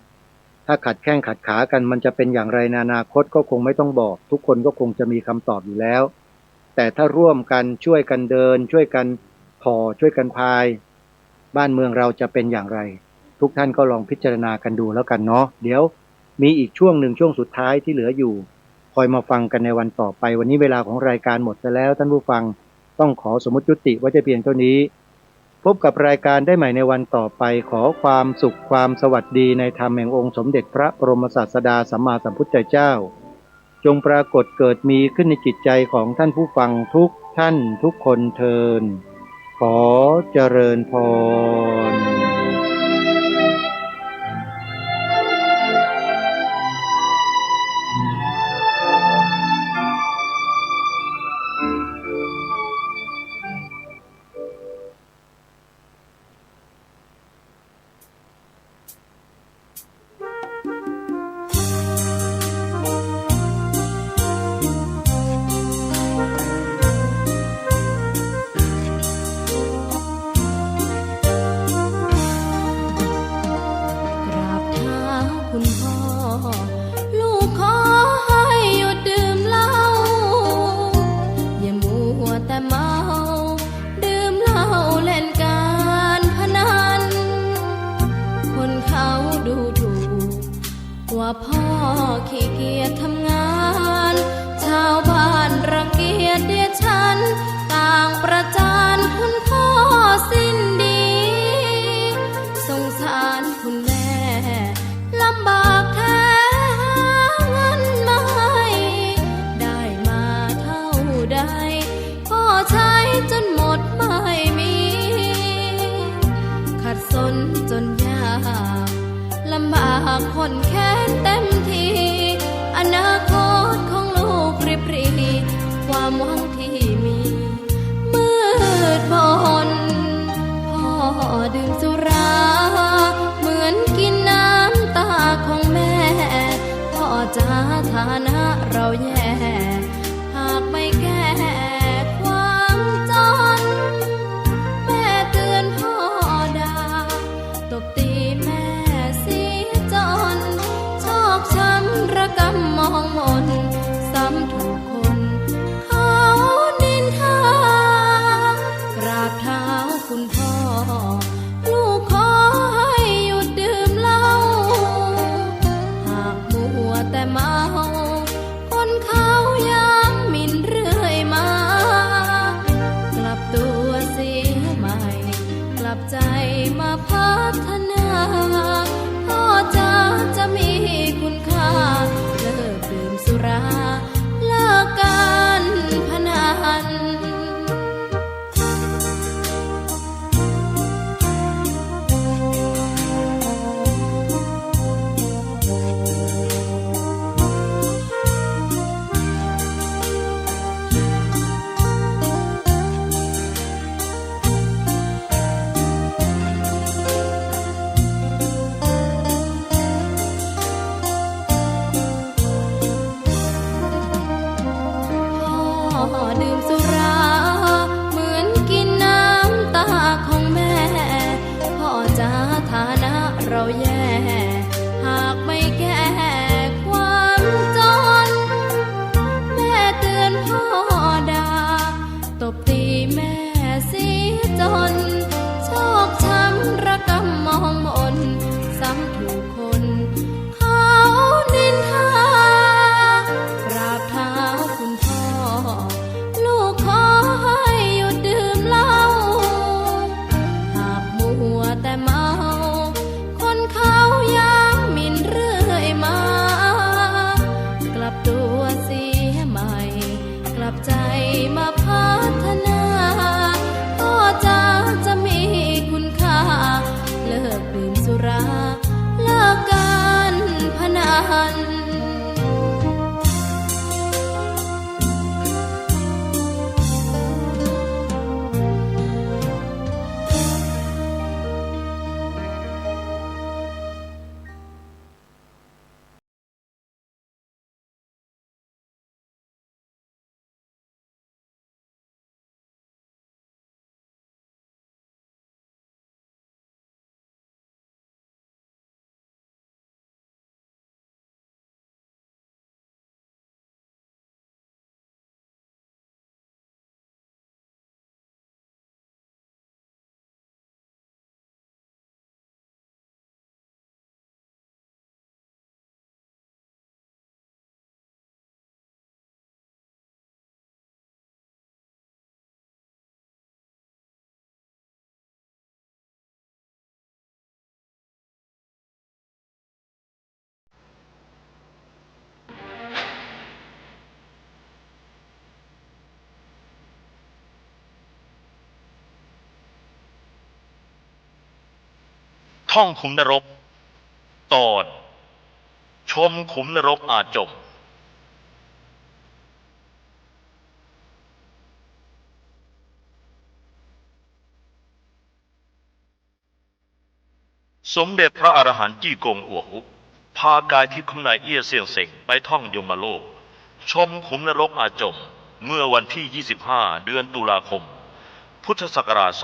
ถ้าขัดแข้งขัดขากันมันจะเป็นอย่างไรในอนาคตก็คงไม่ต้องบอกทุกคนก็คงจะมีคำตอบอยู่แล้วแต่ถ้าร่วมกันช่วยกันเดินช่วยกันถ่อช่วยกันพายบ้านเมืองเราจะเป็นอย่างไรทุกท่านก็ลองพิจารณากันดูแล้วกันเนาะเดี๋ยวมีอีกช่วงหนึ่งช่วงสุดท้ายที่เหลืออยู่คอยมาฟังกันในวันต่อไปวันนี้เวลาของรายการหมดไปแล้วท่านผู้ฟังต้องขอสมมุติยุติไว้แต่เพียงเท่านี้พบกับรายการได้ใหม่ในวันต่อไปขอความสุขความสวัสดีในธรรมแห่งองค์สมเด็จพระบรมศาสดาสัมมาสัมพุทธเจ้าจงปรากฏเกิดมีขึ้นในจิตใจของท่านผู้ฟังทุกท่านทุกคนเทินขอเจริญพรว่าพ่อขี้เกียจทำงานชาวบ้านรังเกียจเดียฉันต่างประจานคุณพ่อสิ้นดีสงสารคุณแม่ลำบากแท้หาเงินมาให้ได้มาเท่าใดพ่อใช้จนหมดไม่มีขัดสนจนยากลำบากคนแค้นเต็มทีอนาคตของลูกริบหรี่ความหวังที่มีมืดมนพ่อดื่มสุราเหมือนกินน้ำตาของแม่พ่อจ๋าฐานะเราแย่หากไม่แก้ความจนแม่เตือนพ่อด่าตบตีแม่ช้ำระกำมองมนซ้ำถูกคนเขานินทากราบเท้าคุณพ่อลู ฐานะเราแย่หากไม่แก้ความจนแม่เตือนพ่อด่าตบตีแม่เสียจนชอกช้ำระกำมองมนซ้ำถูกคนเขานินทากราบเท้าคุณพ่อลูกขอให้หยุดดื่มเหล้าหากมัวแต่เมาคนเขายังหมิ่นเรื่อยมากลับตัวเสียใหม่กลับใจมาพัฒนาก็จะมีคุณค่าเลิกดื่มสุราเลิกการพนันท่องขุมนรกตอนชมขุมนรกอาจมสมเด็จพระอรหันต์จี้กงอัวหุบพากายทิพย์ของนายเอี้ยเซียงเส็งไปท่องยมโลกชมขุมนรกอาจมเมื่อวันที่ 25 เดือนตุลาคม พุทธศักราช 2519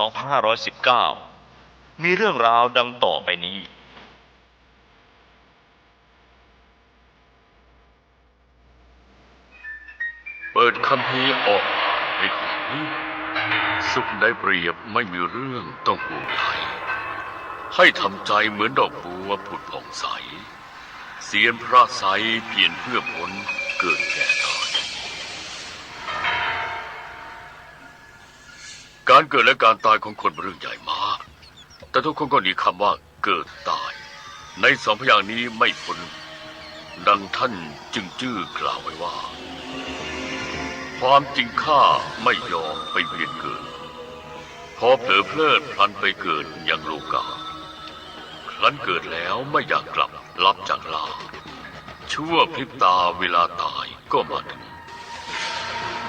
มีเรื่องราวดังต่อไปนี้เปิดคัมภีร์ออกให้ขอสุขได้เปรียบไม่มีเรื่องต้องห่วงใยให้ทำใจเหมือนดอกบัวผุดผ่องใสเสียนพระไสยเพียรเพื่อผลเกิดแก่ตายการเกิดและการตายของคนเป็นเรื่องใหญ่มากแต่ทุกคนก็หนีคำว่าเกิดตายในสองพยางค์นี้ไม่พ้นดังท่านจึงจื้อกล่าวไว้ว่าความจริงข้าไม่ยอมไปเวียนเกิดพอเผลอเพลิดพลันไปเกิดยังโลกาครั้นเกิดแล้วไม่อยากกลับลับจากลาชั่วพริบตาเวลาตายก็มาถึง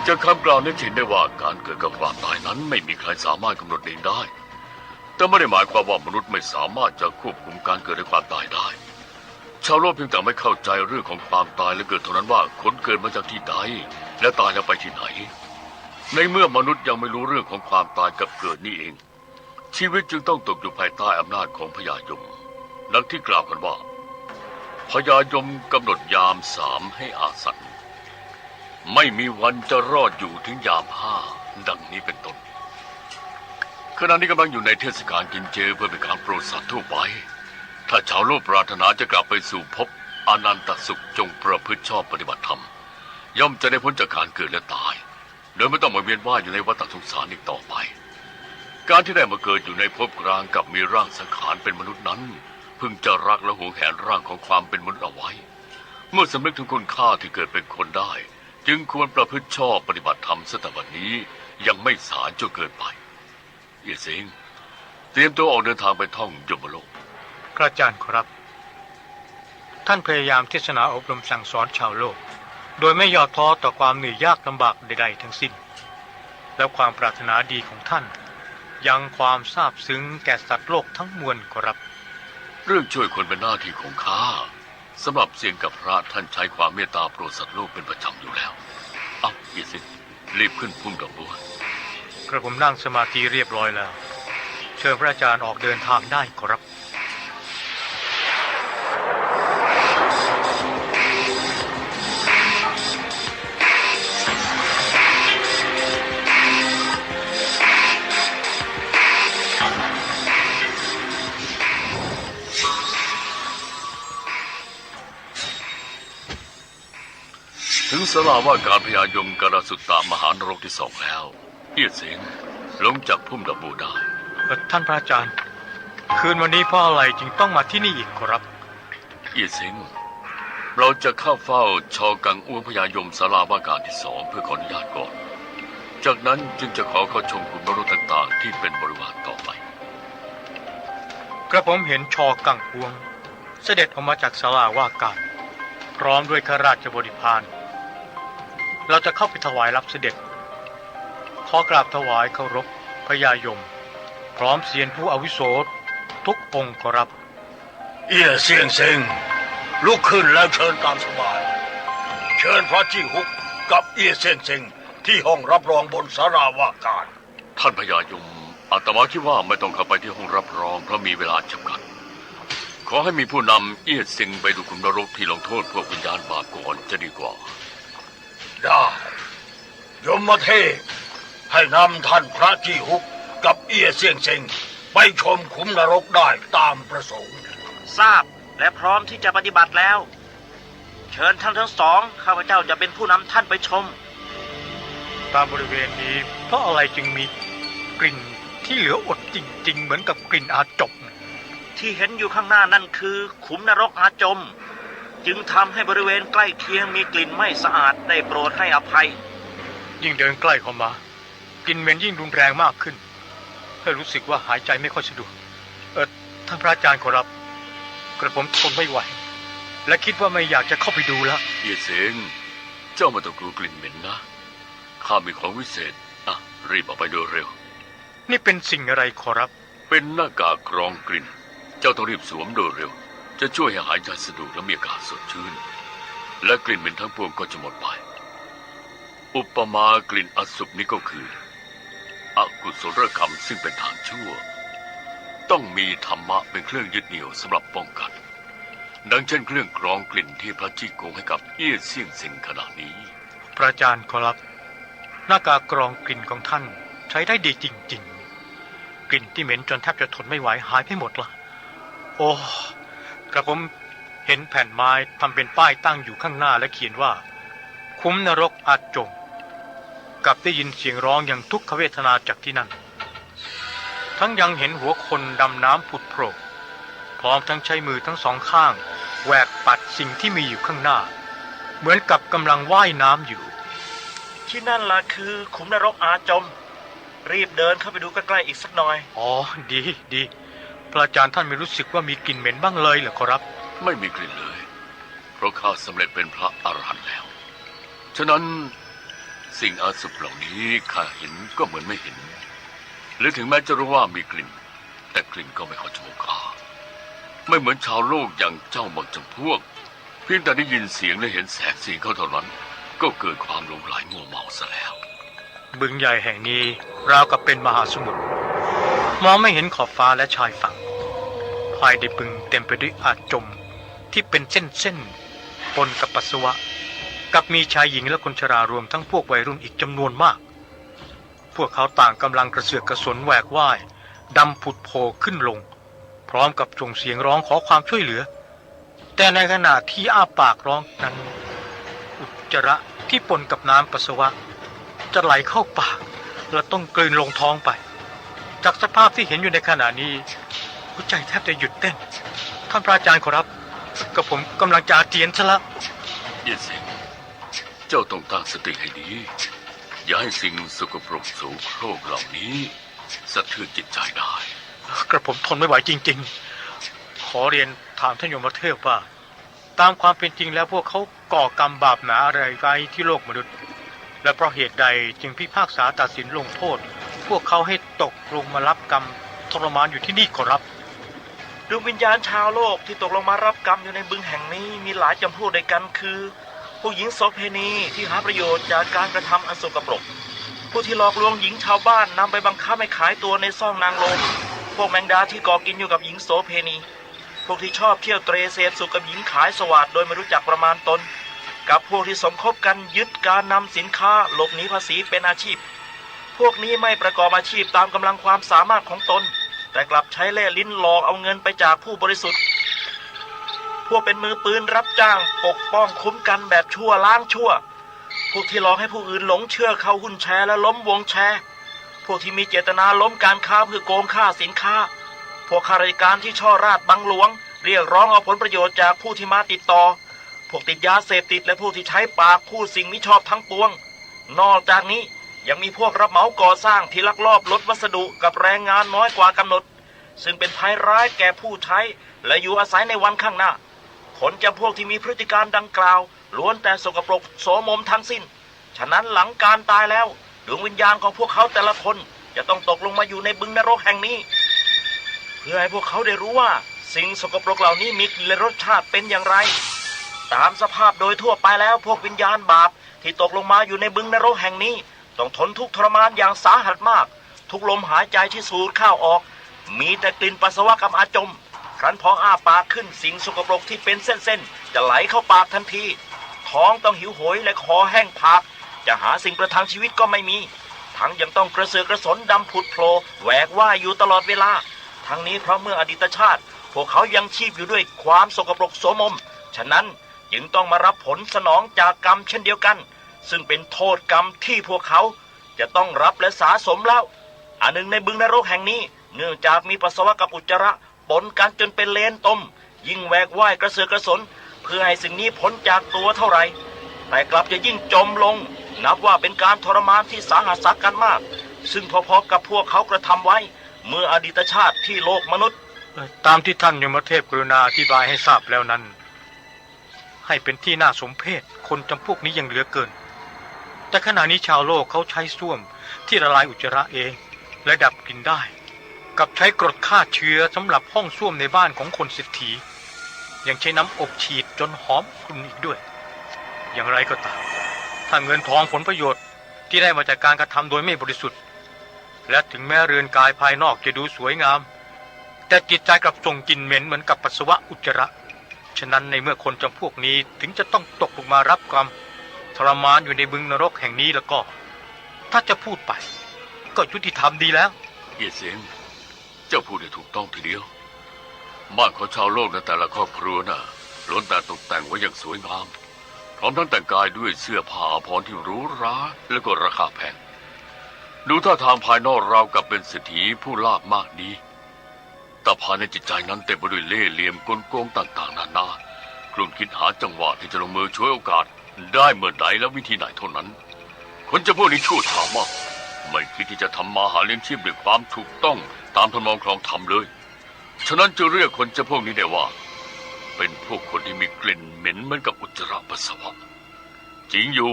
จะคำกล่าวนี้เห็นได้ว่าการเกิดกับความตายนั้นไม่มีใครสามารถกำหนดเองได้แต่ไม่ได้หมายความว่ามนุษย์ไม่สามารถจะควบคุมการเกิดและความตายได้ชาวโลกเพียงแต่ไม่เข้าใจเรื่องของความตายและเกิดเท่านั้นว่าคนเกิดมาจากที่ใดและตายแล้วไปที่ไหนในเมื่อมนุษย์ยังไม่รู้เรื่องของความตายกับเกิดนี่เองชีวิตจึงต้องตกอยู่ภายใต้อำนาจของพญายมดังที่กล่าวกันว่าพญายมกำหนดยาม 3ให้อาสันไม่มีวันจะรอดอยู่ถึงยาม 5ดังนี้เป็นต้นขณะนี้กำลังอยู่ในเทศกาลกินเจเพื่อเป็นการโปรดสัตว์ทั่วไปถ้าชาวโลกปรารถนาจะกลับไปสู่ภพอนันตสุขจงประพฤติชอบปฏิบัติธรรมย่อมจะได้พ้นจากการเกิดและตายโดยไม่ต้องมาเวียนว่ายอยู่ในวัฏสงสารอีกต่อไปการที่ได้มาเกิดอยู่ในภพกลางกับมีร่างสังขารเป็นมนุษย์นั้นพึงจะรักและหวงแหนร่างของความเป็นมนุษย์เอาไว้เมื่อสำนึกถึงคุณค่าที่เกิดเป็นคนได้จึงควรประพฤติชอบปฏิบัติธรรมตั้งแต่วันนี้ยังไม่สายจนเกินไปเอี่ยเซิงเตรียมตัวออกเดินทางไปท่องยมโลกพระอาจารย์ครับ ท่านพยายามเทศนาอบรมสั่งสอนชาวโลกโดยไม่ย่อท้อต่อความเหนื่อยยากลำบากใดๆทั้งสิ้นแล้วความปรารถนาดีของท่านยังความซาบซึ้งแก่สัตว์โลกทั้งมวลครับเรื่องช่วยคนเป็นหน้าที่ของข้าสำหรับเสียงกับพระท่านใช้ความเมตตาโปรดสัตว์โลกเป็นประจำอยู่แล้วเอาเอี่ยเซิงรีบขึ้นพุ่มดอกบัวกระผมนั่งสมาธิเรียบร้อยแล้วเชิญพระอาจารย์ออกเดินทางได้ครับ ถึงสลาว่าการพยายมกระสุตตามหานรกที่2แล้วเอียดเสงลงจากพุ่มดอกบัวได้ ท่านพระอาจารย์คืนวันนี้เพราะอะไรจึงต้องมาที่นี่อีกครับเอียดเสงเราจะเข้าเฝ้าชอกังอ้วงพยายมสลาว่าการที่2เพื่อขออนุญาตก่อนจากนั้นจึงจะขอเข้าชมขุนนรกต่างๆที่เป็นบริวารต่อไปกระผมเห็นชอกังอ้วงเสด็จออกมาจากศาลาว่าการพร้อมด้วยข้าราชบริพารเราจะเข้าไปถวายรับเสด็จขอกราบถวายเคารพพญายมพร้อมเสียนผู้อาวุโสทุกองค์ขอรับเอี้ยเสียงเซ็งลุกขึ้นแล้วเชิญตามสบายเชิญพระจี้ฮุกกับเอี้ยเสียงเซ็งที่ห้องรับรองบนศาลาว่าการท่านพญายมอาตมาคิดว่าไม่ต้องเข้าไปที่ห้องรับรองเพราะมีเวลาจำกัดขอให้มีผู้นำเอี้ยเซ็งไปดูขุนนรกที่ลงโทษพวกวิญญาณบาปก่อนจะดีกว่าได้ยมเทพให้นำท่านพระจี้ฮุกกับเอี้ยเสียงเซ็งไปชมขุมนรกได้ตามประสงค์ทราบและพร้อมที่จะปฏิบัติแล้วเชิญท่านทั้งสองข้าพเจ้าจะเป็นผู้นำท่านไปชมตามบริเวณนี้เพราะอะไรจึงมีกลิ่นที่เหลืออดจริงๆเหมือนกับกลิ่นอาจมที่เห็นอยู่ข้างหน้านั่นคือขุมนรกอาจมจึงทำให้บริเวณใกล้เคียงมีกลิ่นไม่สะอาดได้โปรดให้อภัยยิ่งเดินใกล้เข้ามากลิ่นเหม็นยิ่งรุนแรงมากขึ้นให้รู้สึกว่าหายใจไม่ค่อยสะดวกท่านพระอาจารย์ขอรับกระผมทนไม่ไหวและคิดว่าไม่อยากจะเข้าไปดูแล้วเอียเสงเจ้าไม่ต้องกลัวกลิ่นเหม็นนะข้ามีของวิเศษรีบออกไปโดยเร็วนี่เป็นสิ่งอะไรขอรับเป็นหน้ากากกรองกลิ่นเจ้าต้องรีบสวมโดยเร็วจะช่วยให้หายใจสะดวกและมีอากาศสดชื่นและกลิ่นเหม็นทั้งปวงก็จะหมดไปอุปมากลิ่นอสุภนี้ก็คืออกุศลกรรมซึ่งเป็นทางชั่วต้องมีธรรมะเป็นเครื่องยึดเหนี่ยวสำหรับป้องกันดังเช่นเครื่องกรองกลิ่นที่พระจี้กงให้กับเอี้ยเสี่ยงเซ็งขณะนี้พระอาจารย์ขอรับหน้ากากกรองกลิ่นของท่านใช้ได้ดีจริงๆกลิ่นที่เหม็นจนแทบจะทนไม่ไหวหายไปหมดละโอ้กระผมเห็นแผ่นไม้ทำเป็นป้ายตั้งอยู่ข้างหน้าและเขียนว่าคุ้มนรกอาจมกับได้ยินเสียงร้องอย่างทุกขเวทนาจากที่นั่นทั้งยังเห็นหัวคนดำน้ำผุดโผล่พร้อมทั้งใช้มือทั้งสองข้างแหวกปัดสิ่งที่มีอยู่ข้างหน้าเหมือนกับกำลังว่ายน้ำอยู่ที่นั่นล่ะคือขุมนรกอาจมรีบเดินเข้าไปดูใกล้ๆอีกสักหน่อยอ๋อดีพระอาจารย์ท่านไม่รู้สึกว่ามีกลิ่นเหม็นบ้างเลยเหรอขอรับไม่มีกลิ่นเลยเพราะข้าสำเร็จเป็นพระอรหันต์แล้วฉะนั้นสิ่งอาสุภเหล่านี้ข้าเห็นก็เหมือนไม่เห็นหรือถึงแม้จะรู้ว่ามีกลิ่นแต่กลิ่นก็ไม่เข้าจมูกข้าไม่เหมือนชาวโลกอย่างเจ้าบางจำพวกเพียงแต่ได้ยินเสียงและเห็นแสงสีเขาเท่านั้นก็เกิดความหลงไหลมัวเมาซะแล้วบึงใหญ่แห่งนี้ราวกับเป็นมหาสมุทรมองไม่เห็นขอบฟ้าและชายฝั่งภายในบึงเต็มไปด้วยอาจมที่เป็นเส้นปนกับปัสสาวะกับมีชายหญิงและคนชรารวมทั้งพวกวัยรุ่นอีกจำนวนมากพวกเขาต่างกำลังกระเสือกกระสนแหวกว่ายดำผุดโผล่ขึ้นลงพร้อมกับส่งเสียงร้องขอความช่วยเหลือแต่ในขณะที่อ้าปากร้องนั้นอุจจาระที่ปนกับน้ำปัสสาวะจะไหลเข้าปากและต้องกลืนลงท้องไปจากสภาพที่เห็นอยู่ในขณะนี้หัวใจแทบจะหยุดเต้นท่านพระอาจารย์ขอรับกับผมกำลังจะอาเจียนซะละเย็นสิเจ้าต้องตั้งสติให้ดีอย่าให้สิ่งสกปรกโสโครกเหล่านี้สะเทือนจิตใจได้กระผมทนไม่ไหวจริงๆขอเรียนถามท่านยมเทพว่าตามความเป็นจริงแล้วพวกเขาก่อกรรมบาปหนาอะไรไว้ที่โลกมนุษย์และเพราะเหตุใดจึงพิพากษาตัดสินลงโทษพวกเขาให้ตกลงมารับกรรมทรมานอยู่ที่นี่ขอรับดวงวิญญาณชาวโลกที่ตกลงมารับกรรมอยู่ในบึงแห่งนี้มีหลายจำพวกด้วยกันคือผู้หญิงโสเภณีที่หาประโยชน์จากการกระทำอันสกปรกผู้ที่หลอกลวงหญิงชาวบ้านนำไปบังคับให้ขายตัวในซ่องนางลมพวกแมงดาที่ก่อกินอยู่กับหญิงโสเภณีพวกที่ชอบเที่ยวเตร่เสพสุขกับหญิงขายสวัสดโดยไม่รู้จักประมาณตนกับพวกที่สมคบกันยึดการนำสินค้าหลบหนีภาษีเป็นอาชีพพวกนี้ไม่ประกอบอาชีพตามกำลังความสามารถของตนแต่กลับใช้เล่ห์ลิ้นหลอกเอาเงินไปจากผู้บริสุทธิ์พวกเป็นมือปืนรับจ้างปกป้องคุ้มกันแบบชั่วล้างชั่ว พวกที่หลอกให้ผู้อื่นหลงเชื่อเข้าหุ้นแชร์และล้มวงแชร์พวกที่มีเจตนาล้มการค้าเพื่อโกงค่าสินค้าพวกข้าราชการที่ช่อราชบังหลวงเรียกร้องเอาผลประโยชน์จากผู้ที่มาติดต่อพวกติดยาเสพติดและผู้ที่ใช้ปากพูดสิ่งมิชอบทั้งปวงนอกจากนี้ยังมีพวกรับเหมาก่อสร้างที่ลักลอบลดวัสดุกับแรงงานน้อยกว่ากำหนดซึ่งเป็นภัยร้ายแก่ผู้ใช้และอยู่อาศัยในวันข้างหน้าคนจำพวกที่มีพฤติการดังกล่าวล้วนแต่สกปรกโสมมทั้งสิ้นฉะนั้นหลังการตายแล้วดวงวิญญาณของพวกเขาแต่ละคนจะต้องตกลงมาอยู่ในบึงนรกแห่งนี้เพื่อให้พวกเขาได้รู้ว่าสิ่งสกปรกเหล่านี้มีกลิ่นและรสชาติเป็นอย่างไรตามสภาพโดยทั่วไปแล้วพวกวิญญาณบาปที่ตกลงมาอยู่ในบึงนรกแห่งนี้ต้องทนทุกข์ทรมานอย่างสาหัสมากทุกลมหายใจที่สูดเข้าออกมีแต่กลิ่นปัสสาวะกับอาจมครั้นพออ้าปากขึ้นสิ่งสกปรกที่เป็นเส้นๆจะไหลเข้าปากทันทีท้องต้องหิวโหยและคอแห้งผากจะหาสิ่งประทังชีวิตก็ไม่มีทั้งยังต้องกระเสือกกระสนดำผุดโผล่แหวกว่ายอยู่ตลอดเวลาทั้งนี้เพราะเมื่ออดีตชาติพวกเขายังชีพอยู่ด้วยความสกปรกโสมมฉะนั้นจึงต้องมารับผลสนองจากกรรมเช่นเดียวกันซึ่งเป็นโทษกรรมที่พวกเขาจะต้องรับและสะสมแล้วอันหนึ่งในบึงนรกแห่งนี้เนื่องจากมีปัสสาวะกับอุจจาระปนกันจนเป็นเลนต้มยิ่งแหวกว่ายกระเสือกกระสนเพื่อให้สิ่งนี้พ้นจากตัวเท่าไหร่แต่กลับจะยิ่งจมลงนับว่าเป็นการทรมานที่สาหัสสากันมากซึ่งพอๆกับพวกเขากระทำไว้เมื่ออดีตชาติที่โลกมนุษย์ตามที่ท่านยมเทพกรุณาอธิบายให้ทราบแล้วนั้นให้เป็นที่น่าสมเพชคนจำพวกนี้ยังเหลือเกินแต่ขณะนี้ชาวโลกเขาใช้ส้วมที่ละลายอุจจาระเองและดับกลิ่นได้กับใช้กรดฆ่าเชื้อสำหรับห้องส้วมในบ้านของคนเศรษฐียังใช้น้ำอบฉีดจนหอมกลุ่นอีกด้วยอย่างไรก็ตามถ้าเงินทองผลประโยชน์ที่ได้มาจากการกระทำโดยไม่บริสุทธิ์และถึงแม้เรือนกายภายนอกจะดูสวยงามแต่จิตใจกลับส่งกลิ่นเหม็นเหมือนกับปัสสาวะอุจจาระฉะนั้นในเมื่อคนจำพวกนี้ถึงจะต้องตกลงมารับกรรมทรมานอยู่ในบึงนรกแห่งนี้แล้วก็ถ้าจะพูดไปก็ยุติธรรมดีแล้วเย่เสียงเจ้าพูดได้ถูกต้องทีเดียวบ้านของชาวโลกในแต่ละครอบครัวน่ะล้วนแต่ตกแต่งไว้อย่างสวยงามพร้อมทั้งแต่งกายด้วยเสื้อผ้าอาภรณ์ที่หรูหราและก็ราคาแพงดูท่าทางภายนอกเรากับเป็นเศรษฐีผู้ลาภมากดีแต่ภายในจิตใจนั้นเต็มไปด้วยเล่ห์เหลี่ยมกลโกงต่างๆนานาครุ่นคิดหาจังหวะที่จะลงมือช่วยโอกาสได้เมื่อใดและวิธีไหนเท่านั้นคนจะพวกนี้ชั่วช้ามากไม่คิดที่จะทำมาหาเลี้ยงชีพด้วยความถูกต้องตามทำนองครองธรรมเลยฉะนั้นจะเรียกคนจะพวกนี้ได้ว่าเป็นพวกคนที่มีกลิ่นเหม็นเหมือนกับอุจจาระปัสสาวะจริงอยู่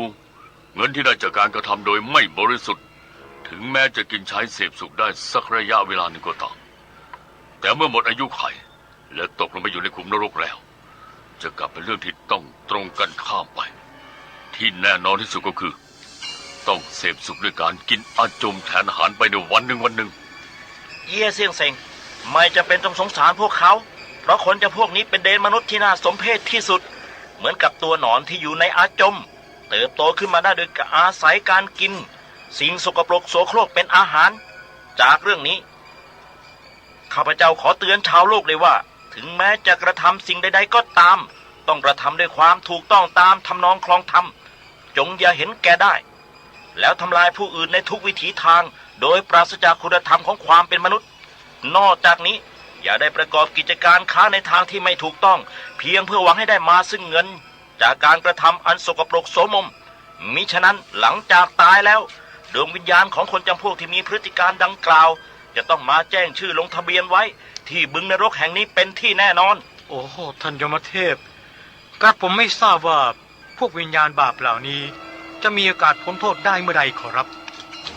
เงินที่ได้จากการกระทำโดยไม่บริสุทธิ์ถึงแม้จะกินใช้เสพสุขได้สักระยะเวลาหนึ่งก็ตามแต่เมื่อหมดอายุขัยและตกลงไปอยู่ในขุมนรกแล้วจะกลับเป็นเรื่องที่ต้องตรงกันข้ามไปที่แน่นอนที่สุดก็คือต้องเสพสุขด้วยการกินอาจมแทนอาหารไปในวันหนึ่งเย่เสี่ยงเซ็งไม่จะเป็นต้องสงสารพวกเขาเพราะคนจะพวกนี้เป็นเดนมนุษย์ที่น่าสมเพชที่สุดเหมือนกับตัวหนอนที่อยู่ในอาจมเติบโตขึ้นมาได้โดยอาศัยการกินสิ่งสกปรกโสโครกเป็นอาหารจากเรื่องนี้ข้าพเจ้าขอเตือนชาวโลกเลยว่าถึงแม้จะกระทำสิ่งใดๆก็ตามต้องกระทำด้วยความถูกต้องตามทำนองครองธรรมจงอย่าเห็นแก่ได้แล้วทำลายผู้อื่นในทุกวิถีทางโดยปราศจากคุณธรรมของความเป็นมนุษย์นอกจากนี้อย่าได้ประกอบกิจการค้าในทางที่ไม่ถูกต้องเพียงเพื่อหวังให้ได้มาซึ่งเงินจากการกระทำอันสกปรกโสมมมิฉะนั้นหลังจากตายแล้วดวงวิญญาณของคนจำพวกที่มีพฤติการดังกล่าวจะต้องมาแจ้งชื่อลงทะเบียนไว้ที่บึงนรกแห่งนี้เป็นที่แน่นอนโอ้โหท่านยมเทพกระผมไม่ทราบว่าพวกวิญญาณบาปเหล่านี้จะมีโอกาสพ้นโทษได้เมื่อใดขอรับ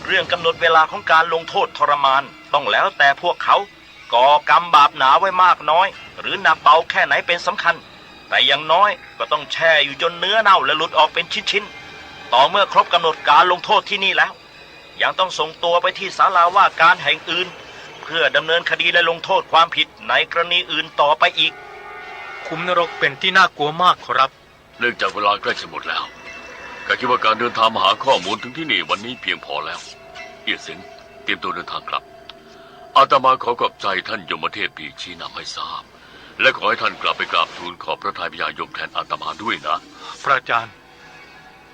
เรื่องกำหนดเวลาของการลงโทษทรมานต้องแล้วแต่พวกเขาก่อกรรมบาปหนาไว้มากน้อยหรือหนักเบาแค่ไหนเป็นสำคัญแต่อย่างน้อยก็ต้องแช่อยู่จนเนื้อเน่าและหลุดออกเป็นชิ้นๆต่อเมื่อครบกำหนดการลงโทษที่นี่แล้วยังต้องส่งตัวไปที่ศาลาว่าการแห่งอื่นเพื่อดำเนินคดีและลงโทษความผิดในกรณีอื่นต่อไปอีกขุมนรกเป็นที่น่ากลัวมากขอรับเนื่องจากเวลาใกล้จะหมดแล้วก็คิดว่าการเดินทางมาหาข้อมูลถึงที่นี่วันนี้เพียงพอแล้วเอี่ยสิงเตรียมตัวเดินทางกลับอาตมาขอขอบใจท่านยมเทพที่ชี้นำให้ทราบและขอให้ท่านกลับไปกราบทูลขอพระทัยพญายมแทนอาตมาด้วยนะพระอาจารย์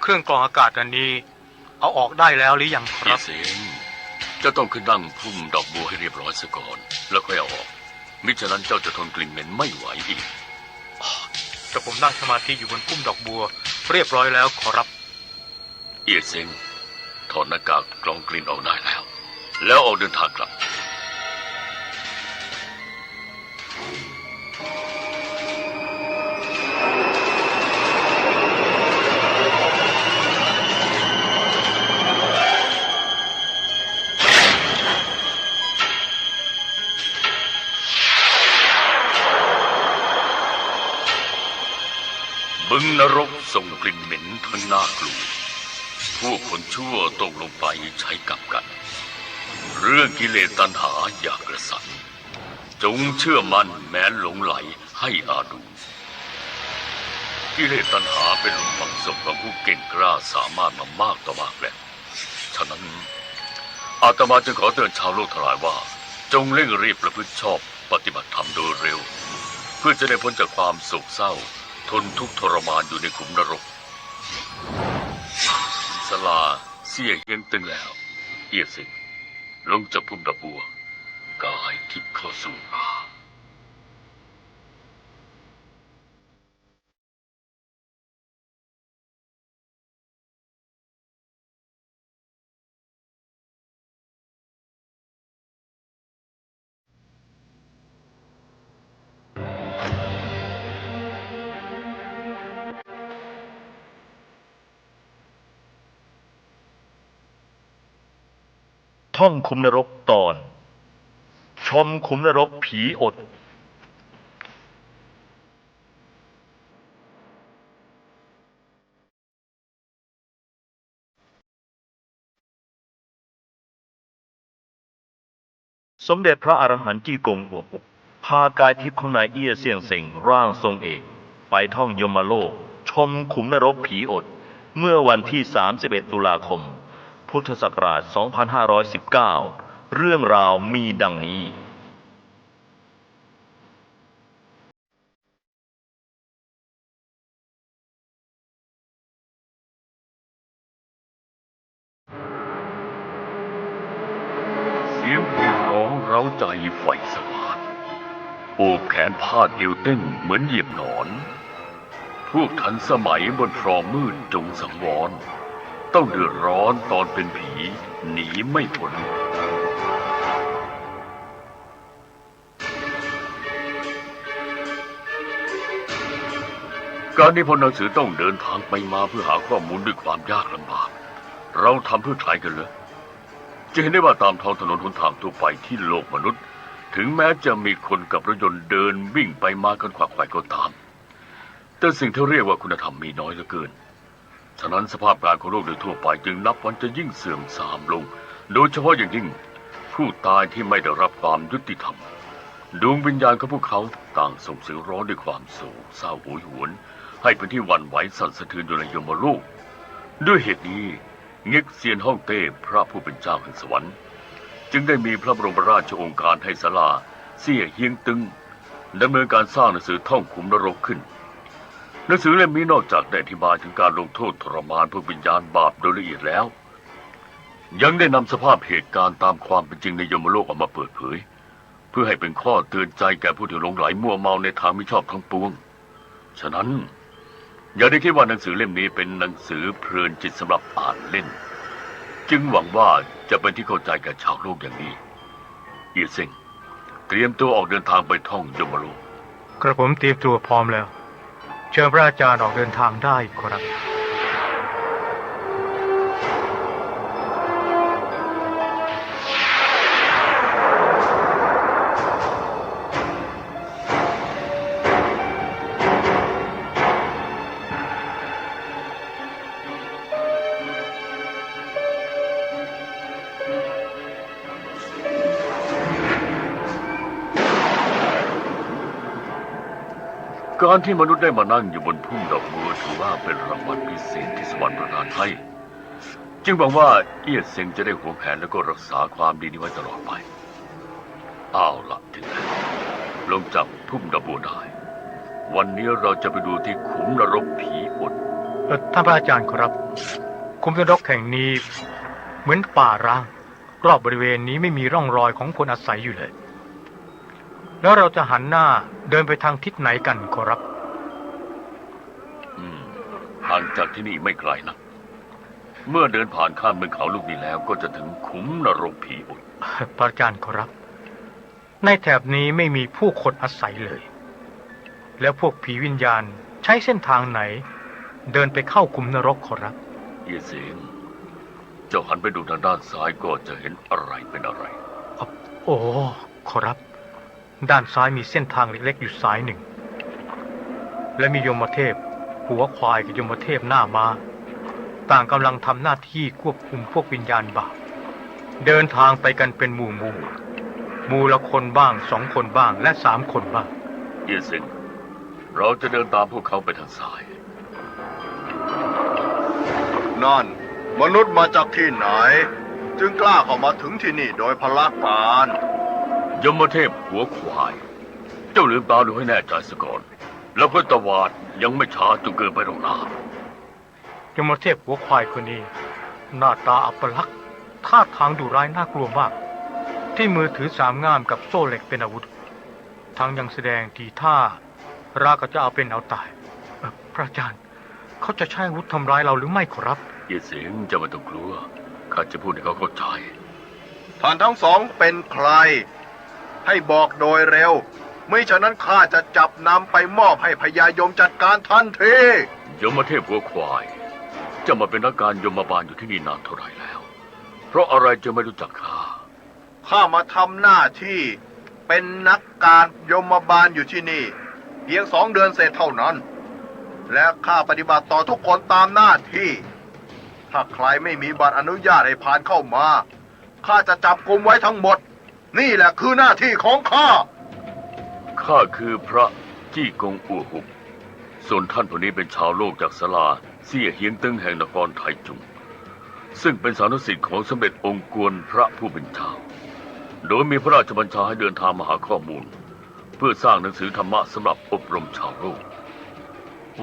เครื่องกรองอากาศอันนี้เอาออกได้แล้วหรือยังครับ เสียงจะต้องขึ้นนั่งพุ่มดอกบัวให้เรียบร้อยซะก่อนแล้วค่อยเอาออกมิฉะนั้นเจ้าจะทนกลิ่นเหม็นไม่ไหวอีก แต่ผมนั่งสมาธิอยู่บนพุ่มดอกบัวเรียบร้อยแล้วขอรับ เอียเซงถอดหน้ากากกรองกลิ่นออกได้แล้วออกเดินทางกลับบึงนรกส่งกลิ่นเหม็นทั้งน่ากลัวพวกคนชั่วตกลงไปใช้กรรมกันเรื่องกิเลสตัณหาอย่ากระสันจงเชื่อมั่นแม้หลงไหลให้อาดูกิเลสตัณหาเป็นหลุมฝังศพของผู้เก่งกล้าสามารถมามากต่อมากแล้วฉะนั้นอาตมาจึงขอเตือนชาวโลกทั้งหลายว่าจงเร่งรีบประพฤติชอบปฏิบัติธรรมโดยเร็วเพื่อจะได้พ้นจากความโศกเศร้าทนทุกข์ทรมานอยู่ในขุมนรกสลาเสียเฮียงตึงแล้วเอียสิงลงจากพุ่มดอกบัวกายทิพย์เข้าสู่ท่องขุมนรกตอนชมขุมนรกผีอดสมเด็จพระอรหันต์จี้กงหัวปุกพากายทิพย์ของนายเอี้ยเสี่ยงเซ็งร่างทรงเอกไปท่องยมโลกชมขุมนรกผีอดเมื่อวันที่31 ตุลาคมพุทธศักราช 2519 เรื่องราวมีดังนี้เสียงผู้ร้องเร้าใจไฟสวาดโอบแขนพาดเอวเต้นเหมือนเหยียบหนอนพวกทันสมัยบนฟรอมมืดจงสังวรต้องเดือดร้อนตอนเป็นผีหนีไม่พ้นการนิพนธ์หนังสือต้องเดินทางไปมาเพื่อหาข้อมูลด้วยความยากลำบากเราทำเพื่อใครกันเหรอจะเห็นได้ว่าตามท้องถนนหนทางทั่วไปที่โลกมนุษย์ถึงแม้จะมีคนกับรถยนต์เดินวิ่งไปมากันขวักไขว่ก็ตามแต่สิ่งที่เรียกว่าคุณธรรมมีน้อยเหลือเกินฉะนั้นสภาพการของโลกโดยทั่วไปจึงนับวันจะยิ่งเสื่อมทรามลงโดยเฉพาะอย่างยิ่งผู้ตายที่ไม่ได้รับความยุติธรรมดวงวิญญาณของพวกเขาต่างส่งเสียงร้องด้วยความโศกเศร้าโหยหวนให้เป็นที่หวั่นไหวสั่นสะเทือนอยู่ในยมโลกด้วยเหตุนี้เง็กเซียนฮ่องเต้พระผู้เป็นเจ้าแห่งสวรรค์จึงได้มีพระบรมราชโองการให้ศาลาเสี่ยเฮียงตึงดำเนินการสร้างหนังสือท่องขุมนรกขึ้นหนังสือเล่มนี้นอกจากได้อธิบายถึงการลงโทษทรมานพวกวิญญาณบาปโดยละเอียดแล้วยังได้นำสภาพเหตุการณ์ตามความเป็นจริงในยมโลกออกมาเปิดเผยเพื่อให้เป็นข้อเตือนใจแก่ผู้ที่หลงไหลมั่วเมาในทางมิชอบทั้งปวงฉะนั้นอย่าได้คิดว่าหนังสือเล่มนี้เป็นหนังสือเพลินจิตสำหรับอ่านเล่นจึงหวังว่าจะเป็นที่เข้าใจแก่ชาวโลกอย่างนี้เอียเซิงเตรียมตัวออกเดินทางไปท่องยมโลกกระผมเตรียมตัวพร้อมแล้วเชิญพระอาจารย์ออกเดินทางได้ครับ การที่มนุษย์ได้มานั่งอยู่บนพุ่มดอกบัวถือว่าเป็นรางวัลพิเศษที่สวรรค์ประทานให้จึงหวังว่าเอี้ยเซิงจะได้หวงแหนและก็รักษาความดีนี้ไว้ตลอดไปเอาล่ะถึงแล้วลงจากพุ่มดอกบัวได้วันนี้เราจะไปดูที่ขุมนรกผีอด ท่านพระอาจารย์ครับคุมนรกแห่งนี้เหมือนป่าร้างรอบบริเวณนี้ไม่มีร่องรอยของคนอาศัยอยู่เลยแล้วเราจะหันหน้าเดินไปทางทิศไหนกันครับห่างจากที่นี่ไม่ไกลนะเมื่อเดินผ่านข้ามเมืองเขาลูกนี้แล้วก็จะถึงขุมนรกผีอดพระอาจารย์ครับในแถบนี้ไม่มีผู้คนอาศัยเลยแล้วพวกผีวิญญาณใช้เส้นทางไหนเดินไปเข้าขุมนรกครับเยเสงเจ้าหันไปดูทางด้านซ้ายก็จะเห็นอะไรเป็นอะไรโอ้ครับด้านซ้ายมีเส้นทางเล็กๆอยู่สายหนึ่งและมียมเทพหัวควายกับยมเทพหน้าม้าต่างกำลังทำหน้าที่ควบคุมพวกวิญญาณบาปเดินทางไปกันเป็นหมู่ละคนบ้าง2 คนบ้างและ3 คนบ้างเยเซงเราจะเดินตามพวกเขาไปทางซ้ายนั่นมนุษย์มาจากที่ไหนจึงกล้าเข้ามาถึงที่นี่โดยพลการยมเทพหัวควายเจ้าลืมตาดูให้แน่ใจซะก่อนแล้วก็ตวาดยังไม่ช้าจนเกินไปหรอกนะยมเทพหัวควายคนนี้หน้าตาอัปลักษณ์ท่าทางดุร้ายน่ากลัวมากที่มือถือ3 ง่ามกับโซ่เหล็กเป็นอาวุธทั้งยังแสดงทีท่าราวกับจะเอาเป็นเอาตายพระอาจารย์เขาจะใช้อาวุธทำร้ายเราหรือไม่ครับอย่าเสียงจะไม่ต้องกลัวข้าจะพูดให้เขาเข้าใจท่านทั้งสองเป็นใครให้บอกโดยเร็วไม่ฉะนั้นข้าจะจับนำไปมอบให้พญายมจัดการทันทียมเทพหัวควายจะมาเป็นนักการยมบาลอยู่ที่นี่นานเท่าไหร่แล้วเพราะอะไรจะไม่รู้จักข้ามาทำหน้าที่เป็นนักการยมบาลอยู่ที่นี่เพียง2 เดือนเศษเท่านั้นและข้าปฏิบัติต่อทุกคนตามหน้าที่ถ้าใครไม่มีบัตรอนุญาตให้ผ่านเข้ามาข้าจะจับกุมไว้ทั้งหมดนี่แหละคือหน้าที่ของข้าคือพระจี้กงอั่วหุบส่วนท่านผู้นี้เป็นชาวโลกจากศาลาเสี่ยเฮียงตึงแห่งนครไทจุงซึ่งเป็นสานุสิทธิ์ของสมเด็จองค์กวนพระผู้เป็นเจ้าโดยมีพระราชบัญชาให้เดินทางมาหาข้อมูลเพื่อสร้างหนังสือธรรมะสำหรับอบรมชาวโลก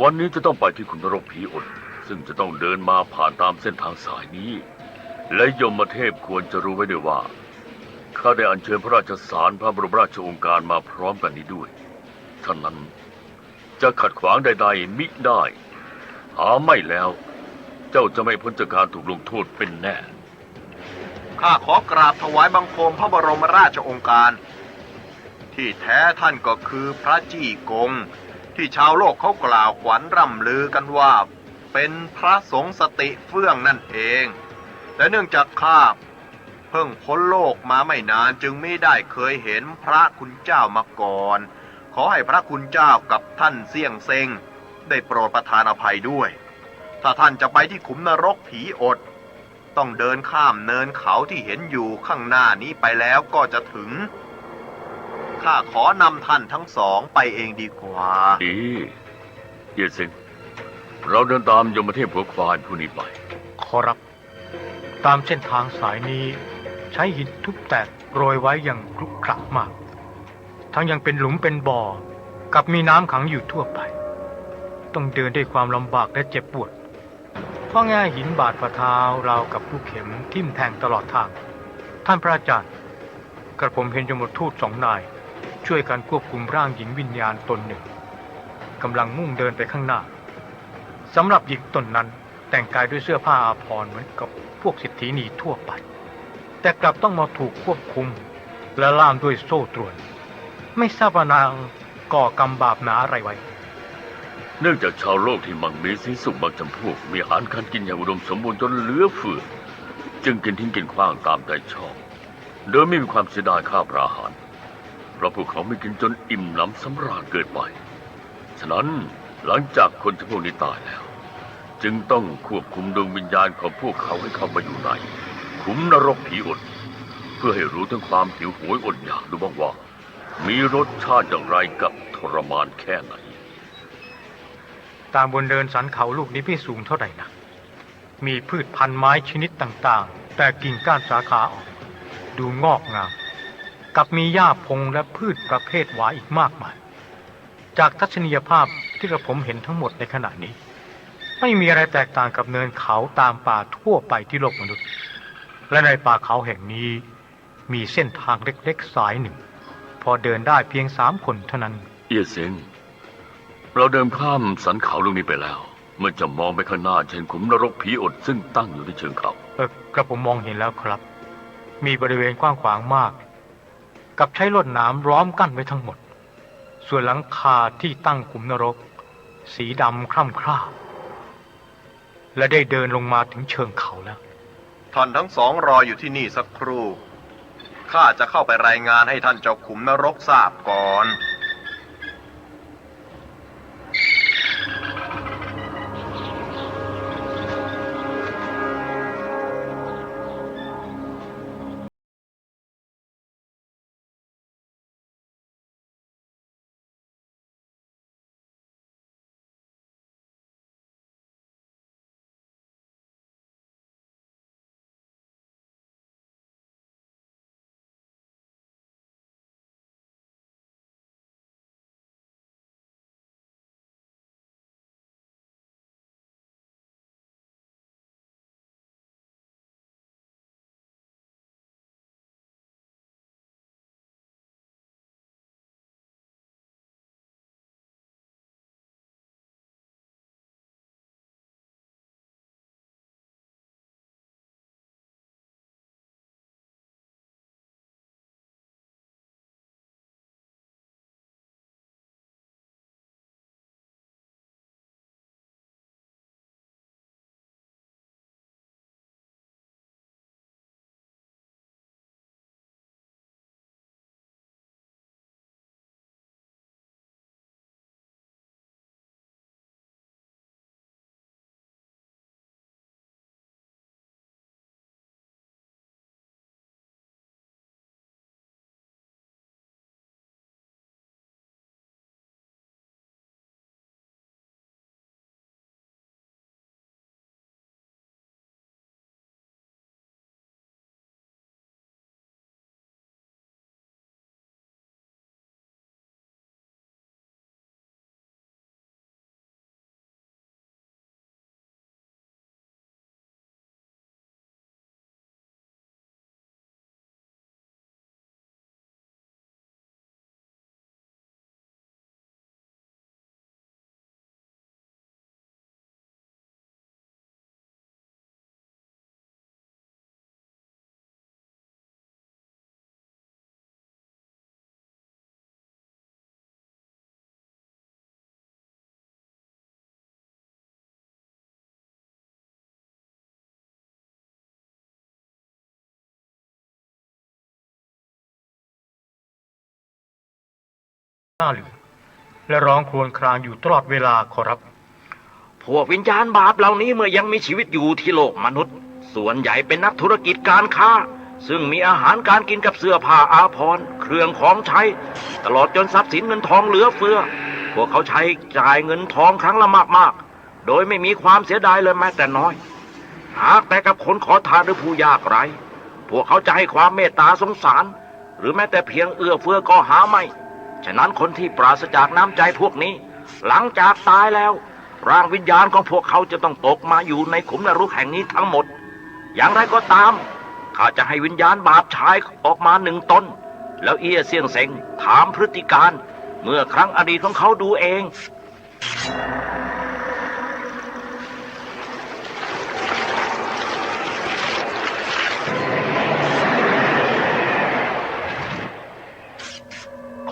วันนี้จะต้องไปที่ขุมนรกผีอดซึ่งจะต้องเดินมาผ่านตามเส้นทางสายนี้และยมเทพควรจะรู้ไว้ด้วยว่าข้าได้อัญเชิญพระราชสารพระบรมราชโองการมาพร้อมกันนี้ด้วยท่านนั้นจะขัดขวางใดๆมิได้หาไม่แล้วเจ้าจะไม่พ้นจากการถูกลงโทษเป็นแน่ข้าขอกราบถวายบังคมพระบรมราชโองการที่แท้ท่านก็คือพระจี้กงที่ชาวโลกเขากล่าวขวัญร่ำลือกันว่าเป็นพระสงฆ์สติเฟื่องนั่นเองแต่เนื่องจากข้าเพิ่งพ้นโลกมาไม่นานจึงไม่ได้เคยเห็นพระคุณเจ้ามาก่อนขอให้พระคุณเจ้ากับท่านเสี่ยงเซ็งได้โปรดประทานอภัยด้วยถ้าท่านจะไปที่ขุมนรกผีอดต้องเดินข้ามเนินเขาที่เห็นอยู่ข้างหน้านี้ไปแล้วก็จะถึงข้าขอนำท่านทั้งสองไปเองดีกว่าดีเยเซ็งเราเดินตามยมเทพหัวควายผู้นี้ไปขอรับตามเส้นทางสายนี้ใช้หินทุบแตกโรยไว้อย่างครุขระมากทั้งยังเป็นหลุมเป็นบ่อกับมีน้ำขังอยู่ทั่วไปต้องเดินด้วยความลำบากและเจ็บปวดเพราะง่ายหินบาดฝ่าเท้าราวกับลูกเข็มทิ่มแทงตลอดทางท่านพระอาจารย์กระผมเห็นยมทูต2 นายช่วยกันควบคุมร่างหญิงวิญญาณตนหนึ่งกำลังมุ่งเดินไปข้างหน้าสำหรับหญิงตนนั้นแต่งกายด้วยเสื้อผ้าอาภรณ์เหมือนกับพวกเศรษฐีนีทั่วไปแต่กลับต้องมาถูกควบคุมและล่ามด้วยโซ่ตรวนไม่ทราบว่านางก่อกรรมบาปหนาอะไรไว้เนื่องจากชาวโลกที่มั่งมีสีสุขบางจำพวกมีอาหารการกินอย่างอุดมสมบูรณ์จนเหลือเฟือจึงกินทิ้งกินขว้างตามใจชอบโดยไม่มีความเสียดายค่าอาหารเพราะพวกเขาไม่กินจนอิ่มหนำสำราญเกินไปฉะนั้นหลังจากคนจำพวกนี้ตายแล้วจึงต้องควบคุมดวงวิญญาณของพวกเขาให้เข้ามาอยู่ในขุมนรกผีอดเพื่อให้รู้ถึงความหิวโหยอดอยากดูบ้างว่ามีรสชาติอย่างไรกับทรมานแค่ไหนตามบนเดินสันเขาลูกนี้ไม่สูงเท่าไหร่นะมีพืชพันธุ์ไม้ชนิดต่างๆแต่กิ่งก้านสาขาออกดูงอกงามกับมีหญ้าพงและพืชประเภทหวายอีกมากมายจากทัศนียภาพที่กระผมเห็นทั้งหมดในขณะนี้ ไม่มีอะไรแตกต่างกับเนินเขาตามป่าทั่วไปที่โลกมนุษย์และในป่าเขาแห่งนี้มีเส้นทางเล็กๆสายหนึ่งพอเดินได้เพียง3 คนเท่านั้นเอียเซิงเราเดินข้ามสันเขาลูกนี้ไปแล้วเมื่อจะมองไปข้างหน้าเห็นขุมนรกผีอดซึ่งตั้งอยู่ที่เชิงเขากระผมมองเห็นแล้วครับมีบริเวณกว้างขวางมากกับใช้ลวดหนามล้อมกั้นไว้ทั้งหมดส่วนหลังคาที่ตั้งขุมนรกสีดำคร่ำคร่าและได้เดินลงมาถึงเชิงเขาแล้วท่านทั้งสองรออยู่ที่นี่สักครู่ข้าจะเข้าไปรายงานให้ท่านเจ้าขุมนรกทราบก่อนหน้าเหลืองและร้องครวญครางอยู่ตลอดเวลาขอรับพวกวิญญาณบาปเหล่านี้เมื่อยังมีชีวิตอยู่ที่โลกมนุษย์ส่วนใหญ่เป็นนักธุรกิจการค้าซึ่งมีอาหารการกินกับเสื้อผ้าอาภรณ์เครื่องของใช้ตลอดจนทรัพย์สินเงินทองเหลือเฟือพวกเขาใช้จ่ายเงินทองครั้งละมากๆโดยไม่มีความเสียดายเลยแม้แต่น้อยหากแต่กับคนขอทานหรือผู้ยากไร้พวกเขาจะให้ความเมตตาสงสารหรือแม้แต่เพียงเอื้อเฟื้อก็หาไม่ฉะนั้นคนที่ปราศจากน้ำใจพวกนี้หลังจากตายแล้วร่างวิญญาณของพวกเขาจะต้องตกมาอยู่ในขุมนรกแห่งนี้ทั้งหมดอย่างไรก็ตามข้าจะให้วิญญาณบาปชายออกมา1 ตนแล้วเอี้ยเสี่ยงเซ็งถามพฤติการเมื่อครั้งอดีตของเขาดูเอง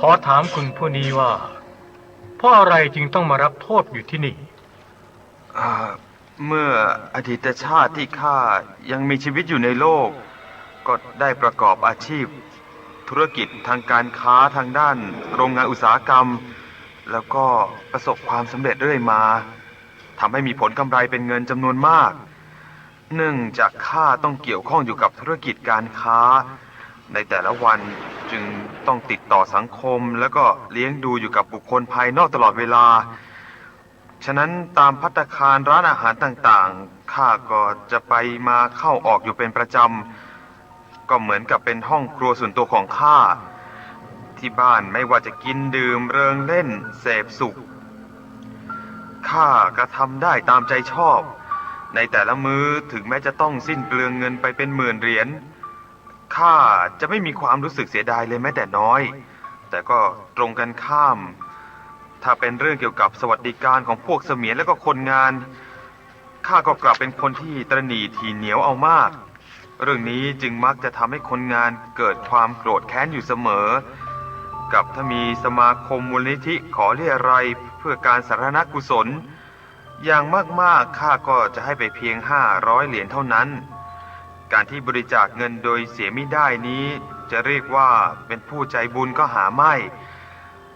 ขอถามคุณผู้นี้ว่าเพราะอะไรจึงต้องมารับโทษอยู่ที่นี่เมื่ออดีตชาติที่ข้ายังมีชีวิตอยู่ในโลกก็ได้ประกอบอาชีพธุรกิจทางการค้าทางด้านโรงงานอุตสาหกรรมแล้วก็ประสบความสำเร็จเรื่อยมาทำให้มีผลกำไรเป็นเงินจำนวนมากเนื่องจากข้าต้องเกี่ยวข้องอยู่กับธุรกิจการค้าในแต่ละวันจึงต้องติดต่อสังคมแล้วก็เลี้ยงดูอยู่กับบุคคลภายนอกตลอดเวลาฉะนั้นตามภัตตาคารร้านอาหารต่างๆข้าก็จะไปมาเข้าออกอยู่เป็นประจำก็เหมือนกับเป็นห้องครัวส่วนตัวของข้าที่บ้านไม่ว่าจะกินดื่มเริงเล่นเสพสุข ข้ากระทำได้ตามใจชอบในแต่ละมื้อถึงแม้จะต้องสิ้นเปลืองเงินไปเป็นหมื่นเหรียญข้าจะไม่มีความรู้สึกเสียดายเลยแม้แต่น้อยแต่ก็ตรงกันข้ามถ้าเป็นเรื่องเกี่ยวกับสวัสดิการของพวกเสมียนและก็คนงานข้าก็กลับเป็นคนที่ตระหนี่ถี่เหนียวเอามากเรื่องนี้จึงมักจะทำให้คนงานเกิดความโกรธแค้นอยู่เสมอกับถ้ามีสมาคมมูลนิธิขอเรียรัยเพื่อการสาธารณกุศลอย่างมากๆข้าก็จะให้ไปเพียง500 เหรียญเท่านั้นการที่บริจาคเงินโดยเสียไม่ได้นี้จะเรียกว่าเป็นผู้ใจบุญก็หาไม่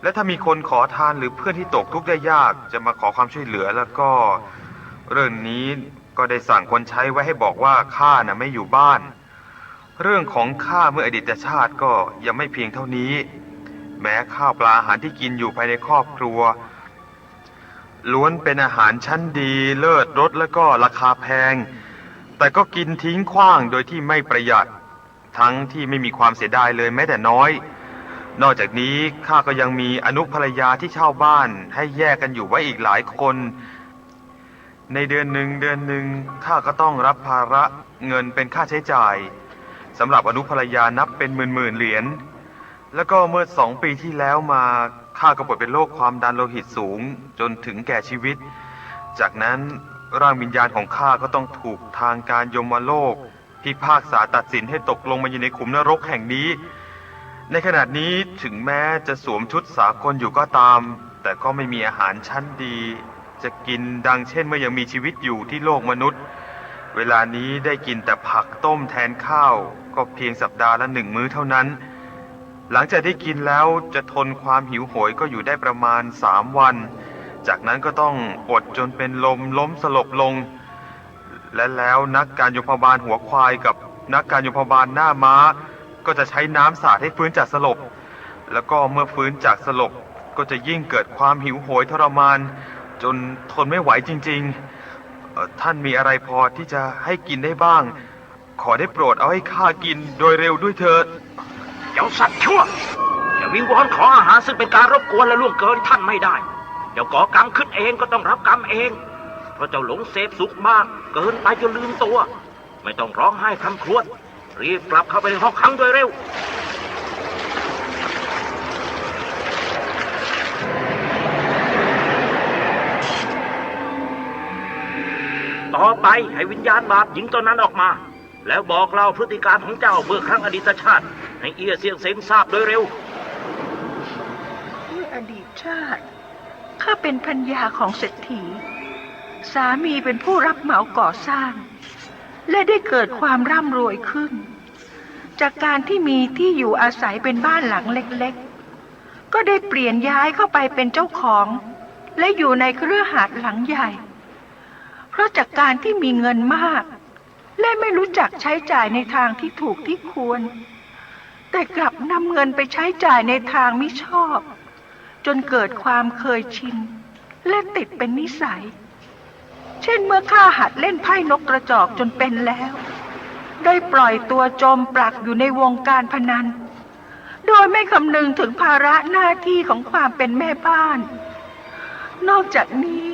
และถ้ามีคนขอทานหรือเพื่อนที่ตกทุกข์ได้ยากจะมาขอความช่วยเหลือแล้วก็เรื่องนี้ก็ได้สั่งคนใช้ไว้ให้บอกว่าข้าน่ะไม่อยู่บ้านเรื่องของข้าเมื่ออดีตชาติก็ยังไม่เพียงเท่านี้แม้ข้าวปลาอาหารที่กินอยู่ภายในครอบครัวล้วนเป็นอาหารชั้นดีเลิศรสและก็ราคาแพงแต่ก็กินทิ้งขว้างโดยที่ไม่ประหยัดทั้งที่ไม่มีความเสียดายเลยแม้แต่น้อยนอกจากนี้ข้าก็ยังมีอนุภรรยาที่เช่าบ้านให้แยกกันอยู่ไว้อีกหลายคนในเดือนหนึ่งข้าก็ต้องรับภาระเงินเป็นค่าใช้จ่ายสำหรับอนุภรรยานับเป็นหมื่นเหรียญแล้วก็เมื่อ2 ปีที่แล้วมาข้าก็ป่วยเป็นโรคความดันโลหิตสูงจนถึงแก่ชีวิตจากนั้นร่างวิญญาณของข้าก็ต้องถูกทางการยมโลกพิพากษาตัดสินให้ตกลงมาอยู่ในขุมนรกแห่งนี้ในขณะนี้ถึงแม้จะสวมชุดสากลอยู่ก็ตามแต่ก็ไม่มีอาหารชั้นดีจะกินดังเช่นเมื่อยังมีชีวิตอยู่ที่โลกมนุษย์เวลานี้ได้กินแต่ผักต้มแทนข้าวก็เพียงสัปดาห์ละ1 มื้อเท่านั้นหลังจากได้กินแล้วจะทนความหิวโหยก็อยู่ได้ประมาณ3 วันจากนั้นก็ต้องอดจนเป็นลมล้มสลบลงและแล้วนักการโยมพบาลหัวควายกับนักการโยมพบาลหน้าม้าก็จะใช้น้ำสาดให้ฟื้นจากสลบแล้วก็เมื่อฟื้นจากสลบก็จะยิ่งเกิดความหิวโหยทรมานจนทนไม่ไหวจริงๆท่านมีอะไรพอที่จะให้กินได้บ้างขอได้โปรดเอาให้ข้ากินโดยเร็วด้วยเถิดเจ้าสัตว์ชั่วอย่าวิงวอนขออาหารซึ่งเป็นการรบกวนและล่วงเกินท่านไม่ได้เจ้าก่อกรรมขึ้นเองก็ต้องรับกรรมเองเพราะเจ้าหลงเสพสุขมากเกินไปจนลืมตัวไม่ต้องร้องไห้คำครวญรีบกลับเข้าไปในห้องขังโดยเร็วต่อไปให้วิญญาณบาปหญิงตัวนั้นออกมาแล้วบอกเล่าพฤติการของเจ้าเมื่อครั้งอดีตชาติให้เอียเสียงเซ็งทราบโดยเร็วเมื่ออดีตชาติข้าเป็นภรรยาของเศรษฐีสามีเป็นผู้รับเหมาก่อสร้างและได้เกิดความร่ำรวยขึ้นจากการที่มีที่อยู่อาศัยเป็นบ้านหลังเล็กๆก็ได้เปลี่ยนย้ายเข้าไปเป็นเจ้าของและอยู่ในเครือหาสน์หลังใหญ่เพราะจากการที่มีเงินมากและไม่รู้จักใช้จ่ายในทางที่ถูกที่ควรแต่กลับนำเงินไปใช้จ่ายในทางมิชอบจนเกิดความเคยชินและติดเป็นนิสัยเช่นเมื่อข้าหัดเล่นไพ่นกกระจอกจนเป็นแล้วได้ปล่อยตัวจมปลักอยู่ในวงการพนันโดยไม่คำนึงถึงภาระหน้าที่ของความเป็นแม่บ้านนอกจากนี้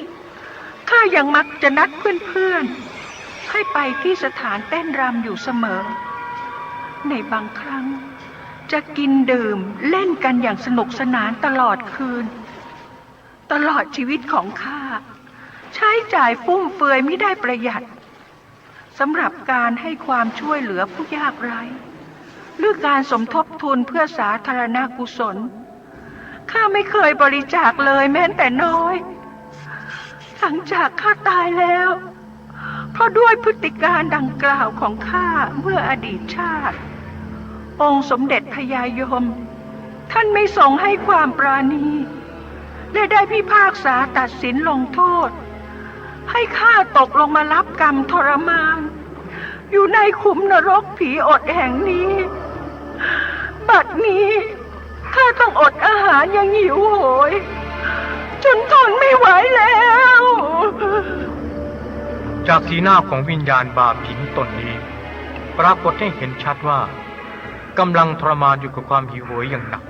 ข้ายังมักจะนัดเพื่อนๆให้ไปที่สถานเต้นรำอยู่เสมอในบางครั้งจะกินดื่มเล่นกันอย่างสนุกสนานตลอดคืนตลอดชีวิตของข้าใช้จ่ายฟุ่มเฟือยไม่ได้ประหยัดสำหรับการให้ความช่วยเหลือผู้ยากไร้หรือการสมทบทุนเพื่อสาธารณกุศลข้าไม่เคยบริจาคเลยแม้แต่น้อยหลังจากข้าตายแล้วเพราะด้วยพฤติการดังกล่าวของข้าเมื่ออดีตชาติองค์สมเด็จพญายมท่านไม่ทรงให้ความปราณีและได้พิพากษาตัดสินลงโทษให้ข้าตกลงมารับกรรมทรมานอยู่ในขุมนรกผีอดแห่งนี้บัดนี้ข้าต้องอดอาหารอย่างหิวโหยจนทนไม่ไหวแล้วจากสีหน้าของวิญญาณบาปหญิงตนนี้ปรากฏให้เห็นชัดว่ากำลังทรมานอยู่กับความหิวโหยอย่างหนัก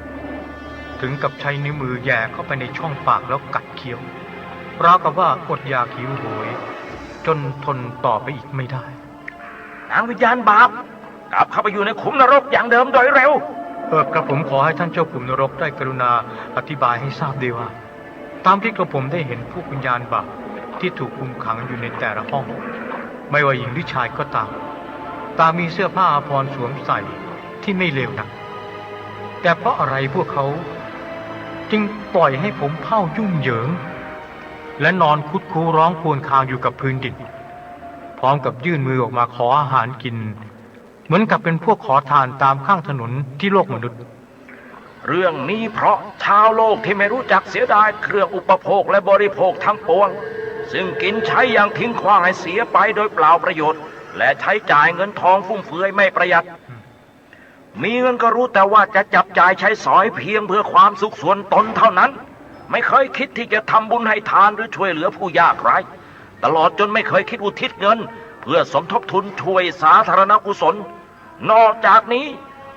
ถึงกับใช้นิ้วมือแย่เข้าไปในช่องปากแล้วกัดเคี้ยว ราวกับว่าอดอยากหิวโหยจนทนต่อไปอีกไม่ได้นางวิญญาณบาปกลับเข้าไปอยู่ในขุมนรกอย่างเดิมโดยเร็วกระผมขอให้ท่านเจ้าขุมนรกได้กรุณาอธิบายให้ทราบดีว่าตามที่กระผมได้เห็นพวกวิญญาณบาปที่ถูกคุมขังอยู่ในแต่ละห้องไม่ว่าหญิงหรือชายก็ตามมีเสื้อผ้าอาภรณ์สวมใส่ที่ไม่เลวนักแต่เพราะอะไรพวกเขาจึงปล่อยให้ผมเผ่ายุ่งเหยิงและนอนคุดคู้ร้องครวญครางอยู่กับพื้นดินพร้อมกับยื่นมือออกมาขออาหารกินเหมือนกับเป็นพวกขอทานตามข้างถนนที่โลกมนุษย์เรื่องนี้เพราะชาวโลกที่ไม่รู้จักเสียดายเครื่องอุปโภคและบริโภคทั้งปวงซึ่งกินใช้อย่างทิ้งขว้างให้เสียไปโดยเปล่าประโยชน์และใช้จ่ายเงินทองฟุ่มเฟือยไม่ประหยัดมีเงินก็รู้แต่ว่าจะจับจ่ายใช้สอยเพียงเพื่อความสุขส่วนตนเท่านั้นไม่เคยคิดที่จะทำบุญให้ทานหรือช่วยเหลือผู้ยากไร้ตลอดจนไม่เคยคิดอุทิศเงินเพื่อสมทบทุนช่วยสาธารณกุศลนอกจากนี้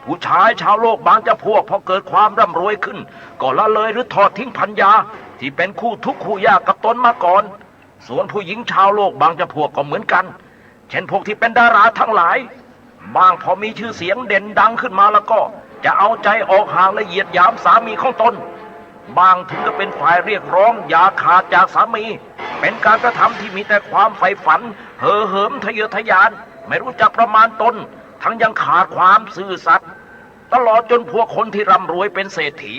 ผู้ชายชาวโลกบางจำพวกพอเกิดความร่ำรวยขึ้นก็ละเลยหรือทอดทิ้งภรรยาที่เป็นคู่ทุกข์คู่ยากกับตนมาก่อนส่วนผู้หญิงชาวโลกบางจำพวกก็เหมือนกันเช่นพวกที่เป็นดาราทั้งหลายบางพอมีชื่อเสียงเด่นดังขึ้นมาแล้วก็จะเอาใจออกห่างและเหยียดหยามสามีของตนบางถึงก็เป็นฝ่ายเรียกร้องอย่าขาดจากสามีเป็นการกระทำที่มีแต่ความใฝ่ฝันเห่อเหิมทะเยอทะยานไม่รู้จักประมาณตนทั้งยังขาดความซื่อสัตย์ตลอดจนพวกคนที่ร่ำรวยเป็นเศรษฐี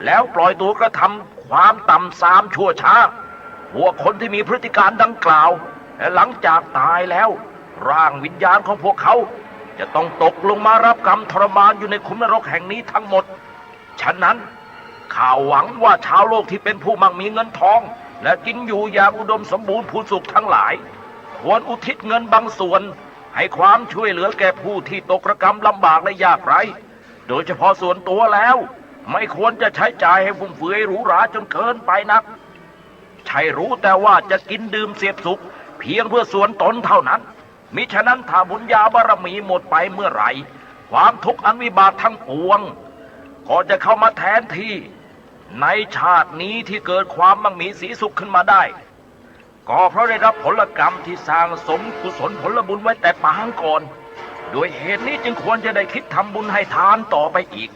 แล้วปล่อยตัวกระทำความต่ำทรามชั่วช้าพวกคนที่มีพฤติการดังกล่าวและหลังจากตายแล้วร่างวิญญาณของพวกเขาจะต้องตกลงมารับกรรมทรมานอยู่ในขุมนรกแห่งนี้ทั้งหมดฉะนั้นข้าหวังว่าชาวโลกที่เป็นผู้มั่งมีเงินทองและกินอยู่อย่างอุดมสมบูรณ์ผู้สุขทั้งหลายควรอุทิศเงินบางส่วนให้ความช่วยเหลือแก่ผู้ที่ตกระกำลำบากและยากไร้โดยเฉพาะส่วนตัวแล้วไม่ควรจะใช้จ่ายให้ฟุ่มเฟือยหรูหราจนเกินไปนักใช่รู้แต่ว่าจะกินดื่มเสพสุขเพียงเพื่อส่วนตนเท่านั้นมิฉะนั้นถ้าบุญญาบารมีหมดไปเมื่อไหร่ความทุกข์อันวิบากทั้งปวงก็จะเข้ามาแทนที่ในชาตินี้ที่เกิดความมั่งมีสีสุขขึ้นมาได้ก็เพราะได้รับผลกรรมที่สร้างสมกุศลผลบุญไว้แต่ปางก่อนโดยเหตุนี้จึงควรจะได้คิดทำบุญให้ทานต่อไปอีก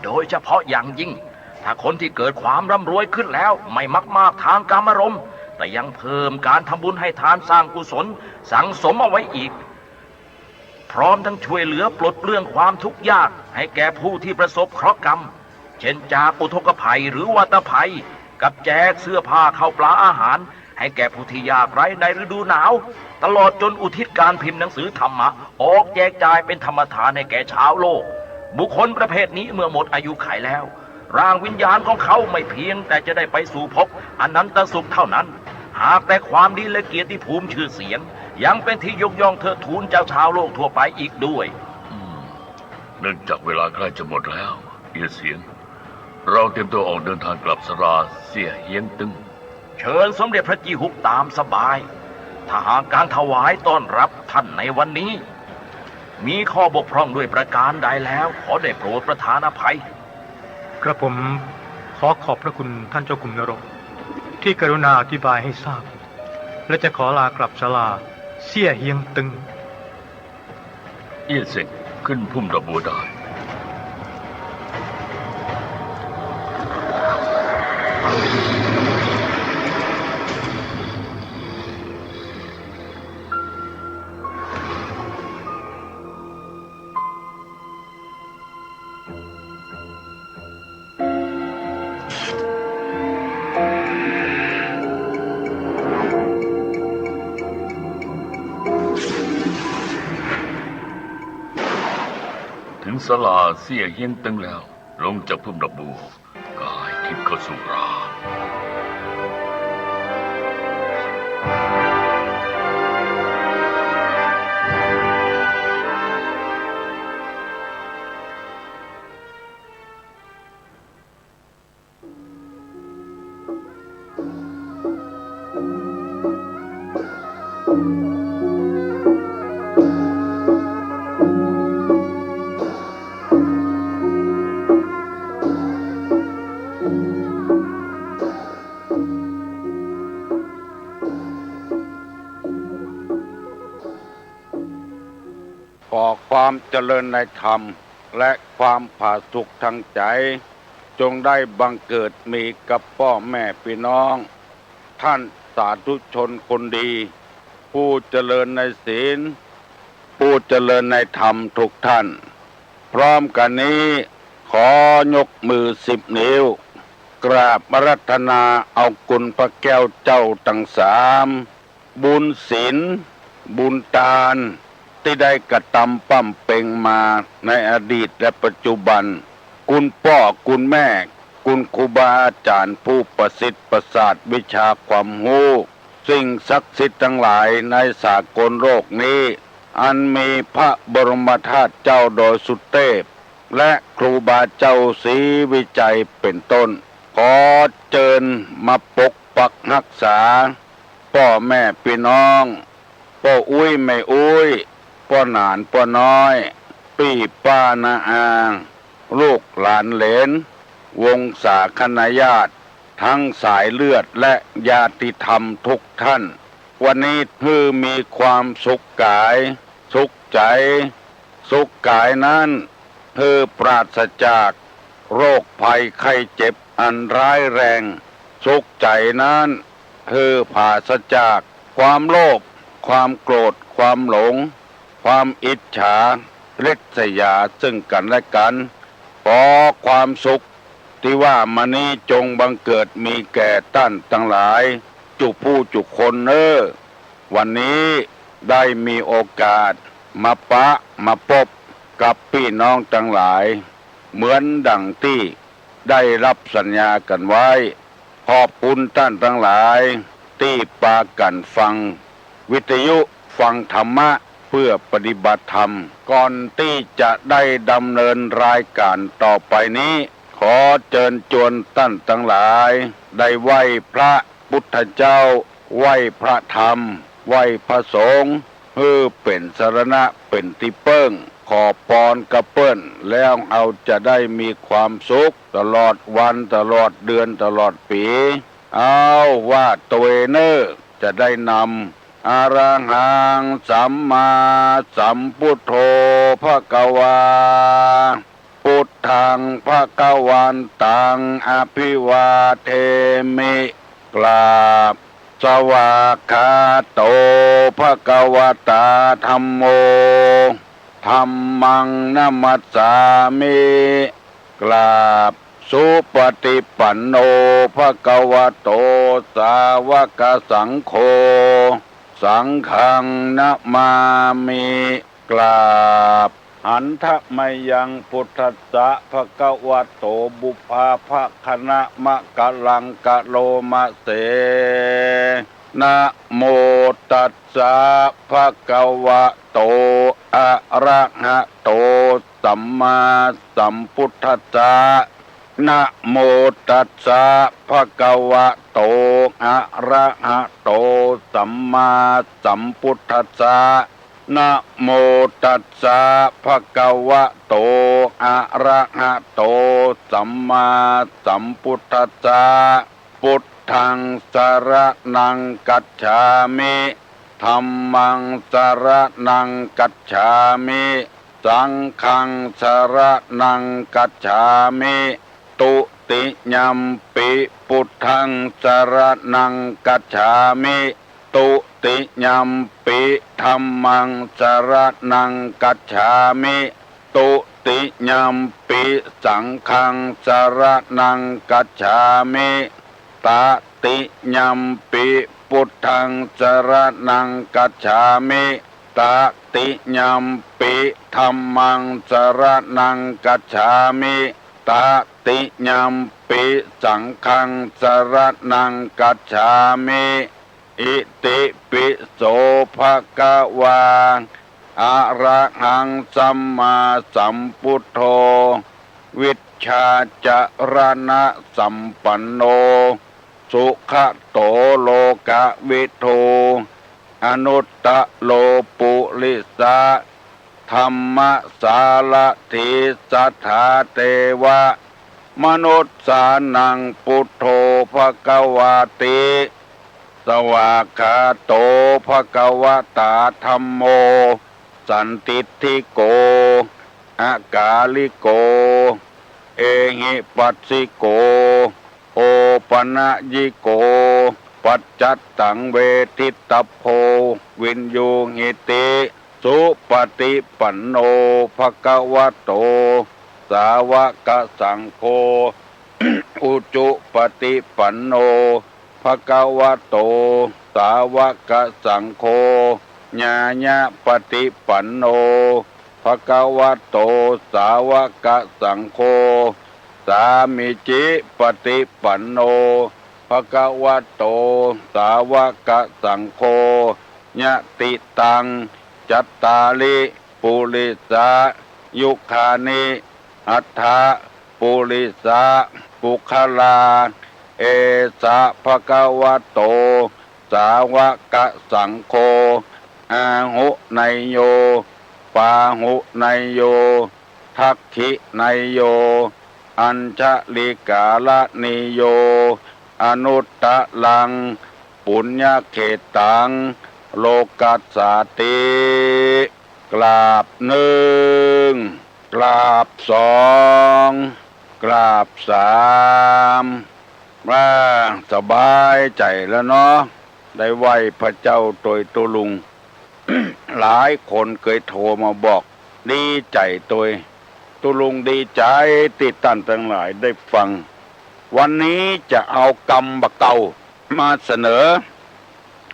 โดยเฉพาะอย่างยิ่งถ้าคนที่เกิดความร่ำรวยขึ้นแล้วไม่มากทางกามารมณ์แต่ยังเพิ่มการทำบุญให้ทานสร้างกุศลสั่งสมเอาไว้อีกพร้อมทั้งช่วยเหลือปลดเปลื้องความทุกข์ยากให้แก่ผู้ที่ประสบเคราะห์กรรมเช่นจากอุทกภัยหรือวัฏภัยกับแจกเสื้อผ้าข้าวปลาอาหารให้แก่ผู้ที่ยากไร้ในฤดูหนาวตลอดจนอุทิศการพิมพ์หนังสือธรรมะออกแจกจ่ายเป็นธรรมทานให้แก่ชาวโลกบุคคลประเภทนี้เมื่อหมดอายุขัยแล้วร่างวิญญาณของเขาไม่เพียงแต่จะได้ไปสู่ภพอนันตสุขเท่านั้นหากแต่ความดีและเกียรติภูมิชื่อเสียงยังเป็นที่ยกย่องเทิดทูนจากชาวโลกทั่วไปอีกด้วยเนื่องจากเวลาใกล้จะหมดแล้วเอียเสียงเราเตรียมตัวออกเดินทางกลับสราเสี่ยเฮียงตึงเชิญสมเด็จพระจีฮุกตามสบายถ้าหากการถวายต้อนรับท่านในวันนี้มีข้อบกพร่องด้วยประการใดแล้วขอได้โปรดประทานอภัยกระผมขอขอบพระคุณท่านเจ้าขุมนรกที่กรุณาอธิบายให้ทราบและจะขอลากลับศาลาเสี่ยเฮียงตึงเอี้ยเสกขึ้นพุ่มดอกบัวได้ถึงศาลาเสี่ยเฮียงตึงแล้วลงจากพุ่มดอกบัวกายทิพย์เข้าสู่รา ขอความเจริญในธรรมและความผาสุกทางใจจงได้บังเกิดมีกับพ่อแม่พี่น้องท่านสาธุชนคนดีผู้เจริญในศีลผู้เจริญในธรรมทุกท่านพร้อมกันนี้ขอยกมือ10 นิ้วกราบอาราธนาเอาคุณพระแก้วเจ้าทั้ง3บุญศีลบุญทานที่ได้กระทำปั้มเป่งมาในอดีตและปัจจุบันคุณพ่อคุณแม่คุณครูบาอาจารย์ผู้ประสิทธิ์ประสาทวิชาความรู้สิ่งศักดิ์สิทธิ์ทั้งหลายในสากลโลกนี้อันมีพระบรมธาตุเจ้าโดยสุเทพและครูบาเจ้าศรีวิจัยเป็นต้นขอเชิญมาปกปักรักษาพ่อแม่พี่น้องพ่ออุ้ยแม่อุ้ยพ่อหนานพ่อน้อยพี่ป้านาอาลูกหลานเหลนวงศาคณาญาติทั้งสายเลือดและญาติธรรมทุกท่านวันนี้คือมีความสุขกายสุขใจสุขกายนั้นคือปราศจากโรคภัยไข้เจ็บอันร้ายแรงสุขใจนั้นคือปราศจากความโลภความโกรธความหลงความอิจฉาริษยาซึ่งกันและกันขอความสุขที่ว่ามานี้จงบังเกิดมีแก่ท่านทั้งหลายจุผู้จุคนวันนี้ได้มีโอกาสมาพบกับพี่น้องทั้งหลายเหมือนดังที่ได้รับสัญญากันไว้ขอบคุณท่านทั้งหลายที่ปากันฟังวิทยุฟังธรรมะเพื่อปฏิบัติธรรมก่อนที่จะได้ดำเนินรายการต่อไปนี้ขอเชิญชวนท่านทั้งหลายได้ไหว้พระพุทธเจ้าไหว้พระธรรมไหว้พระสงฆ์เพื่อเป็นสรณะเป็นที่เปิ้งขอพรกระเปิ้นแล้วเอาจะได้มีความสุขตลอดวันตลอดเดือนตลอดปีเอาว่าตัวเนอจะได้นำอะระหังสัมมาสัมพุทโธภควาพุทธังภควันตังอภิวาเทมิกราบสวากขาโตภควตาธัมโมธัมมังนะมัสสามิกราบสุปฏิปันโนภควโตสาวกสังโฆสังฆังนะมามิกราบหันทะมยังพุทธัสสะภควโตบุพาภคณะมะกะลังกะโลมะเสนะโมตัสสะภควโตอะระหะโตสัมมาสัมพุทธัสสะนะโมตัสสะภควโตอะระหะโตสัมมาสัมพุทธัสสะนะโมตัสสะภควโตอะระหะโตสัมมาสัมพุทธัสสะพุทธังสรณังกัจฉามิธัมมังสรณังกัจฉามิสังฆังสรณังกัจฉามิตุติยัมปิพุทธังสรณังกัจฉามิตุติยัมปิธัมมังสรณังกัจฉามิตุติยัมปิสังฆังสรณังกัจฉามิตติยัมปิพุทธังสรณังกัจฉามิตติยัมปิธัมมังสรณังกัจฉามิตติยัมปิสังฆังสรณังกัจฉามิอิติปิโสภควาอะระหังสัมมาสัมพุทโธวิชชาจรณะสัมปันโนสุขโตโลกวิทูอนุตตโลปุริสะธรรมสารถิสัทธาเทวะมนุษย์สานังพุทโธภควาติสวากขาโตภควตาธัมโม สันติทิโกอากาลิโกเอหิปัสสิโกโอปนะยิโกปัจจัตตังเวทิตตโพวินยูหิติสุปฏิปันโนภควโตสาวกสังโฆ อุจุปฏิปันโนภควโตสาวกสังโฆญาญาปฏิปันโนภควโตสาวกสังโฆสามิจิปฏิปันโนภควโตสาวกสังโฆญาติตังจัตตาลิปุริสายุคานิอัฏฐะปุริสาปุคลาเอสะภควโตสาวกสังโฆอาหุไนโยปาหุไนโยทักขิไนโยอัญชลิกาลนิโยอนุตตะลังปุญญเขตังโลกัสสาติกราบหนึ่งกราบสองกราบสามว่าสบายใจแล้วเนาะได้ไหวพระเจ้าโดยตุลุง หลายคนเคยโทรมาบอกดีใจตัวตุลุงดีใจติดตั้นทั้งหลายได้ฟังวันนี้จะเอากรรมบะเก่ามาเสนอ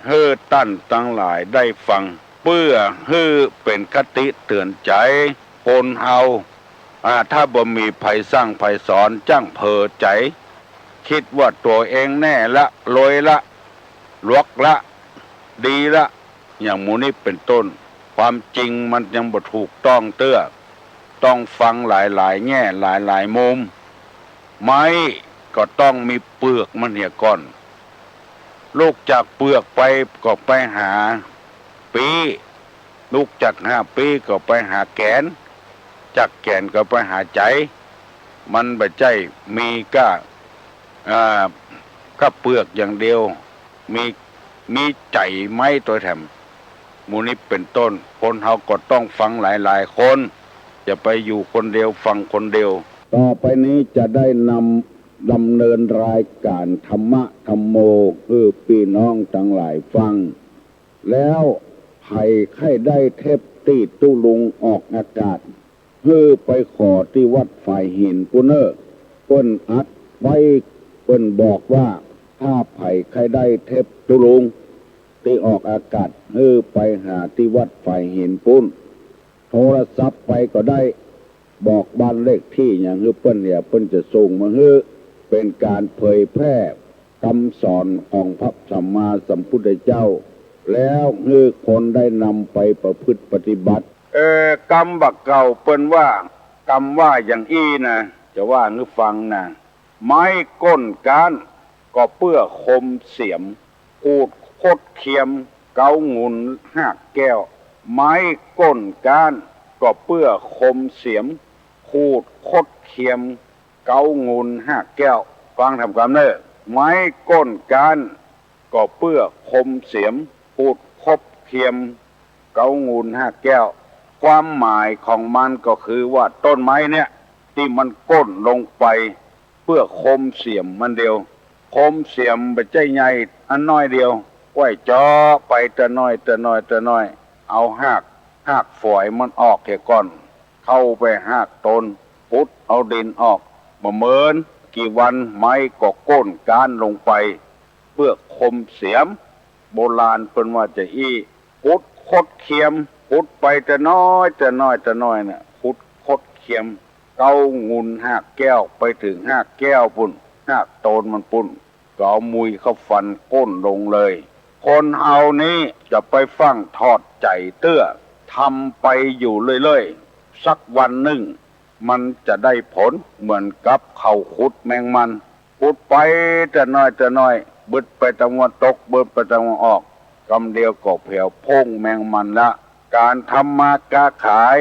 ให้ตั้นทั้งหลายได้ฟังเพื่อให้เป็นคติเตือนใจคนเฮาถ้าบ่มีภัยสร้างภัยสอนจ้างเพอใจคิดว่าตัวเองแน่ละรวยละลวกละดีละอย่างหมูนี้เป็นต้นความจริงมันยังบ่ถูกต้องเตื้อต้องฟังหลายๆแง่หลายๆมุมไม้ก็ต้องมีเปลือกมันเนี่ยก่อนลูกจากเปลือกไปก็ไปหาปีลูกจากปีก็ไปหาแกนจากแกนก็ไปหาใจมันบ่ใจมีก็เปลือกอย่างเดียวมีใจไม้ตัวแถมมูนี้เป็นต้นคนเฮาก็ต้องฟังหลายๆคนจะไปอยู่คนเดียวฟังคนเดียวต่อไปนี้จะได้ดำเนินรายการธรรมะธรรมโมคือพี่น้องทั้งหลายฟังแล้วไผ่ไข้ได้เทปตีตุลุงออกอากาศเพื่อไปขอที่วัดฝ่ายหินปุเนอร์เปิ้นอัดไว้เปิ้นบอกว่าถ้าไผ่ไข้ได้เทปตุลุงที่ออกอากาศเพื่อไปหาที่วัดฝ่ายหินปุ้นโทรศัพท์ไปก็ได้บอกบ้านเลขที่อย่างเปิ้นเนี่ยเปิ้นจะส่งมาเพื่อเป็นการเผยแพร่คำสอนของพระสัมมาสัมพุทธเจ้าแล้วคือคนได้นำไปประพฤติปฏิบัติกรรมบักเก่าเปิ้นว่ากรรมว่าอย่างอี้นะจะว่าหรือฟังนะไม้ก้นการก็เพื่อคมเสียมขูดคดเคียมเกางุนหักแก้วไม้ก้นการก็เพื่อคมเสียมขูดคดเคียมเกางุนหักแก้วฟังทำความเนอะไม้ก้นการก็เพื่อคมเสียมขูดคบเคียมเกางุนหักแก้วความหมายของมันก็คือว่าต้นไม้เนี่ยที่มันก้นลงไปเพื่อคมเสียมมันเดียวคมเสียมไปใจใหญ่อันน้อยเดียวไว้จ่อไปแต่น้อยเอาหากฝอยมันออกแค่ก่อนเข้าไปหากต้นพุดเอาดินออกบ่เหมือนกี่วันไม้ก็ก้นการลงไปเพื่อคมเสียมโบราณเพิ่นว่าจะพุดคดเคียมพุดไปแต่น้อยน่ะพุดคดเคียมเกางุนหากแก้วไปถึงหากแก้วปุ่นหากโตนมันปุ่นก็เอามุยเข้าฟันก้นลงเลยคนเอานี้จะไปฟังทอดใจเตื้อทำไปอยู่เรื่อยๆสักวันหนึ่งมันจะได้ผลเหมือนกับเขาขุดแมงมันขุดไปแต่น้อยบึดไปตะวันตกบึดไปตะวันออกกำเดียวก็เผียวพงแมงมันละการทำมาค้าขาย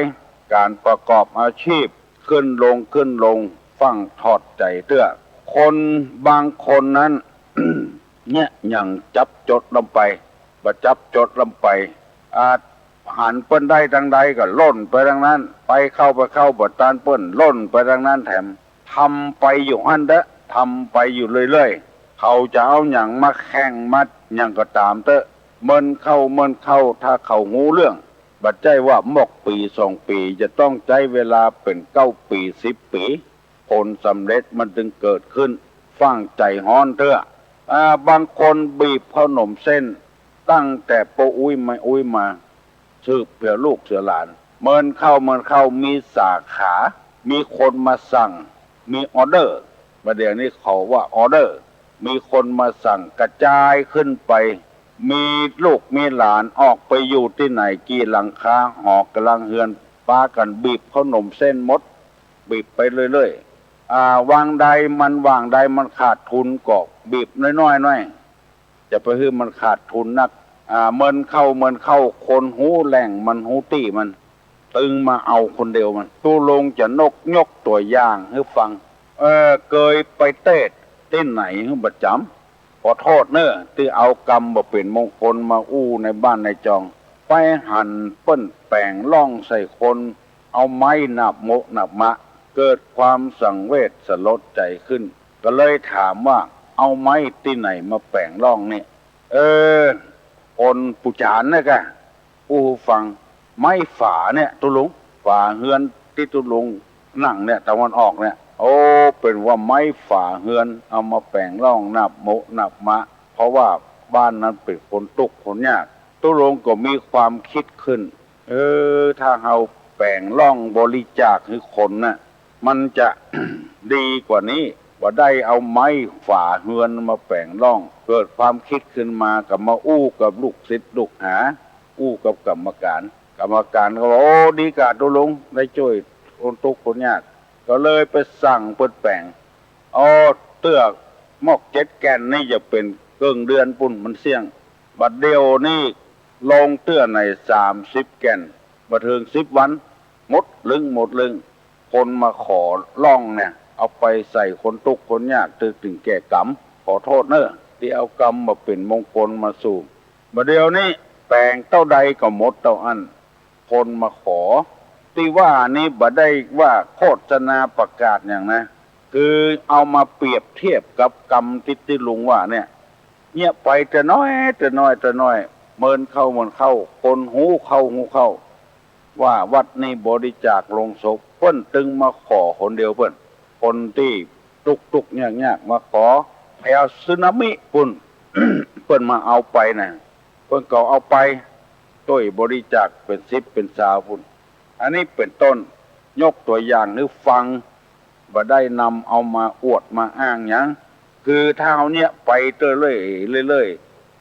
การประกอบอาชีพขึ้นลงฟังทอดใจเตื้อคนบางคนนั้น เนี่ยอย่างจับจดลงไปบ่จับจดลงไปอาจไผ หันเปิ้นได้ทางใดก็ล่นไปทางนั้น ไปเข้าบทตานเปิ้นล่นไปทางนั้นแถมทำไปอยู่หั่นเด้อทำไปอยู่เรื่อยๆเขาจะเอาหยังมาแข่งมัดหยังก็ตามเตอะเมินเข้าถ้าเขางูเรื่องบัดใจว่าหมกปี2 ปีจะต้องใช้เวลาเป็น9 ปี10 ปีผลสำเร็จมันจึงเกิดขึ้นฟังใจฮ้อนเถอะบางคนบีบขนมเส้นตั้งแต่ปออุ้ยมาสืบเผื่อลูกเสือหลานเมินเข้ามีสาขามีคนมาสั่งมีออเดอร์ประเดี๋ยวนี้เขาว่าออเดอร์มีคนมาสั่งกระจายขึ้นไปมีลูกมีหลานออกไปอยู่ที่ไหนกี่หลังคาหอกำลังเฮือนป้ากันบีบขนมเส้นมดบีบไปเรื่อยๆวางใดมันขาดทุนก็บีบน้อยจะไปให้มันขาดทุนนักเมินเข้าคนหูแหล่งมันหูตี้มันตึงมาเอาคนเดียวมันตู้ลงจะยกตัวอย่างให้ฟังเคยไปเต้ที่ไหนให้ประจำขอโทษเนอะที่เอากรรมบ่เป็นมงคลมาอู้ในบ้านในจองไปหั่นเปิ้นแปลงล่องใส่คนเอาไม้หนับมะเกิดความสังเวชสลดใจขึ้นก็เลยถามว่าเอาไม้ที่ไหนมาแปลงล่องนี่คนปุจานนะกะอู้ฟังไม้ฝาเนี่ยตุลุงฝาเฮือนที่ตุลุงนั่งเนี่ยตะวันออกเนี่ยโอ้เป็นว่าไม้ฝาเฮือนเอามาแปลงล่องนับมะเพราะว่าบ้านนั้นเป็นคนตุกคนยากตุลงก็มีความคิดขึ้นถ้าเอาแปลงล่องบริจาคให้คนน่ะมันจะ ดีกว่านี้ว่าได้เอาไม้ฝาเฮือนมาแปลงล่องเกิดความคิดขึ้นมากับมาอู้กับลูกศิษย์ลูกหาอู้กับกรรมการก็บอกโอ้ดีกาตุลงได้ช่วยคนตุกคนยากก็เลยไปสั่งเปิดแปลงเตื้อมอก7 แกนนี่จะเป็นเกิงเดือนปุ่นมันเสี่ยงบัดเดียวนี่ลงเตื้อใน30 แกนบัดถึง10 วันหมดลึงคนมาขอล่องเนี่ยเอาไปใส่คนทุกข์คนยากถึงแก่กรรมขอโทษเนอะที่เอากรรมมาเป็นมงคลมาสู่บัดเดียวนี้แปลงเต้าใดก็หมดเต้าอันคนมาขอที่ว่านี้บ่ได้ว่าโฆษณาประกาศอย่างนะคือเอามาเปรียบเทียบกับกรรมที่ลุงว่าเนี่ยไปแต่น้อยเมินเข้าคนหูเข้าว่าวัดนี้บริจาคลงศพเพิ่นตึงมาขอคนเดียวเพิ่นคนที่ตุกยากมาขอให้เอาสึนามิปุ่น เพิ่นมาเอาไปนะเพิ่นก็เอาไปต้วยบริจาคเป็น10เป็น20ปุ่นอันนี้เป็นต้นยกตัวอย่างหรือฟังบ่ได้นำเอามาอวดมาอ้างหยังคือถ้าเอาเนี่ยไปเรื่อย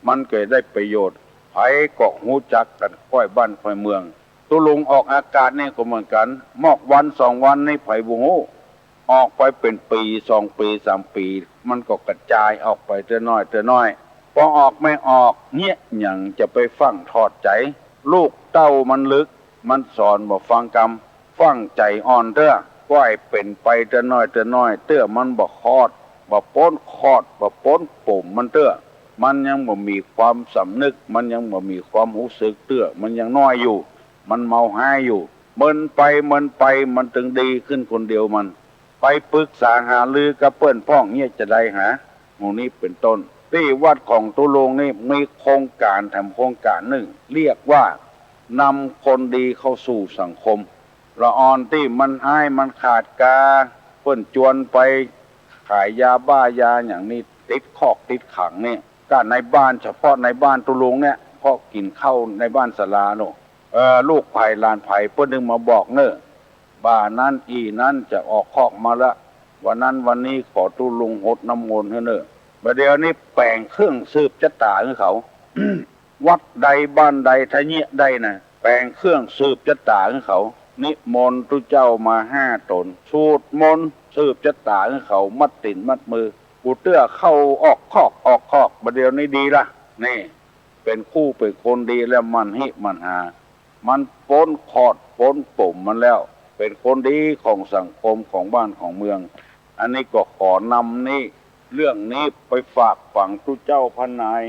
มันก็ได้ประโยชน์ไผก็ฮู้จักกันค่อยบ้านค่อยเมืองตุลุงออกอากาศนี่ก็เหมือนกันมอกวัน2 วันนี่ไผบ่ฮู้ออกไปเป็นปี2 ปี3 ปีมันก็กระจายออกไปเตื้อน้อยพอออกไม่ออกเนี่ยหยังจะไปฟังทอดใจลูกเต้ามันลึกมันสอนบ่ฟังกรรมฟังใจอ่อนเด้อก้อยเป็นไปเตื้อน้อยเตื้อมันบ่คอดบ่ป้นคอดบ่ป้นปุ่มมันเตื้อมันยังบ่มีความสำนึกมันยังบ่มีความรู้สึกเตื้อมันยังน้อยอยู่มันเมาหายอยู่เมินไปมันถึงดีขึ้นคนเดียวมันไปปรึกษาหารือกับเปิ้นพ้องเนี่ยจะได้หาหมู่นี้เป็นต้นที่วัดของตุลงนี่มีโครงการทำโครงการหนึ่งเรียกว่านำคนดีเข้าสู่สังคมละอ่อนที่มันอ้ายมันขาดกาเปิ้นจวนไปขายยาบ้ายาอย่างนี้ติดคอกติดขังนี่ก็ในบ้านเฉพาะในบ้านตุลงเนี่ยพอกินข้าวในบ้านศาลาโนลูกไผ่ลานไผ่เปิ้นนึงมาบอกเนอะบ้านนั้นนั้นจะออกคอกมาละวันนั้นวันนี้ขอตุลงหดน้ำมนต์เนอะประเดี๋ยวนี้แปลงเครื่องสืบชะตาของเขา วัดใดบ้านใดทะเนียได้นะแปลงเครื่องสืบชะตาของเขานิมนต์ตุเจ้ามา5 ตนสูตรมนต์สืบชะตาของเขามัดติ่นมัดมือกูเตื้อเข้าออกคอกประเดี๋ยวนี้ดีละนี่เป็นคู่เป็นคนดีแล้วมันหามันป้นคอดป้นปุ่มมันแล้วเป็นคนดีของสังคมของบ้านของเมืองอันนี้ก็ขอนำนี่เรื่องนี้ไปฝากฝังตุเจ้าพนาย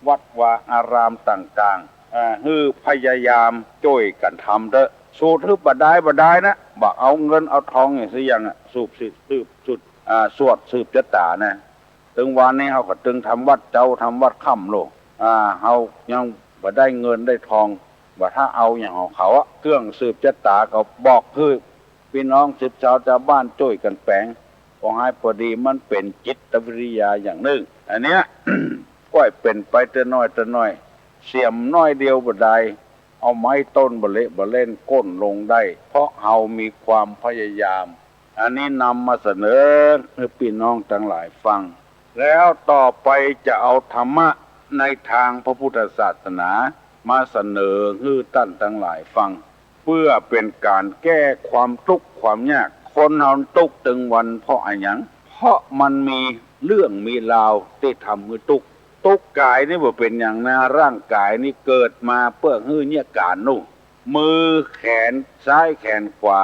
วัดวาอารามต่างๆ ฮือพยายามช่วยกันทำเถอะสูตรฮือบ่ได้นะบ่เอาเงินเอาทองอย่างสิอย่างสูบสุดสวดสืบชะตานะถึงวันนี้เฮาก็ตึงทำวัดเจ้าทำวัดค่ำโลเฮายังบ่ได้เงินได้ทองบ่ถ้าเอาอย่างของเขาเครื่องสืบชะตาก็บอกคือพี่น้องสิบชาวบ้านช่วยกันแปลงพอให้พอดีมันเป็นจิตวิทยาอย่างหนึ่งอันเนี้ย ก็เป็นไปแต่น้อยเสียมน้อยเดียวบ่ได้เอาไม้ต้นบ่เละบ่เล่นก้นลงได้เพราะเฮามีความพยายามอันนี้นำมาเสนอให้พี่น้องทั้งหลายฟังแล้วต่อไปจะเอาธรรมะในทางพระพุทธศาสนามาเสนอให้ท่านทั้งหลายฟังเพื่อเป็นการแก้ความทุกข์ความยากคนเฮาทุกข์ถึงวันเพราะอะไรหยังเพราะมันมีเรื่องมีราวที่ทำให้ทุกข์กายนี่บ่เป็นอย่างนะร่างกายนี่เกิดมาเพื่อให้เนี่ยการนู่นมือแขนซ้ายแขนขวา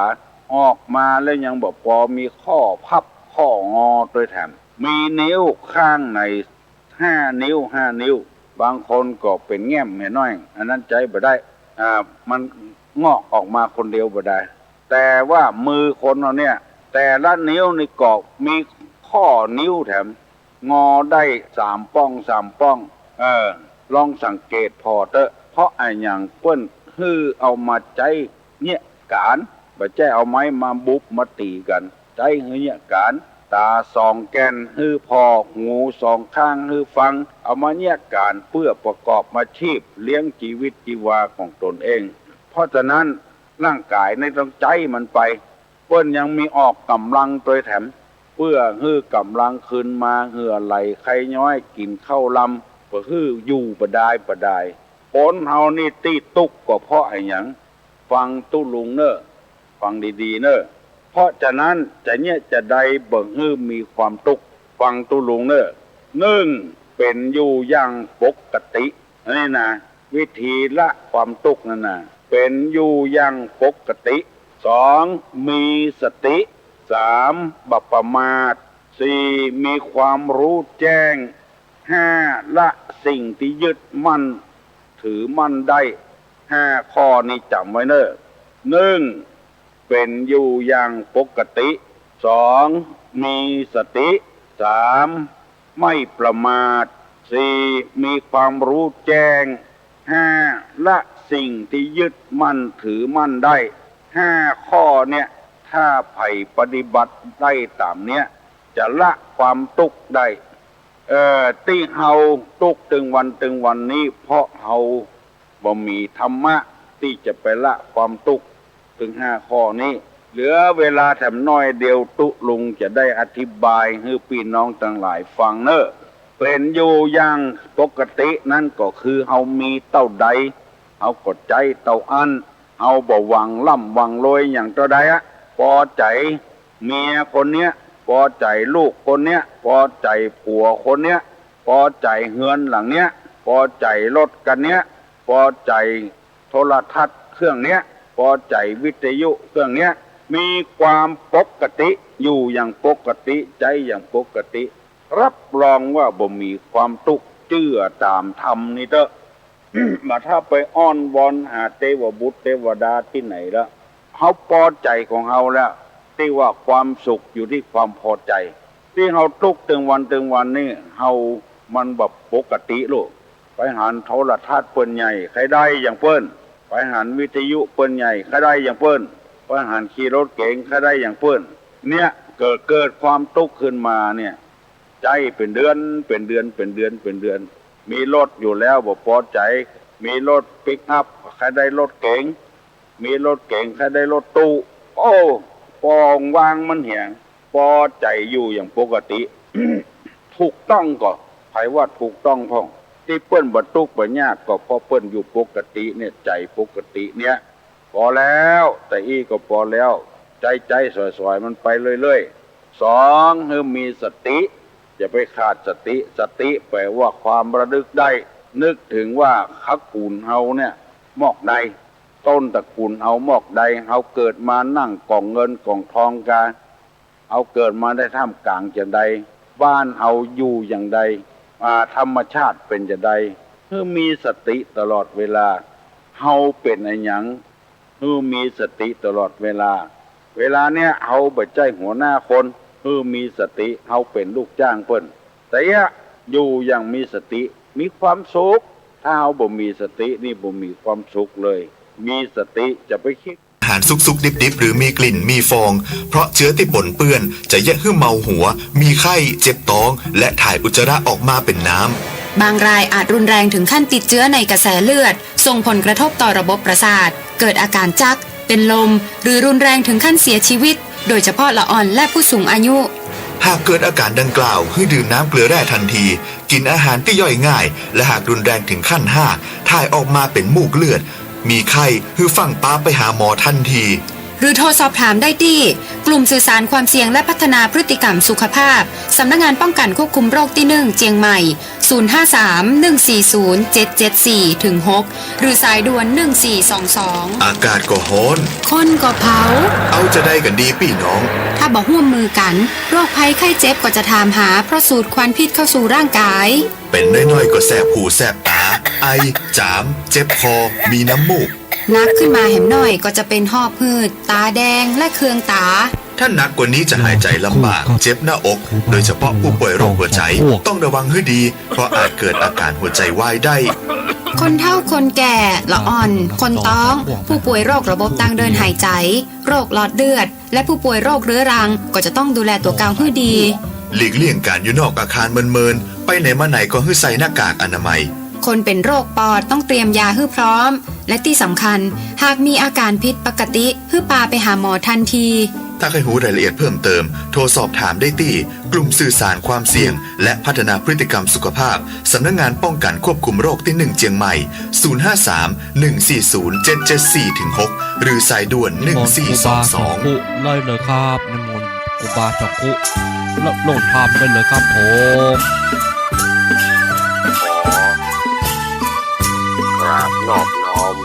ออกมาแล้วยังบ่พอมีข้อพับข้องอโดยแถมมีนิ้วข้างใน5 นิ้วบางคนก็เป็นแง้มน้อยอันนั้นใจบ่ได้มันงอกออกมาคนเดียวบ่ได้แต่ว่ามือคนเราเนี่ยแต่ละนิ้วนี่ก็มีข้อนิ้วแถมงอได้3 ป้องลองสังเกตพอเถอะเพราะไอ้อย่างเปิ้นฮือเอามาใจเนี่ยการบ่ใช่เอาไม้มาบุบมาตีกันใจฮือเนี่ยการตา2 แกนฮือพอหู2 ข้างฮือฟังเอามาเนี่ยการเพื่อประกอบอาชีพเลี้ยงชีวิตชีวาของตนเองเพราะฉะนั้นร่างกายในต้องใจมันไปเปิ้นยังมีออกกำลังโดยแถมเพื่อฮือกำลังคืนมาเหือไหลไข่ย้อยกินข้าวลำเพื่อฮืออยู่บ่ได้คนเฮานี่ตีตุกก็เพราะไอ้หยังฟังตุลุงเน้อฟังดีๆเน้อเพราะฉะนั้นจะได้เบิ่งฮือมีความตุกฟังตุลุงเน้อ1เป็นอยู่อย่างปกตินี่นะวิธีละความตุกนั่นน่ะเป็นอยู่อย่างปกติ2มีสติ3บัพประมาท4มีความรู้แจ้ง5ละสิ่งที่ยึดมั่นถือมั่นได้5ข้อนี้จำไว้เนอะ1เป็นอยู่อย่างปกติ2มีสติ3ไม่ประมาท4มีความรู้แจ้ง5ละสิ่งที่ยึดมั่นถือมั่นได้5ข้อเนี่ยถ้าไผ่ปฏิบัติได้ตามเนี้ยจะละความทุกข์ได้ที่เฮาทุกข์ถึงวันนี้เพราะเฮาบ่มีธรรมะที่จะไปละความทุกข์ถึง5ข้อนี้เหลือเวลาแถมน้อยเดียวตุลุงจะได้อธิบายให้พี่น้องทั้งหลายฟังเนอะเป็นอยู่อย่างปกตินั่นก็คือเฮามีเท่าใดเฮาก็ใจเท่าอันเฮาบ่หวังล่ำหวังรวยอย่างเท่าใดพอใจเมียคนเนี้ยพอใจลูกคนเนี้ยพอใจผัวคนเนี้ยพอใจเฮือนหลังเนี้ยพอใจรถกันเนี้ยพอใจโทรทัศน์เครื่องเนี้ยพอใจวิทยุเครื่องเนี้ยมีความปกติอยู่อย่างปกติใจอย่างปกติรับรองว่าบ่มีความทุกข์เชื่อตามธรรมนี่เด้อ มาถ้าไปอ้อนวอนหาเทวบุตรเทวดาที่ไหนแล้วเฮาพอใจของเฮาแล้วที่ว่าความสุขอยู่ที่ความพอใจที่เฮาทุกข์ถึงวันนี่เฮามันแบบปกติลูกไปหันโทรทัศน์เปิ้นใหญ่ใครได้อย่างเปิ้นไปหันวิทยุเปิ้นใหญ่ใครได้อย่างเปิ้นไปหันขี่รถเก๋งใครได้อย่างเปิ้นเนี่ยเกิดความทุกข์ขึ้นมาเนี่ยใจเป็นเดือนมีรถอยู่แล้วบ่พอใจมีรถปิกอัพใครได้รถเก๋งมีรถเก๋งใครได้รถตู้โอ้ปองวางมันเหี่ยงพอใจอยู่อย่างปกติ ถูกต้องก็ใครว่าถูกต้องพ่องที่เปิ้นบ่ทุกข์บ่ยากก็เพราะเปิ้นอยู่ปกติเนี่ยใจปกติเนี่ยพอแล้วแต่อีก็พอแล้วใจสวยๆมันไปเรื่อยๆ2คือมีสติอย่าไปขาดสติแปลว่าความระลึกได้นึกถึงว่าคักกูลเฮาเนี่ยมอกใดต้นตระกูลเฮามอกใดเฮาเกิดมานั่งกองเงินกองทองกาเอาเกิดมาได้ท่ามกลางจังใดบ้านเฮาอยู่อย่างใดธรรมชาติเป็นจังใด ให้มีสติตลอดเวลาเฮาเป็นอะไรหยังให้มีสติตลอดเวลาเนี้ยเฮาบ่ใจหัวหน้าคนให้มีสติเฮาเป็นลูกจ้างเพิ่นแต่อยู่อย่างมีสติมีความสุขถ้าเฮาบ่มีสตินี่บ่มีความสุขเลยมีสติจะไปคิดอาหารสุกๆดิบๆหรือมีกลิ่นมีฟองเพราะเชื้อที่ปนเปื้อนจะแยกให้เมาหัวมีไข้เจ็บท้องและถ่ายอุจจาระออกมาเป็นน้ำบางรายอาจรุนแรงถึงขั้นติดเชื้อในกระแสเลือดส่งผลกระทบต่อระบบประสาทเกิดอาการจักเป็นลมหรือรุนแรงถึงขั้นเสียชีวิตโดยเฉพาะละอ่อนและผู้สูงอายุหากเกิดอาการดังกล่าวให้ดื่มน้ำเกลือแร่ทันทีกินอาหารที่ย่อยง่ายและหากรุนแรงถึงขั้น5ถ่ายออกมาเป็นมูกเลือดมีไข้ให้ฟังป้าไปหาหมอทันทีหรือโทรสอบถามได้ที่กลุ่มสื่อสารความเสี่ยงและพัฒนาพฤติกรรมสุขภาพสำนักงานป้องกันควบคุมโรคที่1เจียงใหม่053-140-774-6หรือสายด่วน1422อากาศก็ร้อนคนก็เผาเอาจะได้กันดีพี่น้องถ้าบ่ร่วมมือกันโรคภัยไข้เจ็บก็จะถามหาเพราะสูดควันพิษเข้าสู่ร่างกายเป็นน้อยๆก็แสบหูแสบตาไอจามเจ็บคอมีน้ำมูกนักขึ้นมาแหมหน่อยก็จะเป็นหอบหืดตาแดงและเคืองตาถ้าหนักกว่านี้จะหายใจลำบากเจ็บหน้าอกโดยเฉพาะผู้ป่วยโรคหัวใจต้องระวังให้ดีเพราะอาจเกิดอาการหัวใจวายได้คนเฒ่าคนแก่ละอ่อนคนท้องผู้ป่วยโรคระบบทางเดินหายใจโรคหลอดเลือดและผู้ป่วยโรคเรื้อรังก็จะต้องดูแลตัวเก่าให้ดีหลีกเลี่ยงการอยู่นอกอาคารเมินๆไปไหนมาไหนก็ให้ใส่หน้ากากอนามัยคนเป็นโรคปอดต้องเตรียมยาให้พร้อมและที่สำคัญหากมีอาการผิดปกติให้พาไปหาหมอทันทีถ้าใครรู้รายละเอียดเพิ่มเติมโทรสอบถามได้ที่กลุ่มสื่อสารความเสี่ยงและพัฒนาพฤติกรรมสุขภาพสำนักงานป้องกันควบคุมโรคที่1เจียงใหม่053-140-774-6หรือสายด่วน1422เลยเลยครับนิมนต์ครูบาจักกุโหลดภาพได้เลยครับผมกราบนอบน้อม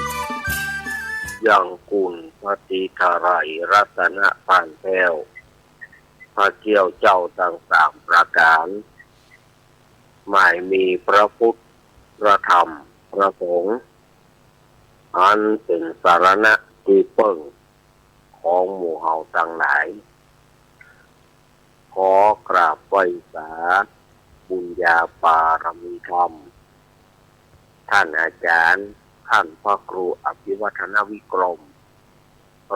ยังกุลพระติคารัยรัตนปานแก้วพระเจ้าเจ้าต่างๆประการหมายมีพระพุทธพระธรรมพระสงฆ์อันเป็นสารณะที่เปิ้งของหมู่เฮาทั้งหลายขอกราบไหว้สาบุญญาปารมีธรรมท่านอาจารย์ท่านพระครูอภิวัฒนวิกรม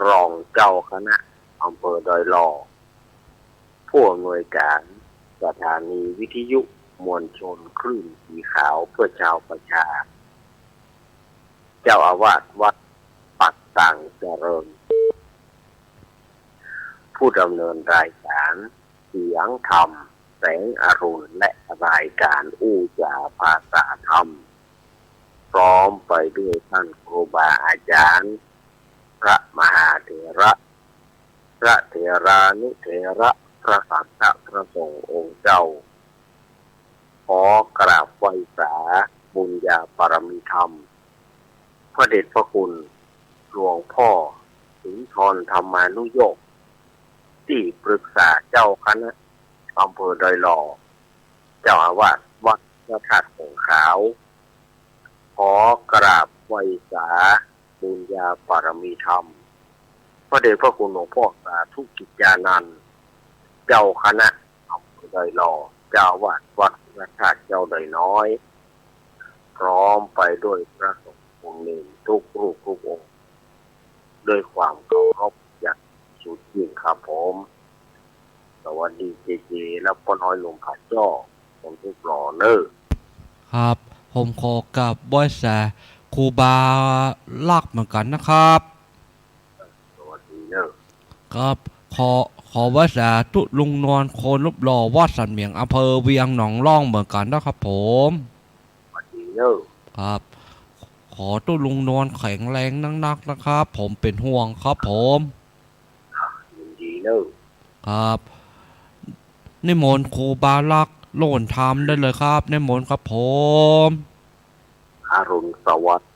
รองเจ้าคณะอำเภอดอยหล่อผู้อำนวยการสถานีวิทยุมวลชนคลื่นสีขาวเพื่อชาวประชาเจ้าอาวาสวัดปักตังเจริญผู้ดำเนินรายการเสียงธรรมแสงอรุณและรายการอู้จาภาษาธรรมพร้อมไปด้วยท่านครูบาอาจารย์พระมหาเถระพระเถรานุเถระพระสังฆพระสงฆ์องค์เจ้าขอกราบไหว้สาบุญญาปารมีธรรมพระเดชพระคุณหลวงพ่อสุนทรธรรมานุโยคที่ปรึกษาเจ้าคณะอำเภอดอยหล่อเจ้าอาวาสวัดพระธาตุหงขาวขอกราบไหว้สาบุญญาปารมีธรรมพระเดชพระคุณหลวงพ่อสาธุกิจญานันท์เจ้าคณะอำเภอดอยหล่อเจ้าอาวาสวัดพระธาตุเจ้าดอยน้อยพร้อมไปด้วยพระสงฆ์องค์หนึ่งทุกรูปทุกองค์ด้วยความเคารพอย่างสุดยิ่งครับผมสวัสดีเจและพ่อน้อยหลวงพ่อจ้อผมทุกหล่อเนอครับผมขอกับบ่อยแสครูบาลักเหมือนกันนะครับสวัสดีเนอครับขอว่าแสทุลุงนวลโคนรูปหล่อวัดสันเมียงอำเภอเวียงหนองล่องเหมือนกันนะครับผมสวัสดีเนอครับขอตุลุงนวลแข็งแรงนักๆนะครับผมเป็นห่วงครับผมยินดีเนอครับนิมนต์ครูบาลักโหล่นทำได้เลยครับนิมนต์ครับผมอรุณสวัสดิ์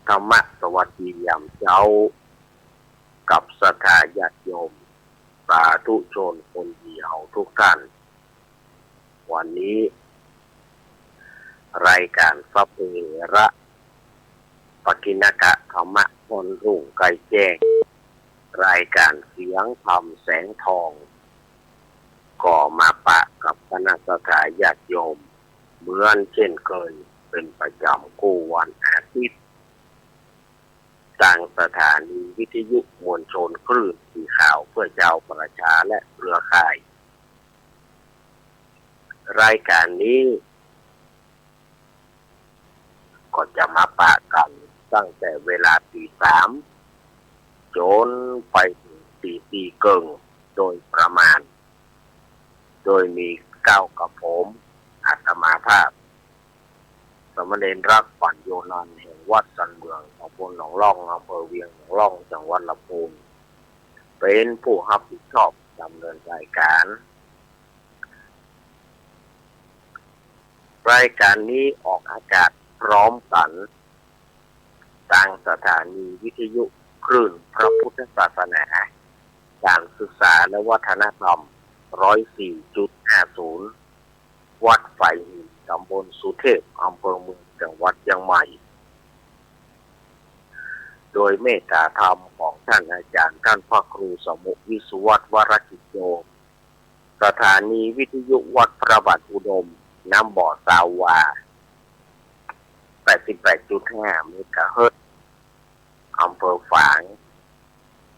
ธรรมะสวัสดียามเจ้ากับศรัทธาญาติโยมสาธุชนคนดีเฮาทุกท่านวันนี้ รายการฟับเนระปกิณกะธรรมะพลรุ่งไกลแจ้งรายการเสียงธรรมแสงทองก่อมาปะกับคณะสัตยาญาติโยมเหมือนเช่นเคยเป็นประจำคู่วันอาทิตย์ทางสถานีวิทยุมวลชนคลื่นสีขาวเพื่อเจ้าประชาและเครือข่ายรายการนี้ก็จะมาปะกันตั้งแต่เวลาตี 3จนไปถึงตี 4 เกิงโดยประมาณโดยมีก้าวกับผมอาตมาภาพสมณเณรรักปั่นโยนันท์แห่งวัดสันเมืองตำบลหนองล่องอำเภอเวียงหนองล่องจังหวัดลำพูนเป็นผู้รับผิดชอบดำเนินรายการนี้ออกอากาศพร้อมกันทางสถานีวิทยุคลื่นพระพุทธศาสนาการศึกษาและวัฒนธรรม 104.50 วัดไฟหินตำบลสุเทพอำเภอเมืองจังหวัดเชียงใหม่โดยเมตตาธรรมของท่านอาจารย์ท่านพระครูสมุวิสุวัฒน์วรกิจโยสถานีวิทยุวัดพระบาทอุดมน้ำบ่อสาวา 88.5 เมกะเฮิรตซ์อำเภอฝาง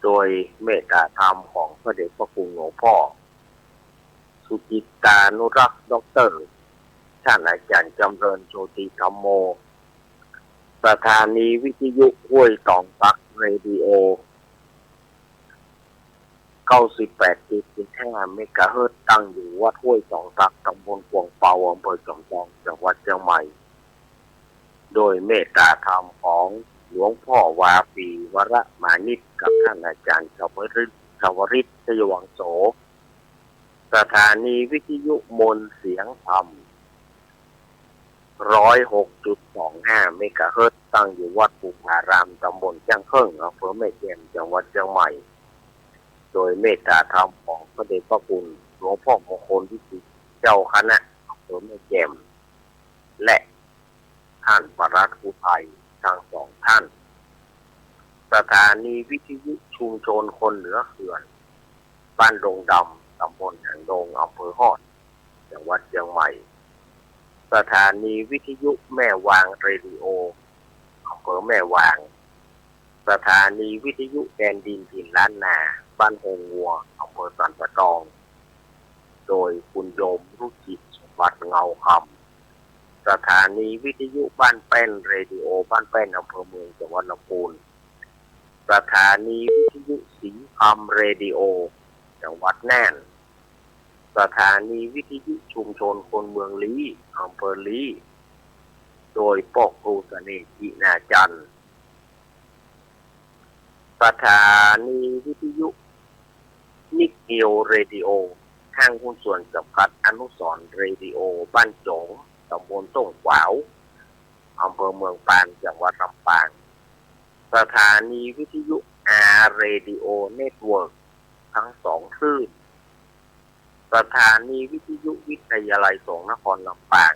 โดยเมตตาธรรมของพระเดชพระคุณหลวงพ่อสุจิตานุรักษ์ด็อกเตอร์ท่านอาจารย์จำเริญโชติธรรมโมสถานีวิทยุห้วยตองตักเรดิโอ 98.5 เมกะเฮิรตซ์ตั้งอยู่วัดห้วยตองตักตำบลกวงเปาอำเภอจอมทองจังหวัดเชียงใหม่โดยเมตตาธรรมของหลวงพ่อวาปีวรมานิชกับท่านอาจารย์ชวริตชยวังโสสถานีวิทยุมนต์เสียงธรรม 106.25 เมกะเฮิรตซ์ตั้งอยู่วัดปุพารามตำบลจ้างเคิ่งอำเภอแม่แจ่มจังหวัดเชียงใหม่โดยเมตตาธรรมของพระเดชพระคุณหลวงพ่อมงคลวิสิทธิ์เจ้าคณะอำเภอแม่แจ่มและท่านปลัดอุทัยทั้งสองท่านสถานีวิทยุชุมชนคนเหนือเขื่อนบ้านดงดำตำบลหางดงอำเภอฮอดจังหวัดเชียงใหม่สถานีวิทยุแม่วางเรดิโออำเภอแม่วางสถานีวิทยุแดนดินถิ่นล้านนาบ้านโฮงวัวอำเภอสันปะตองโดยคุณโยมรุจิตสมบัติเงาคำสถานีวิทยุบ้านแป้นเรดิโอบ้านแป้นอำเภอเมืองจังหวัดลำพูนสถานีวิทยุสีคำเรดิโอจังหวัดแน่นสถานีวิทยุชุมชนคนเมืองลี้อำเภอลี้โดยพ่อครูเสน่ห์จินาจันทร์สถานีวิทยุนิกเกียวเรดิโอห้างหุ้นส่วนจำกัดอนุสรณ์เรดิโอบ้านโจงตำบลต้งขวาวอำเภอเมืองปานจังหวัดลำปางสถานีวิทยุอาร์เรดิโอเน็ตเวิร์กทั้งสองคลื่นสถานีวิทยุวิทยาลัยสงฆ์นครลำปาง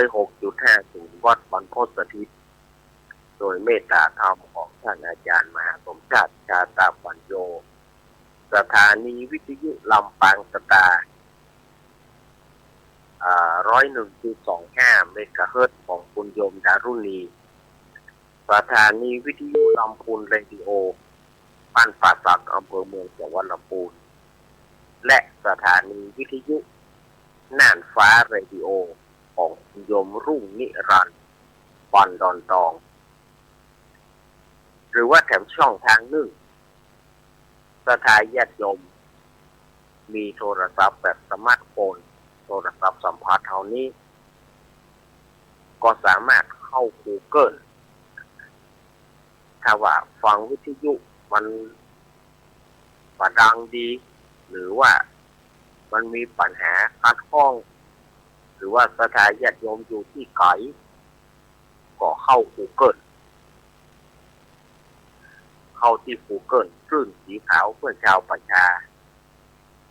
106.50 วัดบรรพตสถิตโดยเมตตาธรรมของท่านอาจารย์มหาสมชาติชาตาปัญโยสถานีวิทยุลำปางสตาร์ 101.25 เมกะเฮิรตซ์ของคุณโยมดารุณีสถานีวิทยุลำพูนเรดิโอบ้านป่าสักอำเภอเมืองจังหวัดลำพูนและสถานีวิทยุน่านฟ้าเรดิโอของคุณโยมรุ่งนิรันดร์ปันดอนตองหรือว่าแถมช่องทางหนึ่งสถาญาติโยมมีโทรศัพท์แบบสมาร์ทโฟนโทรศัพท์สัมผัสเท่านี้ก็สามารถเข้า Google ถ้าว่าฟังวิทยุมันประดังดีหรือว่ามันมีปัญหาขัดข้องหรือว่าสถาญาติโยมอยู่ที่ไกลก็เข้า Google เข้าที่ Google คลื่นสีขาวเพื่อชาวประชา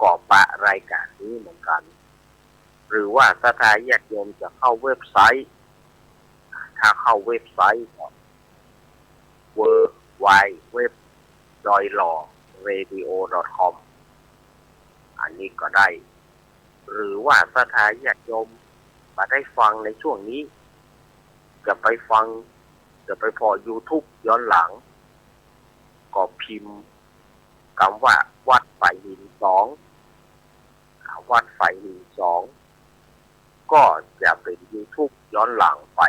ก่อปะรายการนี้เหมือนกัน หรือว่าศรัทธาญาติโยมจะเข้าเว็บไซต์ถ้าเข้าเว็บไซต์ก็ www.doilawradio.com อันนี้ก็ได้หรือว่าศรัทธาญาติโยมมาได้ฟังในช่วงนี้จะไปฟังจะไปพอ YouTube ย้อนหลังก็พิมพ์คำว่าวัดไฟหิน2วัดไฟหิน2ก็จะเป็น YouTube ย้อนหลังไป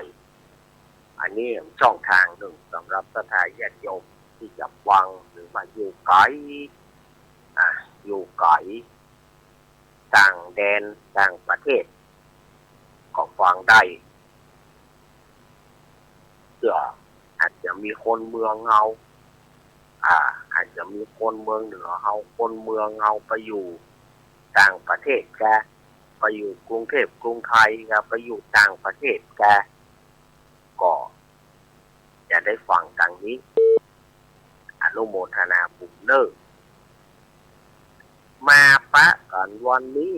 อันนี้ช่องทางหนึ่งสำหรับศรัทธาญาติโยมที่จะฟังหรือว่าอยู่ไกลต่างแดนต่างประเทศก็ฟังได้เดี๋ยวอาจจะมีคนเมืองเงาอาจจะมีคนเมืองเหนือเฮาคนเมืองเงาไปอยู่ต่างประเทศแกไปอยู่กรุงเทพกรุงไทยแกไปอยู่ต่างประเทศแกก็จะได้ฟังดังนี้อนุโมทนาบุญเนอร์มาปะกันวันนี้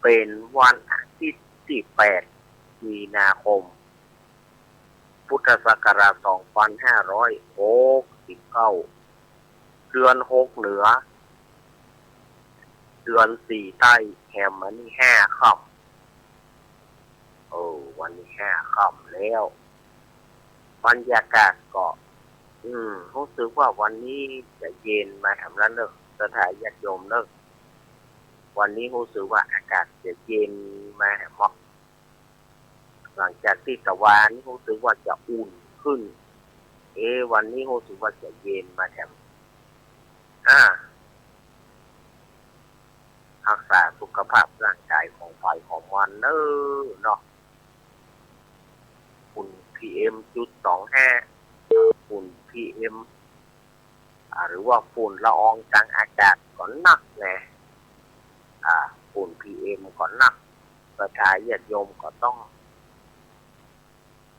เป็นวันอาทิตย์ที่8มีนาคมพุทธศักราช2569เดือน6เหนือเดือน4ใต้แฮมมันนี่5ค่ำวันนี้5ค่ำแล้วบรรยากาศก็รู้สึกว่าวันนี้จะเย็นมาทำแล้วเนอะสถานญาติโยมเนอะวันนี้รู้สึกว่าอากาศจะเย็นมาเหมาะหลังจากที่ตะวันรู้สึกว่าจะอุ่นขึ้นวันนี้รู้สึกว่าจะเย็นมาแถมรักษาสุขภาพร่างกายของฝ่ายของมันเนาะฝุ่น PM.25 ฝุ่น PM หรือว่าฝุ่นละอองทางอากาศก็หนักไงฝุ่น PM ก็หนักประชาญาติโยมก็ต้อง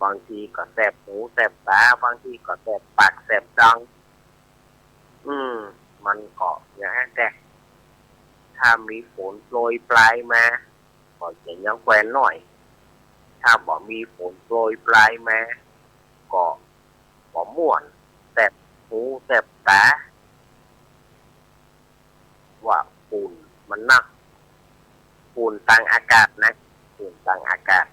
บางทีก็แสบหูแสบตาบางทีก็แสบปากแสบดังมันก็อย่างนั้นแต่ถ้ามีฝนโปรยปลายมาก็จะยังแควนหน่อยถ้าบ่มีฝนโปรยปลายมาก็บ่ม่วนแสบหูแสบตาว่าฝุ่นมันหนักฝุ่นทางอากาศนะฝุ่นทางอากาศ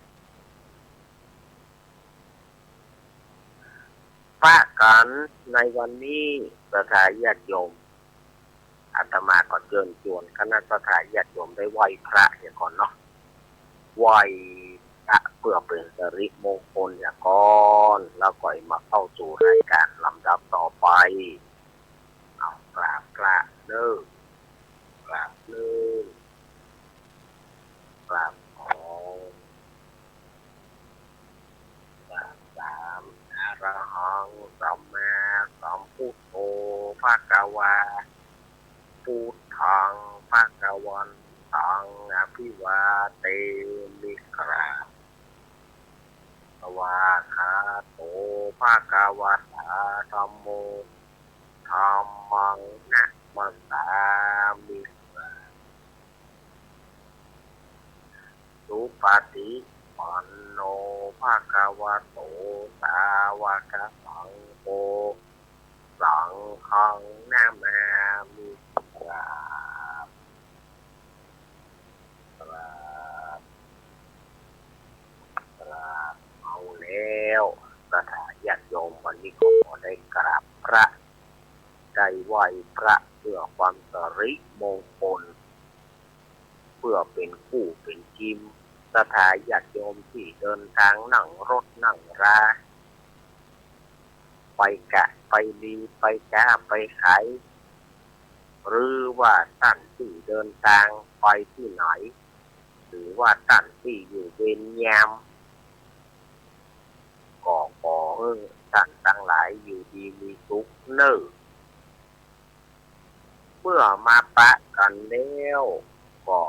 ปะกันในวันนี้ศรัทธาญาติโยมอาตมาก็เชิญชวนคณะศรัทธาญาติโยมได้ไหว้พระอย่างก่อนเนาะไหว้พระเพื่อเป็นสิริมงคลอย่างก่อนแล้วก็มาเข้าสู่รายการลำดับต่อไปเอากราบพระเด้อกราบเลยกราบของกราบสามอรหังสัมมาสัมพุทโธภะคะวาพุทธังภะคะวันตังอภิวาเทมิกราภะวะคาโตภะคะวะตาธัมโมธัมมังนะมัสสามิสุปฏิปันโนภะคะวะโตสาวกสังโฆสังฆังนามามิกราบเอาแล้วศรัทธาญาติโยมวันนี้ก็ขอได้กราบพระได้ไหว้พระเพื่อความสิริมงคลเพื่อเป็นคู่เป็นทีมศรัทธาญาติโยมที่เดินทางนั่งรถนั่งราไปกะไปดีไปจ้าไปขายหรือว่าท่านที่เดินทางไปที่ไหนหรือว่าท่านที่อยู่เวรยามก็ขอท่านทั้งหลายอยู่ดีมีสุขเน้อเมื่อมาปะกันแล้วก็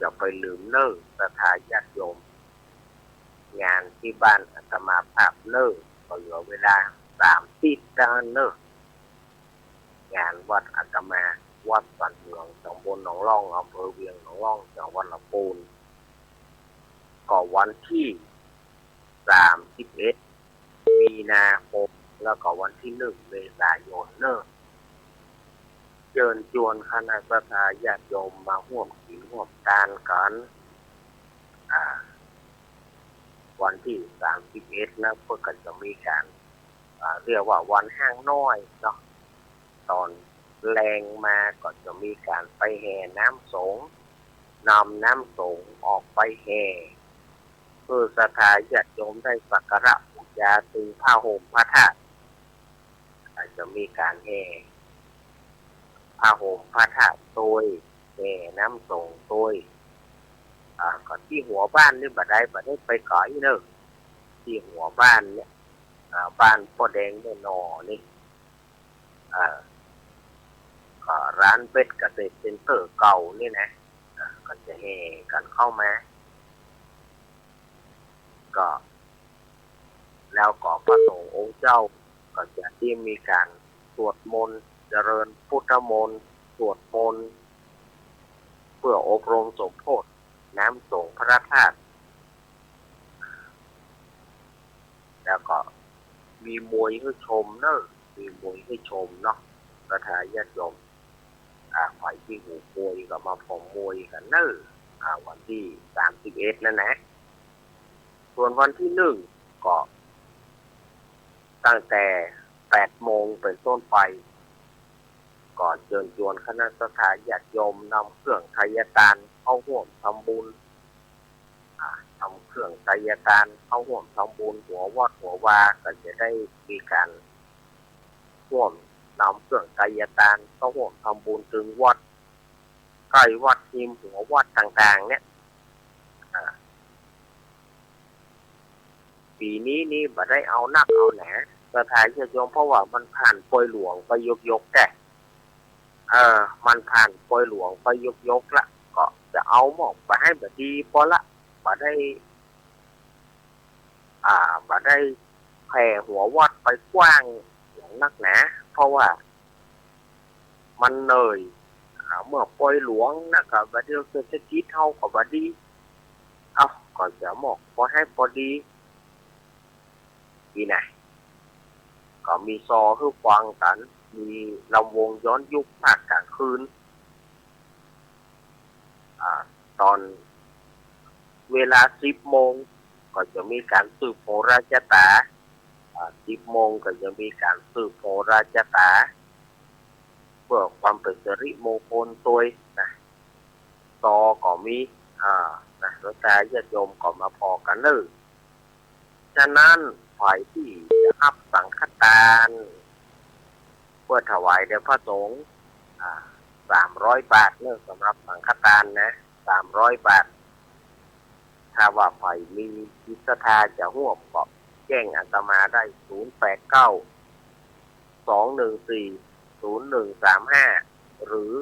จะไปลืมเน้อศรัทธาญาติโยมงานที่บ้านอาตมาภาพเน้อก็เหลือเวลา3 ปีเท่านั้นเน้องานวัดอาตมา วัดสันเมืองตำบลหนองล่องอำเภอเวียงหนองล่องจังหวัดลำพูนก็วันที่31 มีนาคมแล้วก็วันที่1 เมษายนเชิญชวนคณะศรัทธาญาติโยมมาร่วมกินร่วมทานกันวันที่31แล้วเพื่อกันจะมีการเรียกว่าวันห้างน้อยเนาะตอนแรงมาก็จะมีการไปแห่น้ำสงฆ์นำน้ำสงฆ์ออกไปแห่เพื่อศรัทธาญาติโยมได้สักการะบูชาถึงผ้าห่มพระธาตุอาจจะมีการแห่ผ้าห่มพระธาตุโดยแห่น้ำสงฆ์โดยก่อนที่หัวบ้านนี่บ่ได้ไปก่อยเนอะที่หัวบ้านเนี่ยบ้านพ่อแดงแม่นอนี่ก็ร้านเป็ดเกษตรเซ็นเตอร์เก่านี่นะก็จะแห่กันเข้ามาก็แล้วก็พระสงฆ์องค์เจ้าก็จะที่มีการสวดมนต์เจริญพุทธมนต์สวดมนต์เพื่ออบรมสมโภชน้ำสงฆ์พระธาตุแล้วก็มีมวยให้ชมเนอะมีมวยให้ชมเนาะประธานญาติโยมฝ่ายที่หูมวยก็มาพอมวยกันเนอะวันที่31นั่นนะส่วนวันที่1ก็ตั้งแต่8 โมงเป็นต้นไปก่อนเชิญชวนคณะศรัทธาญาติโยมนำเครื่องไทยทานเข้าร่วมทำบุญทำเครื่องไทยทานเข้าร่วมทำบุญหัววัดหัววาก็จะได้มีการร่วมนำเครื่องไทยทานเข้าร่วมทำบุญถึงวัดใกล้วัดทีมหัววัดต่างๆเนี่ยปีนี้นี่บ่ได้เอานักเอาแหนศรัทธาญาติโยมเพราะว่ามันผ่านปอยหลวงไปยกแต่มันผ่านปอยหลวงไปยกละก็จะเอาหมอกไปให้แบบดีพอละบ่ได้แผ่หัววัดไปกว้างอย่างนักหนาเพราะว่ามันเหนื่อยเมื่อปอยหลวงนะก็บ่ได้เศรษฐกิจเฮาก็บ่ดีก็จะหมอกพอให้พอดีนี่นะก็มีซอให้ฟังกันมีลำวงย้อนยุคภาคกลางคืนตอนเวลา10 โมงก็จะมีการสืบโหราชตา10 โมงก็จะมีการสืบโหราชตาเพื่อความเป็นสิริมงคลตัวนะซอก็มีนะแล้วแต่ญาติโยมก็มาพอกันเลยฉะนั้นฝ่ายที่จะรับสังฆทานเพื่อถวายแด่พระสงฆ์300 บาทเนี่ยสำหรับสังฆทานนะ300 บาทถ้าว่าฝ่ายมีจิตศรัทธาจะร่วมก็แจ้งอาตมาได้089-214-0135หรือ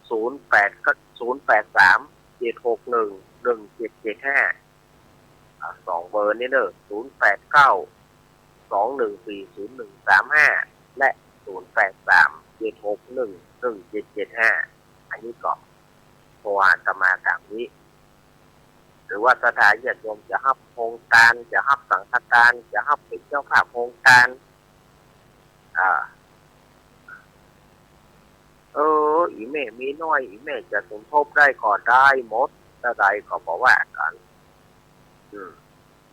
083-761-1775 2 เบอร์นี้เนอะ089-214-0135และ083-761-1775อันนี้ก็โทรหาอาตมาตามนี้หรือว่าศรัทธาญาติโยมจะรับโครงการจะรับสังฆทานจะรับเป็นเจ้าภาพโครงการอีแม่มีน้อยอีแม่จะสมทบได้ก็ได้หมดถ้าใดก็บอกว่ากัน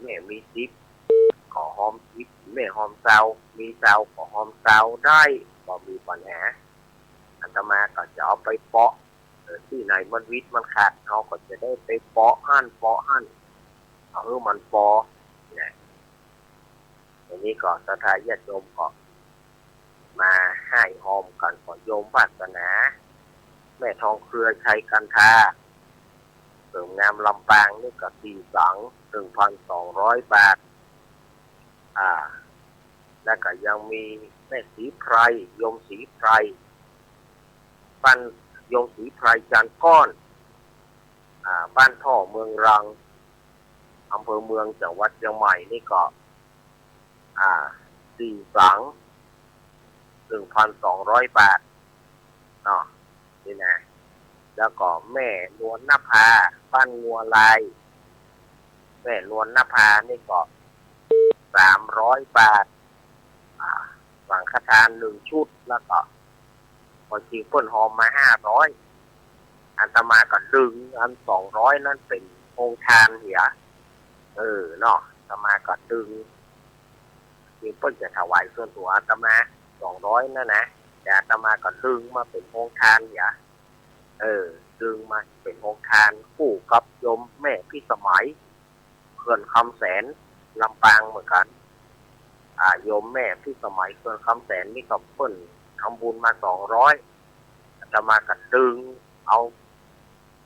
แม่มี10ก็หอม10แม่หอมเซามีเซาก็หอมเซาได้ก็มีปัญหาอาตมาก็จะเอาไปเปาะที่ไหนมันวิทย์มันขาดเขาก็จะได้ไปเปาะหั่นมันปอเนี่ยอันนี้ก็ศรัทธาญาติโยมก็มาให้หอมกันขอโยมวาสนาแม่ทองเครือชัยกันทาเสริมงามลำปางนี่ก็1,200 บาทแล้วก็ยังมีแม่สีไพรโยมสีไพรบ้านโยมสีไพรจันก้อนบ้านท่อเมืองรังอำเภอเมืองจังหวัดเชียงใหม่นี่ก็4 สัง 1,200 บาท เนาะนี่นะแล้วก็แม่นวลนภาบ้านงัวลายแม่นวลนภานี่ก็300 บาทสังฆทาน1 ชุดแล้วก็พอจริงเพิ่นหอมมา500อันตมาก็ดึงอัน200นั่นเป็นโองทานเหียเนาะอาตมาก็ดึงจริงเพิ่นจะถวายส่วนตัวอาตมา200นั่นนะแต่อาตมาก็ดึงมาเป็นโองทานเหียดึงมาเป็นโองทานคู่กับโยมแม่พี่สมัยเขื่อนคำแสนลำปางเหมือนกันโยมแม่พี่สมัยเขื่อนคำแสนนี่ก็เพิ่นทำบุญมา200อาตมาก็ดึงเอา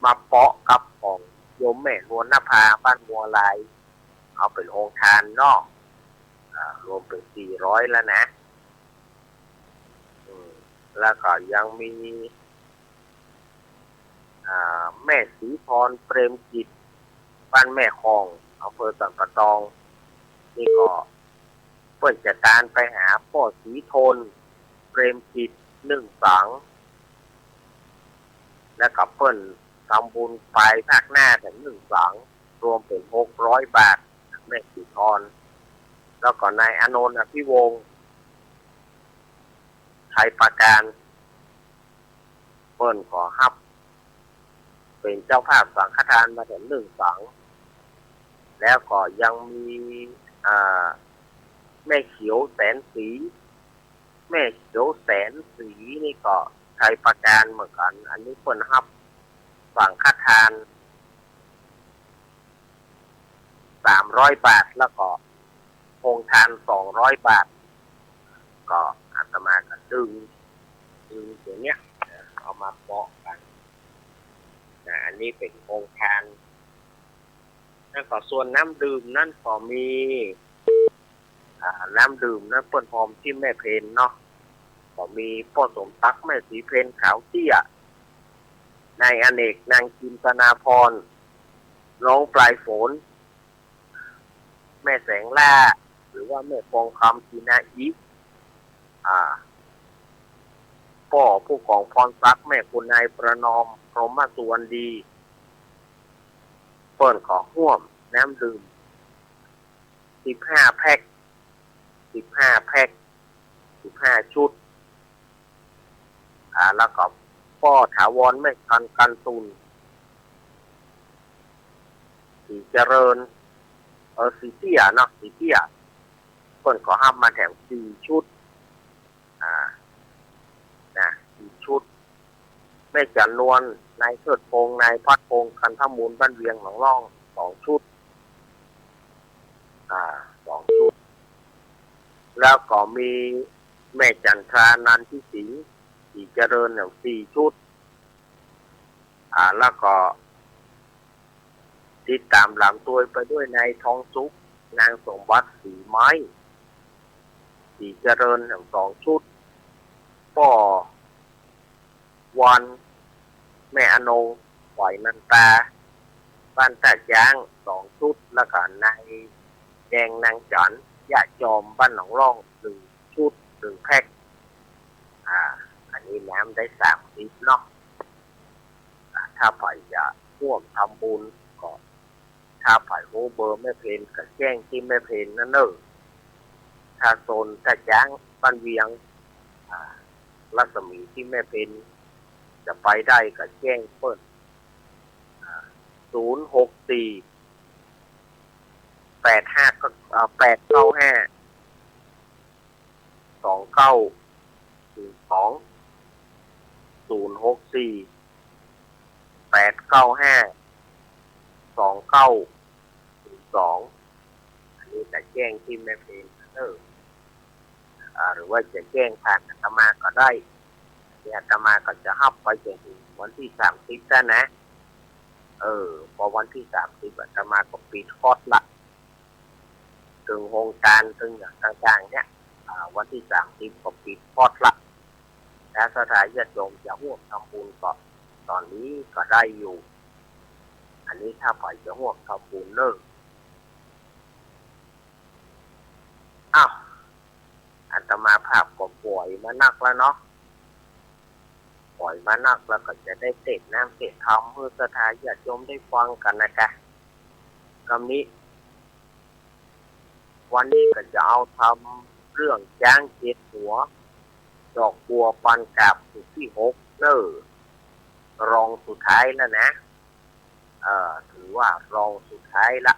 มาเปาะกับของโยมแม่นวลนภาบ้านบัวลายเอาเป็นโองทานเนาะรวมเป็น400แล้วนะแล้วก็ยังมีแม่ศรีพรเปรมจิตบ้านแม่คองอำเภอสันปะตองนี่ก็เพิ่นจะตานไปหาพ่อศรีทนเปรมจิต1 สังแล้วก็เพิ่นทำบุญไปภาคหน้าถึง1 สังรวมเป็น600 บาทแม่ศรีพรแล้วก็นายอานนท์อภิวงศ์ชัยประการเพิ่นขอรับเป็นเจ้าภาพสังฆทานมาถึง1 สังแล้วก็ยังมีแม่เขียวแสนสีแม่เขียวแสนสีนี่ก็ชัยประการเหมือนกันอันนี้เพิ่นรับสังฆทาน300 บาทแล้วก็โองทาน200 บาทก็อาตมาก็ดึงอย่างเนี้ยเอามาเปาะกันอันนี้เป็นโองทานแล้วก็ส่วนน้ำดื่มนั่นก็มีน้ำดื่มนั่นเปิ้นหอมที่แม่เพนเนาะก็มีพ่อสมตักแม่สีเพนขาวเตี้ยนายอเนกนางจินตนาพรน้องปลายฝนแม่แสงล่าหรือว่าแม่ฟองคำทีนาอีพ่อผู้กองพรซักแม่คุณนายประนอมพรหมสุวรรณดีเปิ้นขอห่วมน้ำดื่ม15 แพ็ค15 ชุดแล้วก็พ่อถาวรแม่คันกันตุนสีเจริญสีเตี้ยเนาะสีเตี้ยเปิ้นขอห้ามมาแถม4 ชุด4 ชุดแม่จันนวลนายเทิดพงษ์นายพัดพงษ์คันธมูลบ้านเวียงหนองร่อง2 ชุด2 ชุดแล้วก็มีแม่จันทรานันทิสิงห์สีเจริญ4 ชุดแล้วก็ติดตามหลังตัวไปด้วยนายทองสุขนางสมบัติสีไม้สีเจริญ2 ชุดพ่อวันแม่อโนปล่อยนันตาบ้านตาจ้าง2 ชุดแล้วก็นายแดงนางจันยะจอมบ้านหนองร่อง1 ชุด1 แพ็คอันนี้น้ำได้30 เนาะถ้าไผ่จะร่วมทำบุญก็ถ้าไผ่โฮเบอร์แม่เพนก็แจ้งที่แม่เพนนั่นเนอะถ้าโซนตาจ้างบ้านเวียงรัศมีที่แม่เพนจะไปได้ก็แจ้งเปิด064 85ก็895 2902 064 895 2902อันนี้จะแจ้งที่แม่เพนหรือว่าจะแจ้งผ่านอาตมาก็ได้อาตมาก็จะรับไปจนถึงวันที่30แล้วนะพอวันที่30อาตมาก็ปิดคอร์สละถึงโครงการถึงอย่างต่างๆเนี่ยวันที่30ก็ปิดคอร์สละและสถานญาติโยมจะร่วมทำบุญก็ตอนนี้ก็ได้อยู่อันนี้ถ้าไปจะร่วมทำบุญเลิกอาตมาภาพก็ป่วยมานักแล้วเนาะ ปล่อยมานักแล้วก็จะได้เสร็จน้ำเสร็จธรรมเพื่อศรัทธาญาติโยมได้ฟังกันนะคะคำนี้วันนี้ก็จะเอาทำเรื่องจ้างเจ็ดหัวดอกบัวปันกาบสุดที่6รองสุดท้ายแล้วนะถือว่ารองสุดท้ายละ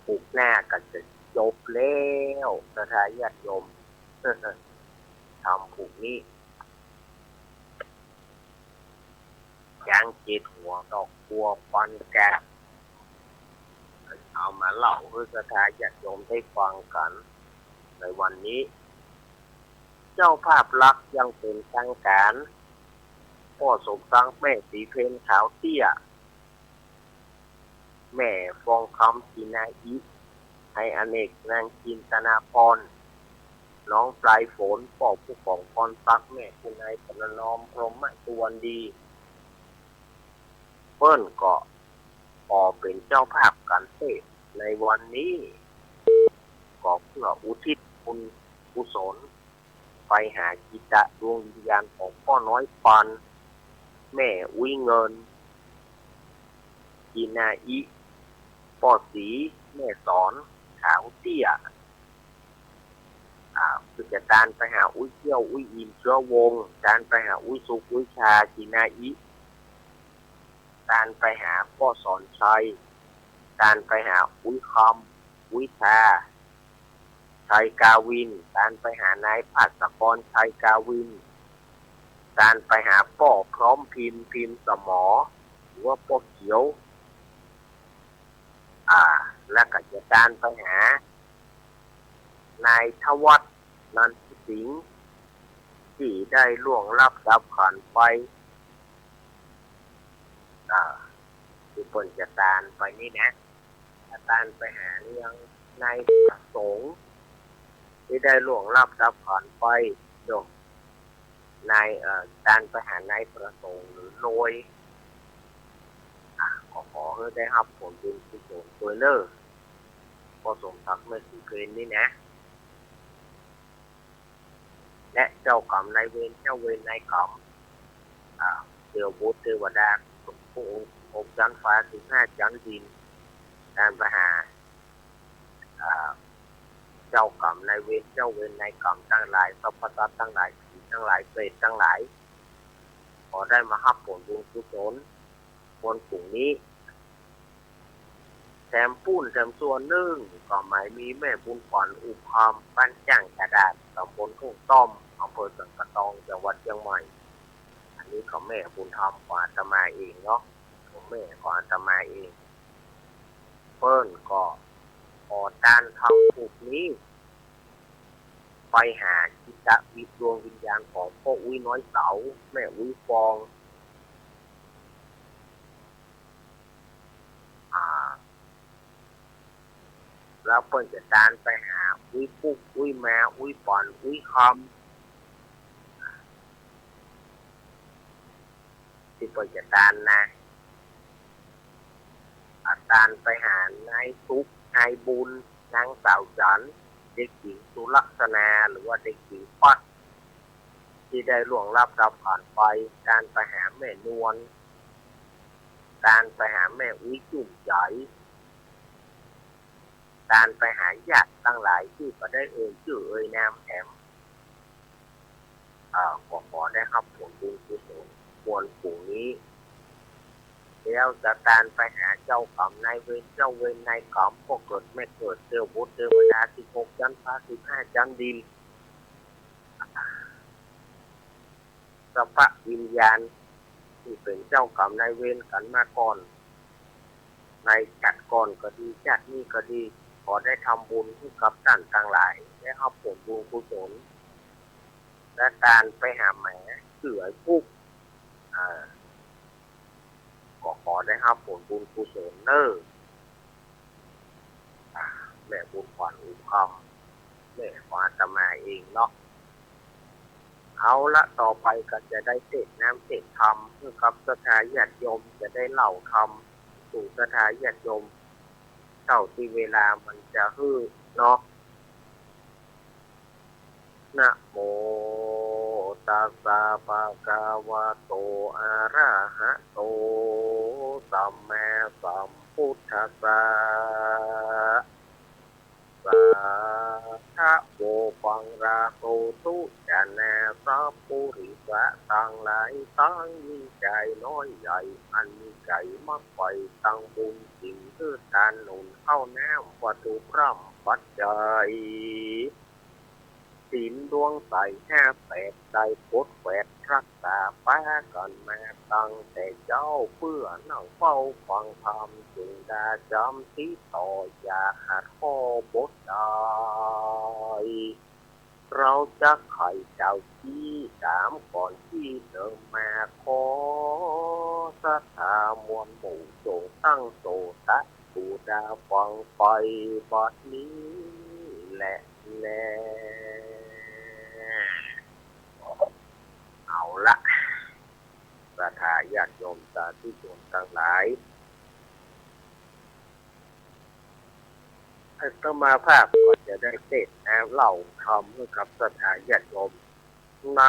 ปลูกหน้าก็จะจบแล้วศรัทธาญาติโยมทำปลูกนี้จ้างเจ็ดหัวดอกบัวปันกาบเอามาเล่าเพื่อศรัทธาญาติโยมได้ฟังกันในวันนี้เจ้าภาพลักษณ์ยังเป็นทางการพ่อสมศักดิ์แม่สีเพนขาวเตี้ยแม่ฟองคำจีนาอิให้อเนกนางจินตนาพรน้องปลายฝนพ่อผู้ของพรซักแม่คุณนายปนนอมพรหมตวนดีเปิ้นก็พอเป็นเจ้าภาพการเทศในวันนี้ก็เพื่ออุทิศบุญกุศลไปหาจิตะดวงวิญญาณของพ่อน้อยปันแม่อุ้ยเงินจีนาอิพ่อสีแม่สอนขาวเตี้ยคือจะการไปหาอุ้ยเที่ยวอุ้ยอินเชื้อวงการไปหาอุ้ยสุกอุ้ยชาจีนาอิการไปหาพ่อสอนชัยการไปหาอุ้ยคำอุ้ยชาชัยกาวินการไปหานายภัสกรชัยกาวินการไปหาพ่อพร้อมพิมพ์สมอหรือว่าพ่อเขียวและก็จะการไปหานายทวัฒน์นันทสิงห์ที่ได้ล่วงลับดับขันไปที่เปิ่นจะตานไปนี่นะตานไปหาเรื่องนายประสงค์ที่ได้ล่วงลับดับขันไปโดยนายการไปหานายประสงค์หรือโรยขอให้ได้รับผลบุญกุศลตัวเลิศพอสมศักดิ์ไม่สีเกินนี่นะและเจ้ากรรมนายเวรเจ้าเวรนายกรรมเทวบุตรเทวดาผู้องค์จันทร์ฟ้า15จันทร์ดินการไปหาเจ้ากรรมนายเวรเจ้าเวรนายกรรมทั้งหลายสัพพสัตว์ทั้งหลายผีทั้งหลายเปรตทั้งหลายขอได้มารับผลบุญกุศลคนกลุ่มนี้แถมปูนแถมส่วนหนึ่งก็หมายมีแม่บุญขวัญอุพามบ้านจ้างกระดาษตำบลทุ่งต้อมอำเภอสังกะตองจังหวัดเชียงใหม่อันนี้ของแม่บุญธรรมของอาตมาเองเนาะของแม่ของอาตมาเองเปิ้นก็ขอการทำผูกนี้ไปหาจิตวิดวงวิญญาณของพ่ออุ้ยน้อยเสาแม่อุ้ยฟองแล้วเปิ้นจะตานไปหาอุ้ยปุ๊กอุ้ยแม่อุ้ยปอนอุ้ยคำที่เปิ้นจะตานนะตานไปหานายทุกนายบุญนางสาวจันเด็กหญิงสุลักษณาหรือว่าเด็กหญิงปัดที่ได้ล่วงลับดับผ่านไปการไปหาแม่นวลการไปหาแม่อุ้ยจุ่มใหญ่การไปหาญาติตั้งหลายที่ก็ได้ชื่อนามแถมขอได้รับผลบุญกุศลควรปู่นี้แล้วจะการไปหาเจ้ากรรมนายเวรเจ้าเวรนายกรรมพวกเกิดไม่เกิดเทวบุตรเทวดา16จันทร์ฟ้า15จันทร์ดินสัพพะวิญญาณที่เป็นเจ้ากรรมนายเวรกันมาก่อนในจัดก่อนก็ดีจัดนี้ก็ดีขอได้ทำบุญให้กับท่านทั้งหลายได้รับผลบุญกุศลและการไปหาแหมเสือปุ๊กก็ขอได้รับผลบุญกุศลแม่บุญขวัญอุปคำแม่ของอาตมาเองเนาะเอาละต่อไปก็จะได้เสกน้ำเสกธรรมเพื่อกับศรัทธาญาติโยมจะได้เล่าธรรมสู่ศรัทธาญาติโยมเท่าที่เวลามันจะฮือเนาะนะโม ตัสสะภะคะวะโตอะระหะโตสัมมาสัมพุทธัสสะสาธะโวปังราโตตุจานาสัพพุริสะตั้งหลายตั้งยิ่งใจน้อยใหญ่อันมีใจมากไปตั้งบุญสิ่งคือการหนุนเข้าแนววัตถุพร่ำปัจจัยศีลดวงใส58ใจพดแหวดรักษาป้ากันมาตั้งแต่เจ้าเพื่อนั่งเฝ้าฟังธรรมจึงได้จำที่ต่ออย่าขาดข้อบทใดเราจะไข่เจ้าที่สามก่อนที่เดิมมาขอศรัทธามวลหมู่จงตั้งโสตะตูดาฟังไปบัดนี้แหละแน่เอาละศรัทธาญาติโยมสาธุชนทั้งหลายอาตมาภาพก็จะได้เทศน์เล่าธรรมให้กับศรัทธาญาติโยมใน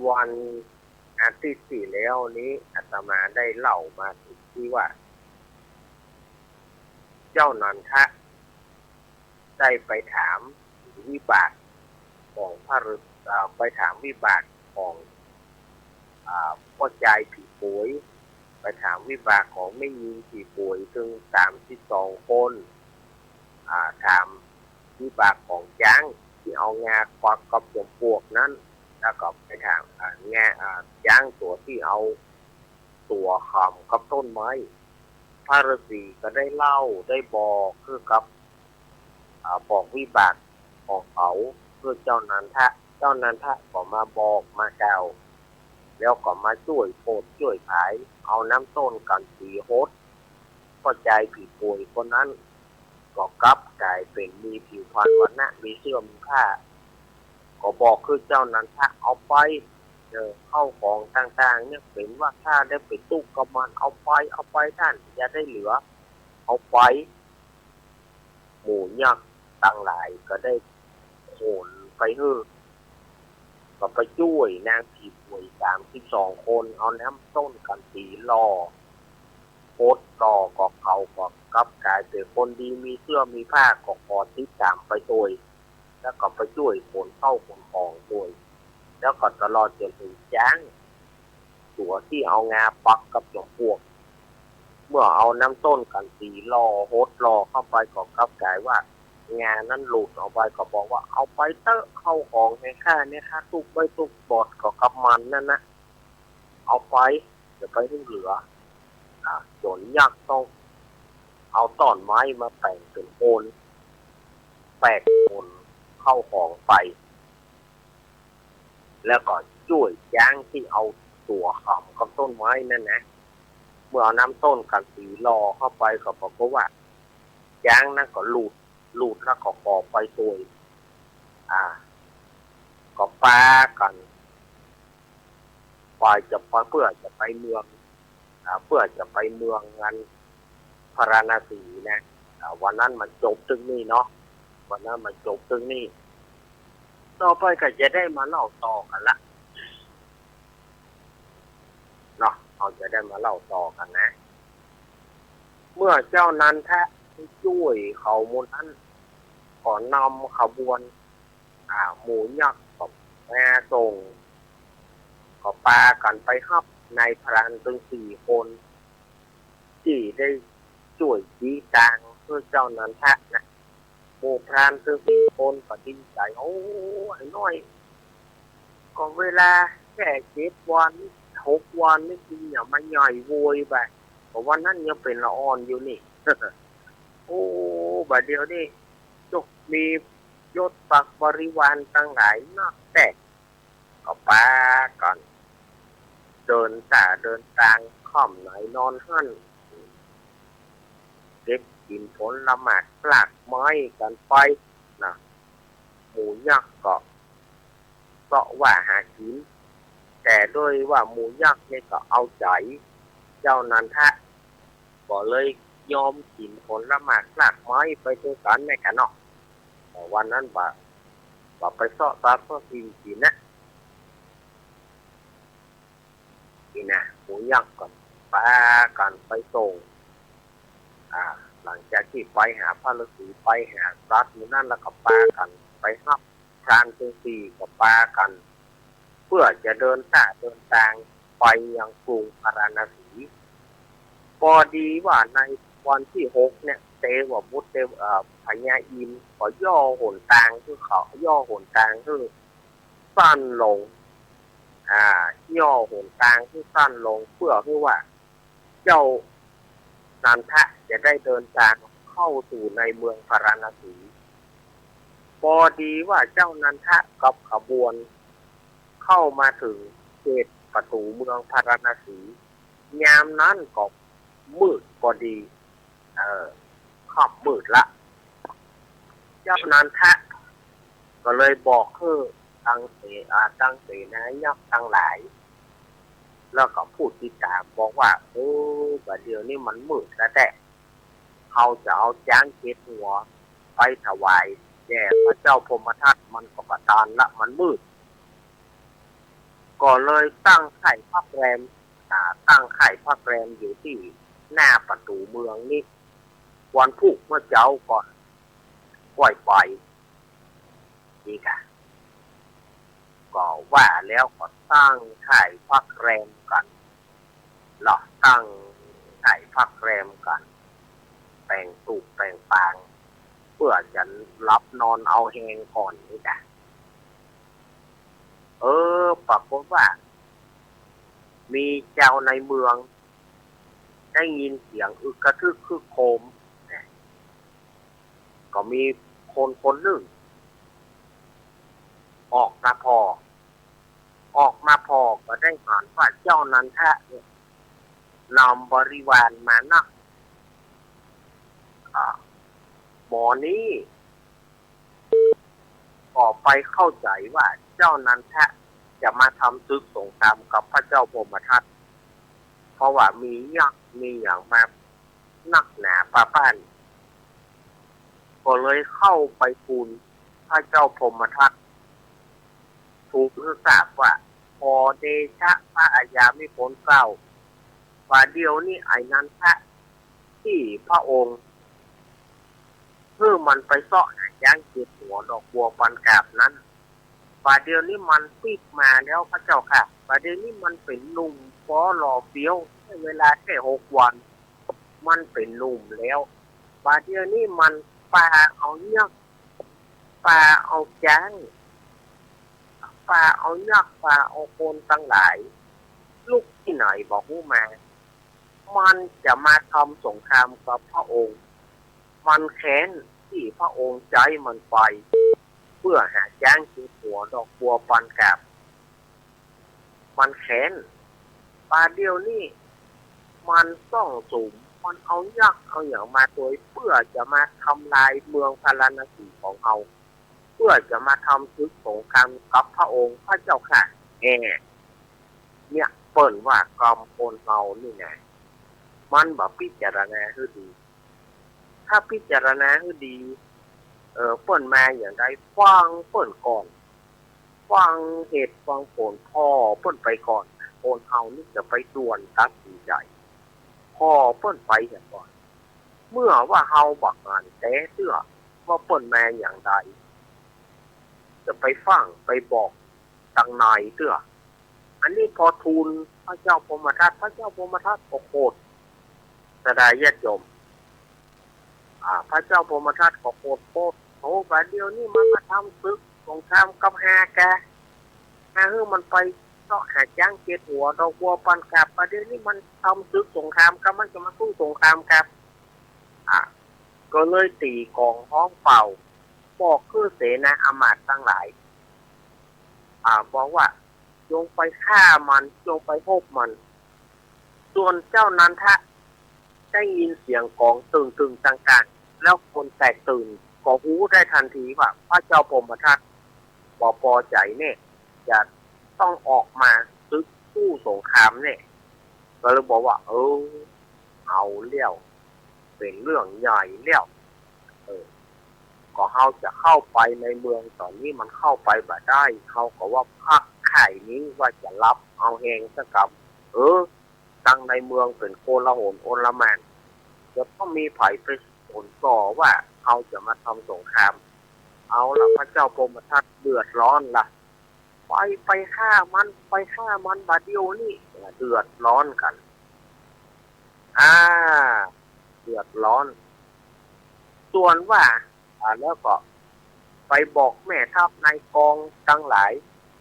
วันอาทิตย์ที่แล้วนี้อาตมาได้เล่ามาถึงที่ว่าเจ้านันทะได้ไปถามวิบากของพระฤาษีไปถามวิบากของพ่อใจผีป่วยไปถามวิบากของไม่มีผีป่วยถึง32 คนถามวิบากของช้างที่เอางาควักกับจมปลวกนั้นแล้วก็ไปถามงาช้างตัวที่เอาตัวขำกับต้นไม้พระฤาษีก็ได้เล่าได้บอกคือกับบอกวิบากของเขาเพื่อเจ้านันทะก็มาบอกมากล่าวแล้วก็มาช่วยโพดช่วยขายเอาน้ำต้นกันสีโฮดก็ใจผีป่วยคนนั้นก็กลับกลายเป็นมีผิวพรรณวันนะมีเสื้อมีผ้าก็บอกคือเจ้านันทะเอาไปเข้าของต่างๆเนี่ยเป็นว่าถ้าได้ไปตุกกับมันเอาไปท่านอย่าได้เหลือเอาไปหมู่ยักษ์ต่างหลายก็ได้โหนไปก็ไปช่วยนางผีป่วย32 คนเอาน้ำต้นกันสีล่อโคตรต่อก็เขาก็กลับกลายเป็นคนดีมีเสื้อมีผ้าก็ขอติดตามไปตัวแล้วก็ไปช่วยคนเข้าคนของตัวแล้วก็ตลอดจนถึงช้างตัวที่เอางาปักกับจมปลวกเมื่อเอาน้ำต้นกันสีล่อโฮดล่อเข้าไปก็กลับกลายว่างานนั้นหลุดออกไปก็บอกว่าเอาไปเตอะเข้าของในค่าเนี่ยค่าตุกไปตุกบอดก็กับมันนั่นนะเอาไปจะไปที่เหลือจนยักษ์ต้องเอาต้นไม้มาแต่งเป็นโคนแปลกโคนเข้าของไปแล้วก็ช่วยช้างที่เอาตัวขำกับต้นไม้นั่นนะเมื่อเอาน้ำต้นกันสีรอเข้าไปก็บอกว่าช้างนั่นก็หลุดแล้วก็ขอไปตัวก็ปากันไปจะไปเพื่อจะไปเมืองงานพาราณสีนะวันนั้นมันจบถึงนี่เนาะต่อไปก็จะได้มาเล่าต่อกันละเนาะเราจะได้มาเล่าต่อกันนะเมื่อเจ้านันทะช่วยเขามูลนั้นขอนำขบวนหมูยักษ์กับแม่ส่งก็ปากันไปฮับในพรานถึง4 คนที่ได้ช่วยชี้ทางเพื่อเจ้านันทะนะหมู่พรานถึง4 คนก็ดีใจโอ้ไอ้น้อยก็เวลาแค่7 วัน6 วันนี่จริงอย่ามาใหญ่โวยไปเพราะว่านั่นยังเป็นละอ่อนอยู่นี่ โอ้บัดเดียวนี่จกมียศปักบริวารตั้งหลายนักแต่ก็ปากันเดินทางค่อมไหนนอนหั่นเก็บกินผลละหมากปลากไม้กันไปนะหมูยักษ์ก็ว่าหากินแต่ด้วยว่าหมูยักษ์นี่ก็เอาใจเจ้านันทะก็เลยยอมกินผลละหมากปลากไม้ไปด้วยกันในกันเนาะวันนั้นว่าไปเสาะตาเสาะกินนะ นี่นะหมูยักษ์ก่อนปากันไปส่งหลังจากที่ไปหาพระฤาษีไปหารัฐอยู่นั่นแล้วก็ปากันไปฮับพรานเจสีกับปากัน เพื่อจะเดินทางไปยังกรุงพาราณสีพอดีว่าในวันที่6เนี่ยเทวบุตรพญาอินทร์ก็ย่อหนทางคือเขาย่อหนทางคือสั้นลงย่อหนทางที่สั้นลงเพื่อที่ว่าเจ้านันทะจะได้เดินทางเข้าสู่ในเมืองพาราณสีพอดีว่าเจ้านันทะกับขบวนเข้ามาถึงเขตประตูเมืองพาราณสียามนั้นก็มืดพอดีค่ำมืดละเจ้านันทะก็เลยบอกคือตั้งเสนายักษ์ทั้งหลายแล้วก็พูดติดตามบอกว่าบัดเดี๋ยวนี้มันมืดแล้วแต่เขาจะเอาจ้างเจ็ดหัวไปถวายแด่พระเจ้าพรหมทัตมันก็ประทานละมันมืดก็เลยตั้งไข่พักแรมอยู่ที่หน้าประตูเมืองนี่วันพุธเมื่อเจ้าก่อนปล่อยไปนี่ค่ะก็ว่าแล้วก็ตั้งไข่พักแรมกันตั้งไข่พักแรมกันแต่งตูกแต่งปางเพื่อจะรับนอนเอาแหงก่อนนี่ค่ะปรากฏว่ามีเจ้าในเมืองได้ยินเสียงอึกกระทึกคึกโครมก็มีคนหนึ่งออกมาพอก็ได้เห็นว่าเจ้านันทะเนี่ยนำบริวารมานักหมอนี้ก็ไปเข้าใจว่าเจ้านันทะจะมาทำศึกสงครามกับพระเจ้าพรหมทัตเพราะว่ามียักษ์มีอย่างมานักหนาป้านก็เลยเข้าไปทูลพระเจ้าพรหมทัตทูลทราบว่าพอเดชะพระอาญาไม่พ้นเกล้าว่าเดียวนี้ไอ้นันทะที่พระองค์เพื่อมันไปเสาะย่างเจ็ดหัวดอกบัวปันกาบนั้นว่าเดียวนี้มันปิดมาแล้วพระเจ้าค่ะว่าเดียวนี้มันเป็นหนุ่มฟ้อหล่อเฟี้ยวเวลาแค่6 วันมันเป็นหนุ่มแล้วว่าเดียวนี้มันปาเอายักษ์ปาเอาจ้างปาเอายักษ์ปาเอาคนทั้งหลายลูกที่ไหนบอกผู้มามันจะมาทำสงครามกับพระองค์มันแค้นที่พระองค์ใจมันไปเพื่อหาจ้างจิงหัวดอกบัวปันกาบมันแค้นปาเดียวนี่มันต้องสูงมันเอายักษ์เอาอย่างมาโดยเพื่อจะมาทำลายเมืองพาราณสีของเราเพื่อจะมาทำศึกสงครามกับพระองค์พระเจ้าค่ะเนี่ยเปิ่นว่ากรรมคนเรานี่ไงมันแบบพิจารณาให้ดีถ้าพิจารณาให้ดีเปิ่นมาอย่างไรฟังเปิ่นก่อนฟังเหตุฟังผลพ่อเปิ่นไปก่อนคนเอานี่จะไปด่วนตัดสินใจพ่อเปิ่นไปอย่างก่อนเมื่อว่าเฮาบักงานแต่เสื้อว่าเปิ่นมาอย่างไรจะไปฟังไปบอกทางนายเสื้ออันนี้พอทูลพระเจ้าพรหมทัตก็โกรธแสดงญาติโยมพระเจ้าพรหมทัตก็โกรธบัดเดียวนี่มันมาทำศึกสงครามกับฮามันไปเสาะหาจ้างเจ็ดหัวดอกบัวปันกาบบัดเดียวนี่มันทำศึกสงครามกับมันจะมาสู้สงครามกับก็เลยตีกองห้องเป่าบอกคือเสนาอมาตย์ทั้งหลายบอกว่าจงไปฆ่ามันจงไปพบมันส่วนเจ้านันทะได้ยินเสียงกองตึงต่างๆแล้วคนแตกตื่นก็รู้ได้ทันทีว่าพระเจ้าพรหมทัตพอใจเนี่ยจะต้องออกมาซึกสู้สงครามเนี่ยก็เลยบอกว่าเอาเลี้ยวเป็นเรื่องใหญ่เลี้ยวก็เขาจะเข้าไปในเมืองตอนนี้มันเข้าไปบ่ได้เขาก็ว่าพักไข่นี้ว่าจะรับเอาแหงสักกับ ตั้งในเมืองเป็นโกลาหลโอลหม่านจะต้องมีไผ่ไปสนต่อว่าเขาจะมาทำสงครามเอาละพระเจ้าพรหมทัตเดือดร้อนล่ะไปฆ่ามันบาดเดียวนี่เดือดร้อนกันเดือดร้อนส่วนว่าแล้วก็ไปบอกแม่ทัพนายกองทั้งหลาย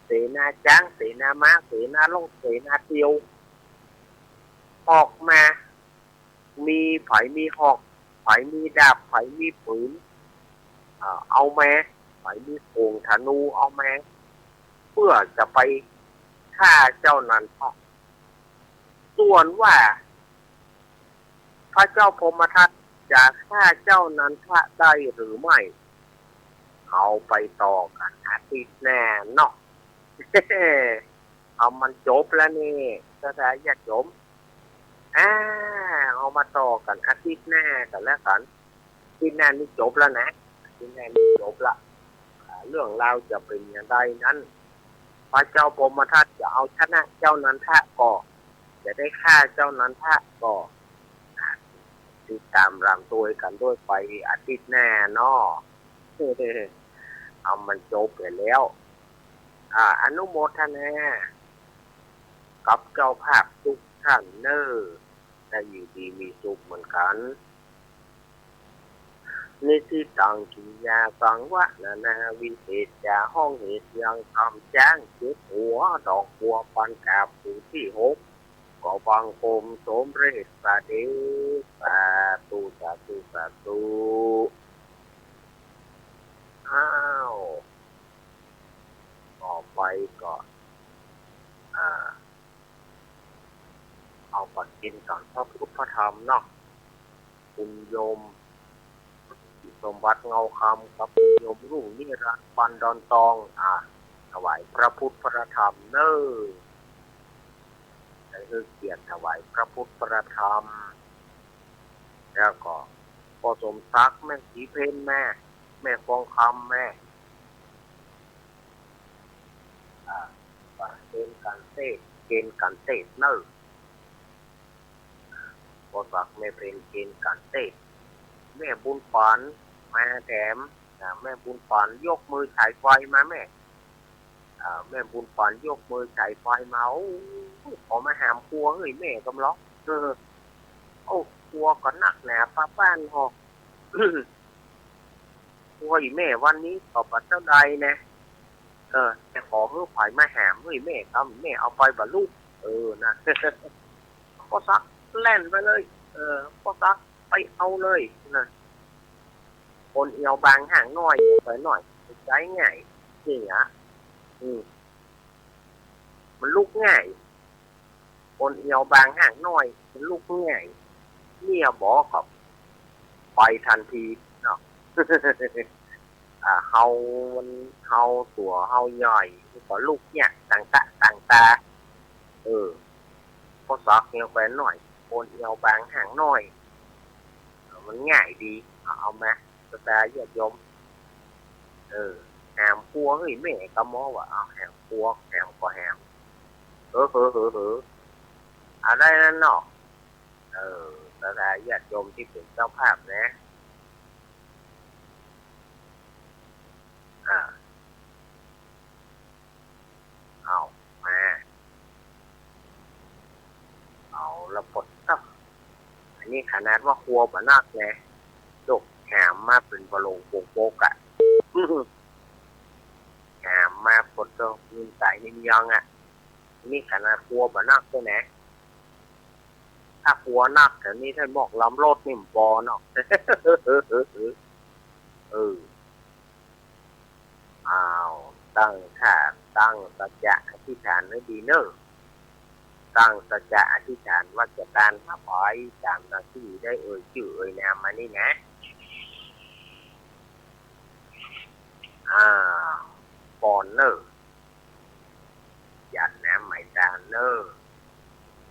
เสนาจ้างเสนาม้าเสนาลงเสนาเตียวออกมามีไผมีหอกไผมีดาบไผมีปืนเอาแม่ไผมีโป่งธนูเอาแม่เพื่อจะไปฆ่าเจ้านันทะส่วนว่าพระเจ้าพรหมทัตจะฆ่าเจ้านันทะได้หรือไม่เอาไปต่อกันอาทิตย์แน่เนาะ เอามันจบแล้วนี่ก็ได้อยากจบเอามาต่อกันอาทิตย์หน้ากันแล้วกันอาทิตย์หน้านี่จบแล้วนะอาทิตย์หน้านี่จบละเรื่องราวจะเป็นอย่างไรนั้นพระเจ้าพรหมทัตจะเอาชนะเจ้านันทะก่อนจะได้ฆ่าเจ้านันทะก่อนติดตามรำตัวกันด้วยไปอาทิตย์หน้าเนาะเอามันจบไปแล้วอนุโมทนากับเจ้าภาพทุกท่านเนอได้อยู่ดีมีสุขเหมือนกันนิสิตังกิยาสังวะนาวิเศษจาห้องเหตุยังทำจ้างเจ็บหัวดอกบัวปันกาบผู้ที่หกก็บังคมสมเรศสาเดสาธุสาธุสาธุต่อไปก็เอาปัจจินก่อนพระพุทธธรรมเนาะคุณโยมสมบัติเงาคำกับคุณโยมรุ่งนิรันดร์ปันดอนตองถวายพระพุทธพระธรรมเนอได้คือเกียรติถวายพระพุทธพระธรรมแล้วก็พอสมศักดิ์แม่สีเพนแม่ฟองคำแม่เกณฑ์การเทศเนอพอสักแม่เป็นเกณฑ์การเทศแม่บุญฝันมาแถมแม่บุญฝันยกมือฉายไฟมาแม่บุญฝันยกมือฉายไฟมาขอมาหามครัวเฮ้ยแม่กำลังครัวก็หนักหนาป้าบ้านหอกครัวอีแม่วันนี้ขอปัดเจ้าใดนะแต่ขอเฮ้ยไผ่มาหามเฮ้ยแม่ครับแม่เอาไปบรรลุนะก็ซักแล่นไปเลยก็ซักไปเอาเลยนะคนเอวบางห่างน้อยไปหน่อยใจง่ายจริงมันลุกง่ายคนเอวบางห่างน้อยมันลุกง่ายเนี่ยบอกกับไปทันทีเนาะเฮาตัวเฮาใหญ่ก็ลุกเนี่ยต่างตาก็ซักเอวไปหน่อยคนเอวบางห่างน้อยมันง่ายดีเอามาตาญาติโยมหามครัวเฮ้ยแม่ก็มอว่าหามครัวหามก็หามอะไรนั่นเนาะตาญาติโยมที่เป็นเจ้าภาพนะเอามาเอาละปดตับอันนี้ขนาดว่าครัวบะนักไงดกหามมาเป็นบอลงโปกอะหามมาปดตัวยิงใส่ยิงยังอะนี่ขนาดครัวบะนักตัวไหนถ้าครัวนักแต่นี่ท่านบอกล้ำรถนี่มบอเนาะตั้งขาตั้งสัจจะอธิษฐานไว้ดีเนอะตั้งสัจจะอธิษฐานว่าจะการมาปล่อยตามหน้าที่ได้ชื่อนามมานี่นะก่อนเนอะยัดน้ำไหมตาเนอะ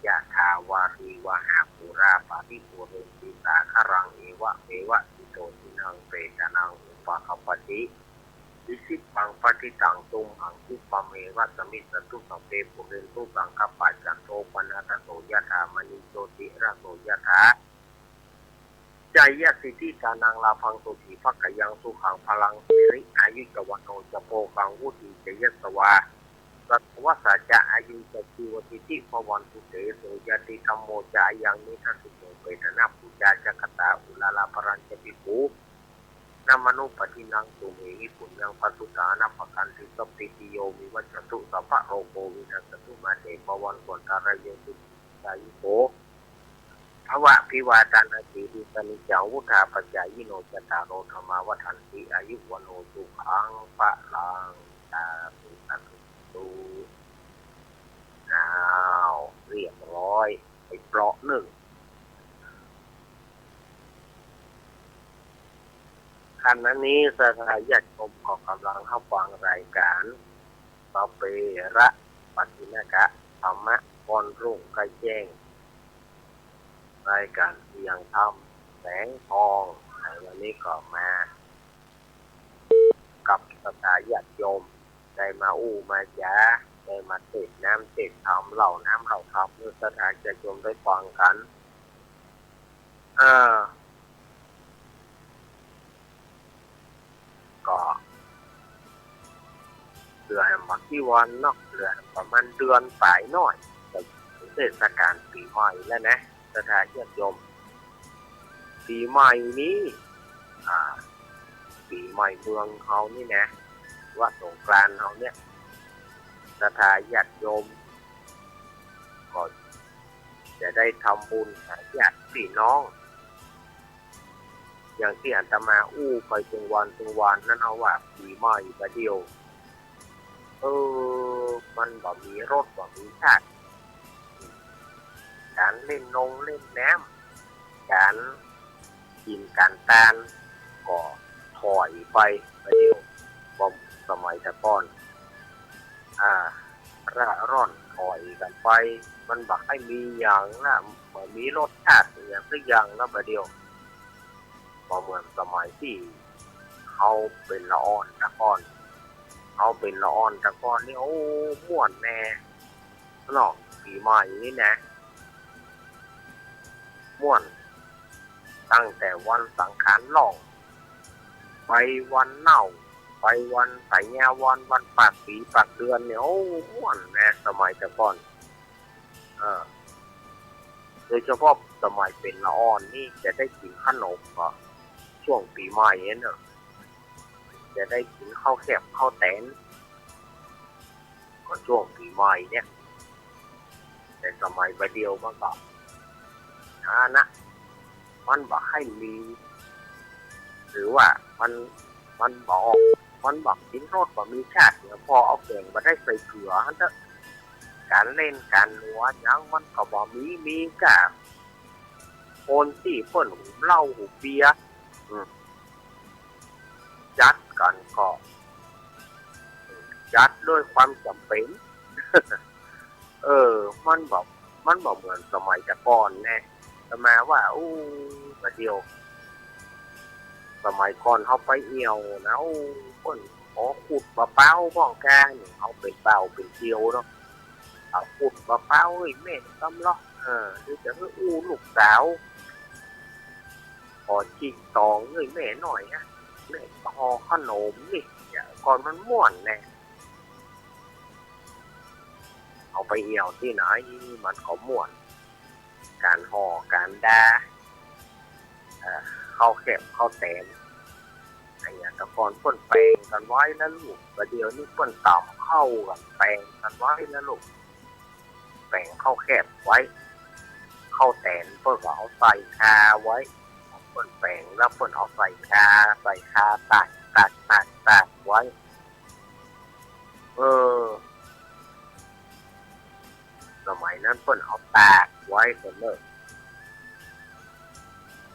ยะทาวารีวะหาปุราปาริปุเรนติสาคารังเอวะสิโตทินังเปตานังอุปาคปติ อิสิปังปฏิตังตุมหังคุปะเมวัสมิสตุสัพเพปุเรนตุสังคปัจจันโทปนัสโสยถามณิโชติระโสยถาใจยสิทธิกานังลาพังตุถีภักยังสุขังพลังสิริอายุจวันโนจะโพกังวุติเจยสวาสัตวสัจจะอายุจะชีวติติภวันตุเตโสยติธรรมโมจายังนิทัสสุโภเปตนะปุจจาจักตาอุลาลาปรัญจปิภูนามนุปฏินังตุเมหิปุญญังปัสสุตานะปะกันติสัพพิติโยวิวัจตุสัพพะโรโกวินัสตุมาเตปวันกวนทารายตุสายุโกภวะพิวาตานาสีดิสนิจังวุธาปัจจายิโนจตารโรธรรมาวัฏันติอายุวโนสุขังปะลังตาตุสันตุอ้าวเรียบร้อยไปเปราะหนึ่งขณะนี้สถาญาติชมก็กำลังเข้าฟังรายการต่อไประปฏิณกะธรรมะพรรุ่งใกล้แจ้งรายการเสียงธรรมแสงทองในวันนี้ก็มากับสถาญาติโยมได้มาอู้มาจ้าได้มาเทศน้ำเทศธรรมเล่าน้ำเล่าธรรมเมื่อสถาญาติโยมได้ฟังกันก็เหลือมากี่วันเนาะเหลือประมาณเดือนปลายหน่อยจะถึงเทศกาลปีใหม่แล้วนะสถานญาติโยมปีใหม่นี้ปีใหม่เมืองเขานี่นะว่าสงกรานต์เขาเนี่ยสถานญาติโยมก็จะได้ทำบุญญาติพี่น้องอย่างที่อาตมาอู้ไปถึงวันนั่นเอาว่าปีใหม่ประเดียวมันบ่มีรถบ่มีชาติการเล่นเล่นน้ำการกินการตานก็ถอยไปประเดียวบ่สมัยแต่ก่อนร่าร่อนถอยกันไปมันบักให้มีอย่างนะบ่มีรถชาติอย่างสักอย่างนะประเดียวเหมือนสมัยที่เขาเป็นละอ่อนตะก้อนเขาเป็นละอ่อนตะก้อนนี่โอ้ม่วนแน่เนาะปีใหม่นี้นะม่วนตั้งแต่วันสังขารหลองไปวันเน่าไปวันไสยาวันปากปีปากเดือนเนี่ยโอ้ม่วนแน่สมัยตะก้อนโดยเฉพาะสมัยเป็นละอ่อนนี่จะได้กินขนมก็ช่วงปีใหม่เนี่ยจะได้กินข้าวแคบข้าวแตนก็ช่วงปีใหม่เนี่ยแต่สมัยประเดียวมันก็นะมันบอกให้มีหรือว่ามันบอกกินรสก็มีชาติเนี่ยพอเอาแกงมาได้ใส่เกลือฮันเถอะการเล่นการหัวยังมันก็บอกมีกับคนที่เพิ่นหูเหล้าหูเบียร์จัดกันก็จัดด้วยความจำเป็น มันบอกเหมือนสมัยแต่ก่อนแน่แต่มาว่าประเดี๋ยวสมัยก่อนเขาไปเอี่ยวนะคนขุดมะพร้าวบ้องแกงเขาเป็นเบาเป็นเกียวเนาะเอาขุดมะพร้าวแม่ต้มล้อหรือจะลูกสาวขอชิงตองแม่หน่อยนะแม่ห่อขนมนี่ก่อนมันม่วนแน่เอาไปเอี่ยวที่ไหนมันก็ม่วนการห่อการดาข้าวแคบข้าวแตนไอ้เนี่ยแต่ก่อนเพิ่นแปลงกันไว้แล้วลูกประเดี๋ยวนี้เพิ่นต่ำเข้ากันแปลงกันไว้แล้วลูกแปลงข้าวแคบไว้ข้าวแตนเพิ่นเอาใส่คาไว้เพิ่นแปลงแล้วเพิ่นเอาใส่คาตัดไว้สมัยนั้นเพิ่นเอาตากไว้เพิ่นเลิก